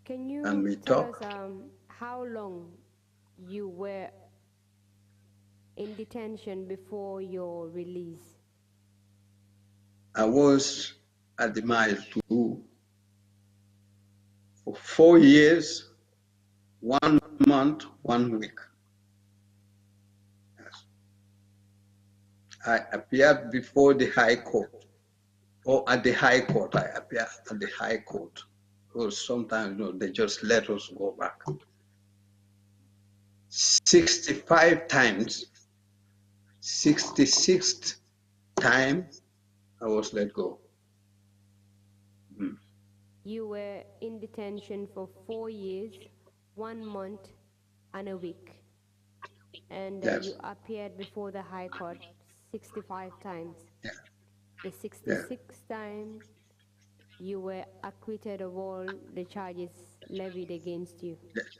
Can you and we tell talk. us how long you were in detention before your release? I was at the mile 2 for 4 years, 1 month, 1 week. Yes. I appeared before the High Court, or at the High Court. I appeared at the High Court, because sometimes they just let us go back. 65 times, 66th time, I was let go. You were in detention for 4 years, 1 month, and a week. And Yes. you appeared before the High Court 65 times. Yeah. The 66th time, you were acquitted of all the charges levied against you. Yes,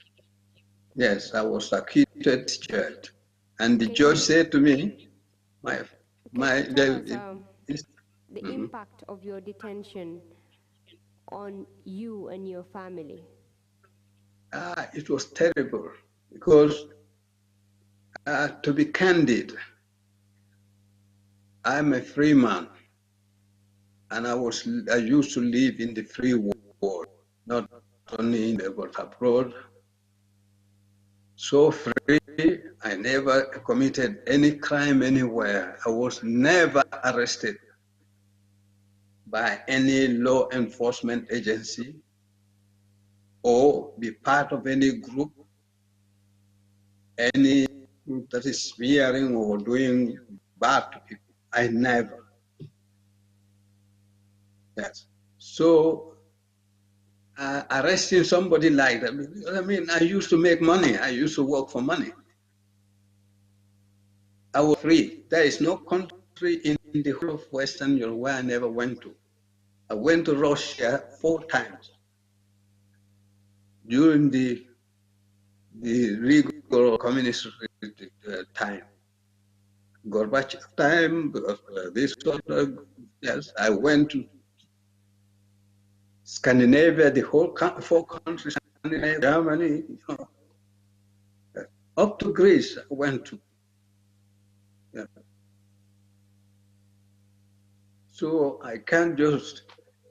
yes, I was acquitted, judge. And the judge said to me, the impact of your detention on you and your family? It was terrible, because to be candid, I'm a free man, and I used to live in the free world, not only in the but abroad. So free, I never committed any crime anywhere. I was never arrested by any law enforcement agency or be part of any group, any group that is smearing or doing bad to people. I never. Yes. So arresting somebody like that, I used to make money. I used to work for money. I was free. There is no country in the whole of Western Europe where I never went to. I went to Russia 4 times during the rigor of communist time. Gorbachev time, this sort of, yes, I went to Scandinavia, the whole 4 countries, Germany, up to Greece I went to. Yeah. So I can't just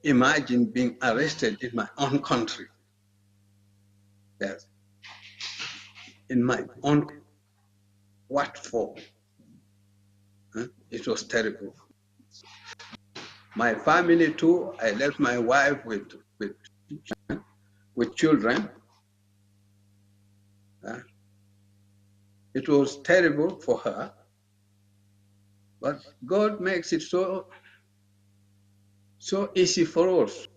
imagine being arrested in my own country. Yes. In my own, what for? It was terrible. My family too, I left my wife with children. It was terrible for her, but God makes it so easy for us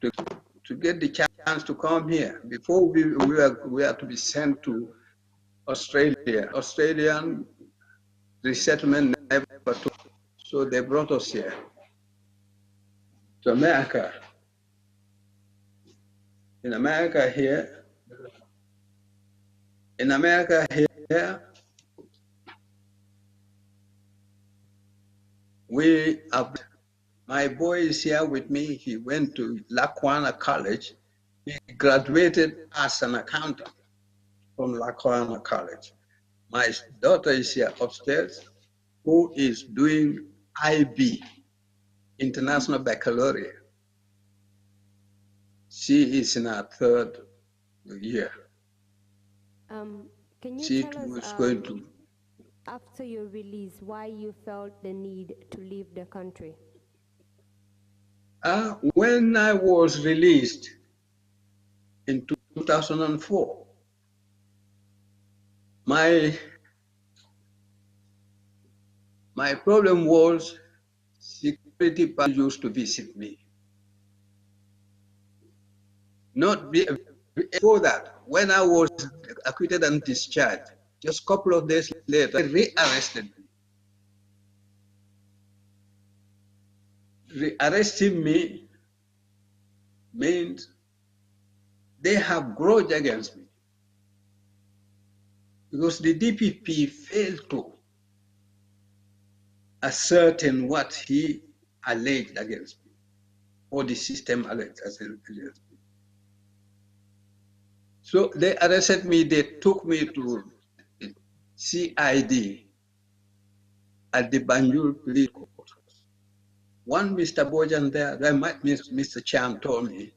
to get the chance to come here. Before we are to be sent to Australia. Australian resettlement never took, so they brought us here to America. In America here, we have, my boy is here with me. He went to Lackawanna College. He graduated as an accountant from Lackawanna College. My daughter is here upstairs, who is doing IB, International Baccalaureate. She is in her third year. Can you She tell was us, going to. after your release, why you felt the need to leave the country? When I was released in 2004, my problem was security people used to visit me. Not before that, when I was acquitted and discharged, just a couple of days later, they rearrested me. Rearresting me means they have grudge against me because the DPP failed to ascertain what he alleged against me, or the system alleged against me. So they arrested me, they took me to CID at the Banjul police court. One Mr. Bojan there, Mr. Cham told me,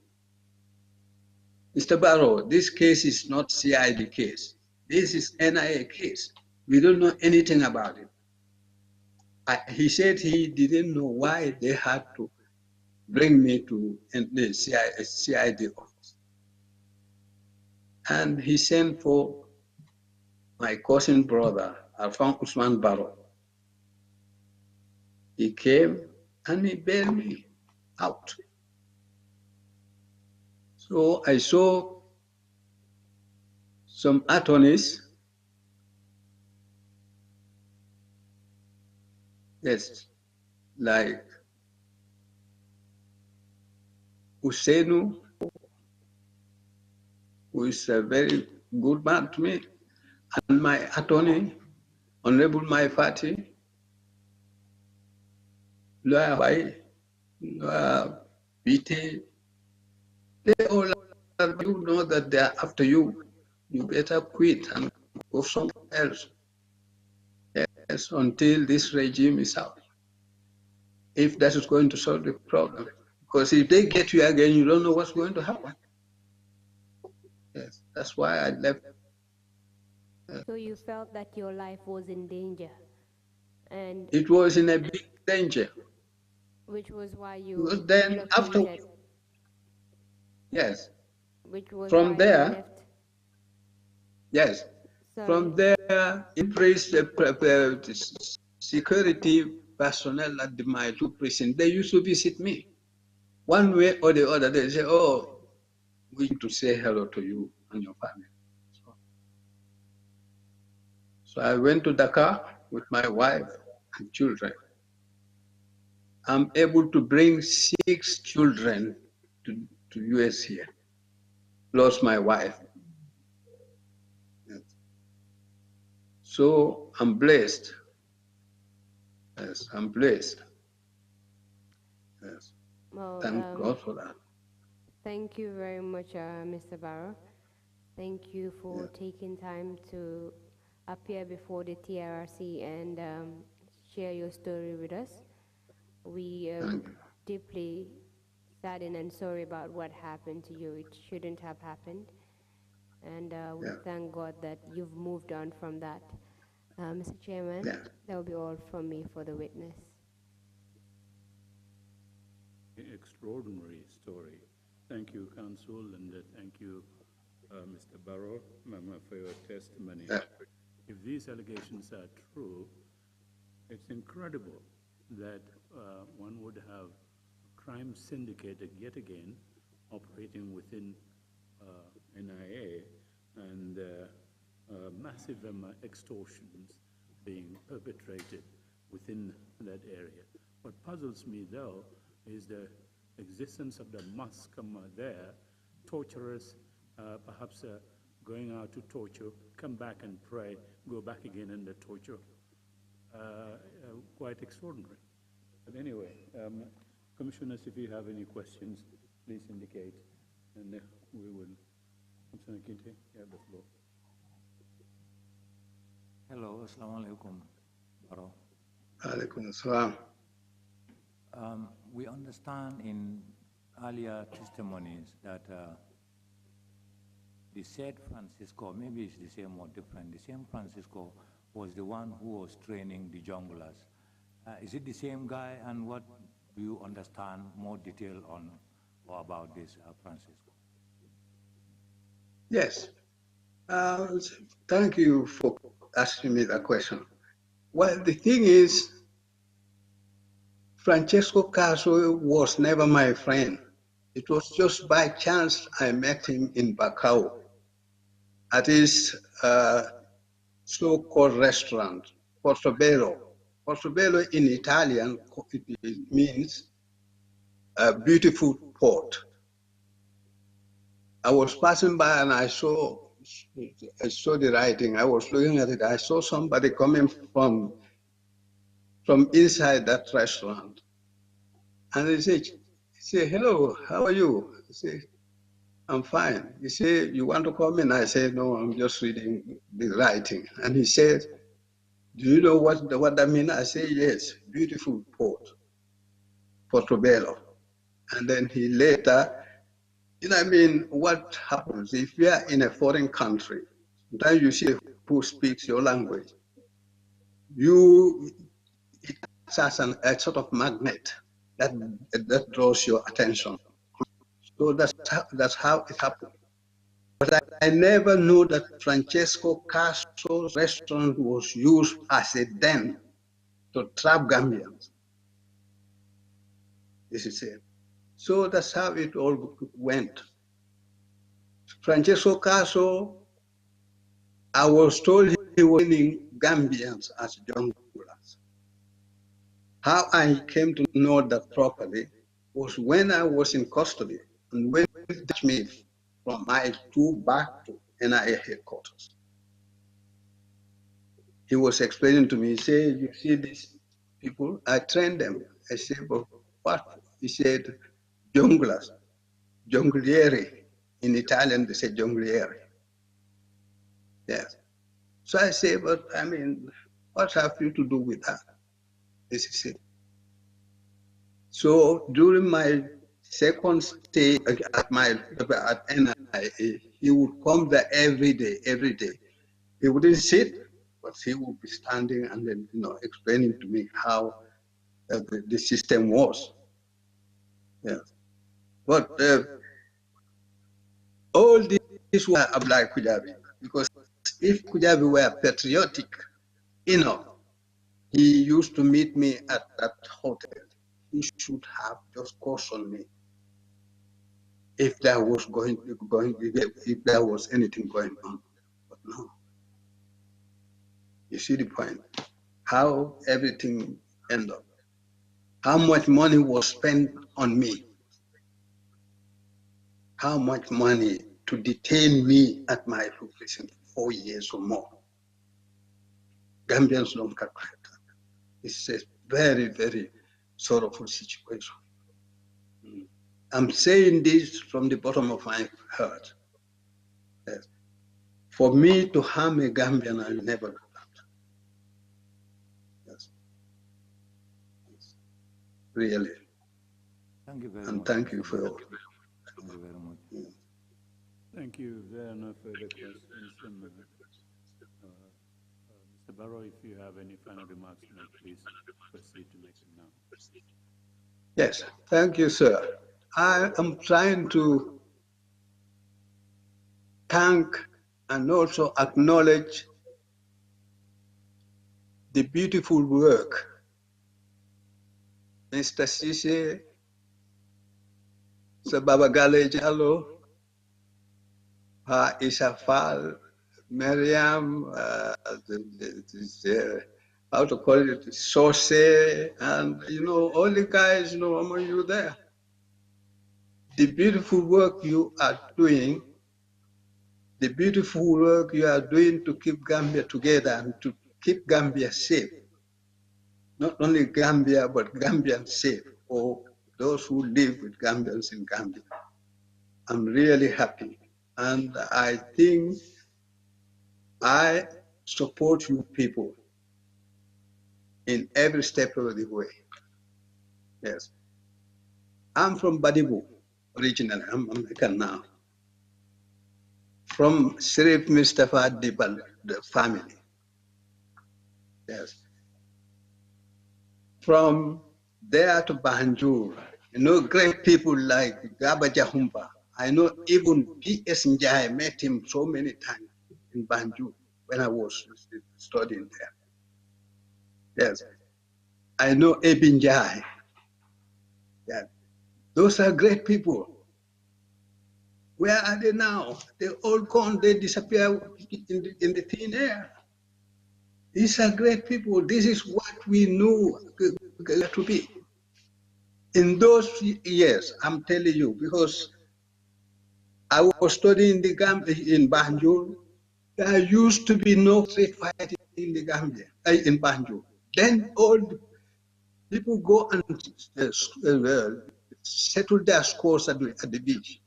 Mr. Barrow, this case is not CID case. This is NIA case. We don't know anything about it. He said he didn't know why they had to bring me to the CID office. And he sent for my cousin brother, Alphonse Usman Barrow. He came and he bailed me out. So I saw some attorneys, yes, like Usainu, who is a very good man to me, and my attorney, Honorable Maifati, Lawyer Bai, Lawyer BT, they all are, you know that they are after you. You better quit and go somewhere else. Yes, until this regime is out. If that is going to solve the problem. Because if they get you again, you don't know what's going to happen. Yes, that's why I left. So you felt that your life was in danger, and it was in a big danger. which was why you Because then after, relocated. yes, Which was from why you there, left. yes, Sorry. from there, increased the security personnel at my two prison. They used to visit me. One way or the other, they say, oh, we need to say hello to you and your family. So I went to Dakar with my wife and children. I'm able to bring 6 children to US here, plus my wife. Yes. So I'm blessed. Yes, I'm blessed. Yes. Well, Thank God for that. thank you very much, Mr. Barrow. Thank you for taking time to appear before the TRC and share your story with us. We deeply saddened and sorry about what happened to you. It shouldn't have happened. And we thank God that you've moved on from that. Mr. Chairman, that will be all from me for the witness. Extraordinary story. Thank you, Counsel, and thank you, Mr. Barrow, Mama, for your testimony. If these allegations are true, it's incredible that one would have a crime syndicate yet again operating within NIA and massive extortions being perpetrated within that area. What puzzles me, though, is the existence of the mosque there torturers, perhaps going out to torture, come back and pray, go back again and torture. Quite extraordinary. But anyway, commissioners, if you have any questions, please indicate, and we will. Commissioner Kinte, you have the floor. Hello, assalamu alaikum, Barrow. Alaikum assalam. We understand in earlier testimonies that the said Francisco, maybe it's the same or different, the same Francisco was the one who was training the junglers. Is it the same guy, and what do you understand more detail on or about this Francisco? Yes. Thank you for asking me that question. Well, the thing is, Francesco Caso was never my friend. It was just by chance I met him in Bacau at his so-called restaurant, Portobello. Portobello in Italian, it means a beautiful port. I was passing by and I saw the writing. I was looking at it. I saw somebody coming from inside that restaurant. And he said, hello, how are you? I said, I'm fine. He said, you want to come in? I said, no, I'm just reading the writing. And he said, do you know what that means? I said, yes, beautiful port, Portobello. And then he later, what happens if you are in a foreign country, sometimes you see who speaks your language, it acts as a sort of magnet that draws your attention. So that's how it happened. But I never knew that Francesco Castro's restaurant was used as a den to trap Gambians. This is it. So that's how it all went. Francesco Castro, I was told he was training Gambians as junglers. How I came to know that properly was when I was in custody and when he took me from my 2 back to NIA headquarters. He was explaining to me, he said, you see these people, I trained them. I said, but what? He said, junglers, jonglieri. In Italian, they say jonglieri. Yes. So I say, but what have you to do with that? This is it. So during my second stay at NIA, he would come there every day. He wouldn't sit, but he would be standing and then, explaining to me how the system was. Yeah. But all this were Ablai Kujabi, because if Kujabi were patriotic enough, he used to meet me at that hotel. He should have just cautioned me if there was if there was anything going on. But no. You see the point? How everything ended up. How much money was spent on me? How much money to detain me at my location for 4 years or more? Gambians don't calculate that. It's a very, very sorrowful situation. I'm saying this from the bottom of my heart. Yes. For me to harm a Gambian, I will never do that. Yes. Really. Thank you very and much. Thank you for all. Thank you very much. Yeah. Thank you. There are no further questions. Mr. Barrow, if you have any final remarks to make, please proceed to make them now. Yes, thank you, sir. I am trying to thank and also acknowledge the beautiful work Mr. Sise, Sir Babagale Jallo, Isafal, Miriam, how to call it, Sose, and all the guys, among you there. the beautiful work you are doing, the beautiful work you are doing to keep Gambia together and to keep Gambia safe. Not only Gambia, but Gambians safe, or those who live with Gambians in Gambia. I'm really happy. And I think I support you people in every step of the way. Yes. I'm from Badibu, originally. I'm American now. From Sharif Mustafa Dibal, the family. Yes. From there to Banjul, great people like Gaba Jahumba. I know even P.S. Njai, I met him so many times in Banjul when I was studying there. Yes. I know Ebin Njai. Yeah. Those are great people. Where are they now? They all gone, they disappear in the thin air. These are great people. This is what we knew to be. In those years, I'm telling you, because I was studying the Gambia in Banjul, there used to be no street fighting in the Gambia, in Banjul. Then all the people go and settle their scores at the beach.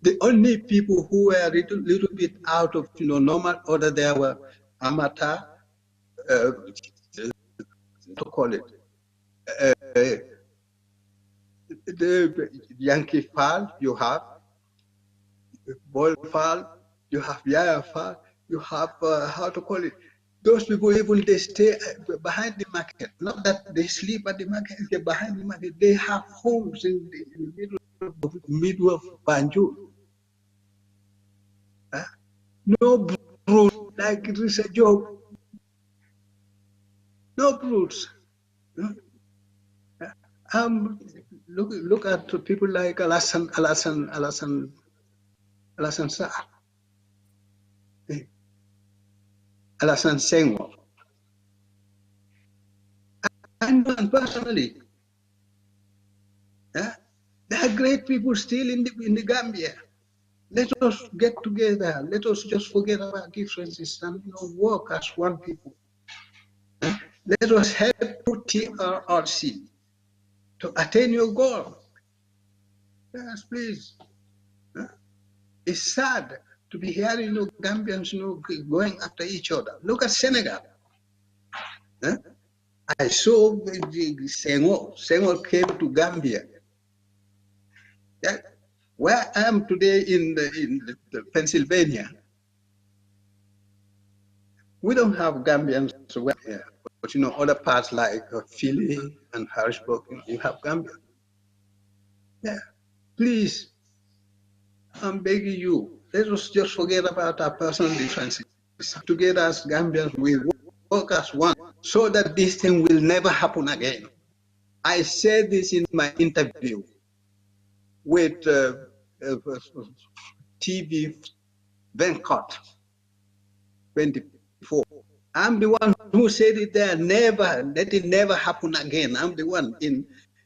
The only people who were a little bit out of normal order there were amateur, to call it, the Yankee Fall, you have Ball Fall, you have Yaya Fall, you have, how to call it, those people even they stay behind the market. Not that they sleep at the market, they're behind the market. They have homes in the middle of Banjul. No brute like it is a joke. No brutes. Look at people like Alasan Sa, Alasan Senghor. I know him personally. There are great people still in the Gambia. Let us get together. Let us just forget about differences and work as one people. Let us help put TRRC to attain your goal. Yes, please. It's sad to be hearing Gambians going after each other. Look at Senegal. I saw Senghor came to Gambia. Where I am today in the Pennsylvania, we don't have Gambians here, but other parts like Philly and Harrisburg, you have Gambia. Yeah, please, I'm begging you, let us just forget about our personal differences. Together as Gambians, we work as one so that this thing will never happen again. I said this in my interview with TV Venkat 24. I'm the one who said it there. Never, let it never happen again. I'm the one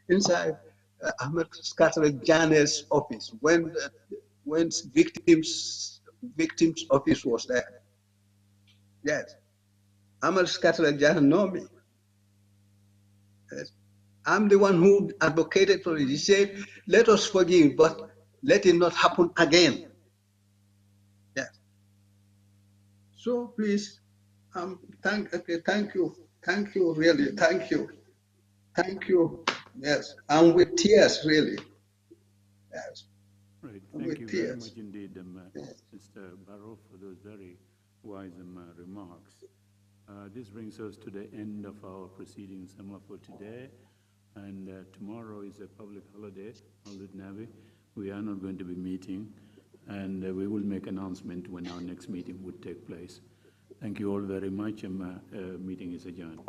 inside Ahmed Scattered Jane's office when victims office was there. Yes, Ahmed Scattered Jane know me. Yes. I'm the one who advocated for it. He said, "Let us forgive, but let it not happen again." Yes. So please, thank you, really, thank you. Yes, I'm with tears, really. Yes. Right. Thank you very much indeed, Mr. Barrow, for those very wise remarks. This brings us to the end of our proceedings for today. And tomorrow is a public holiday, Holiday Navy. We are not going to be meeting, and we will make announcement when our next meeting would take place. Thank you all very much, and meeting is adjourned.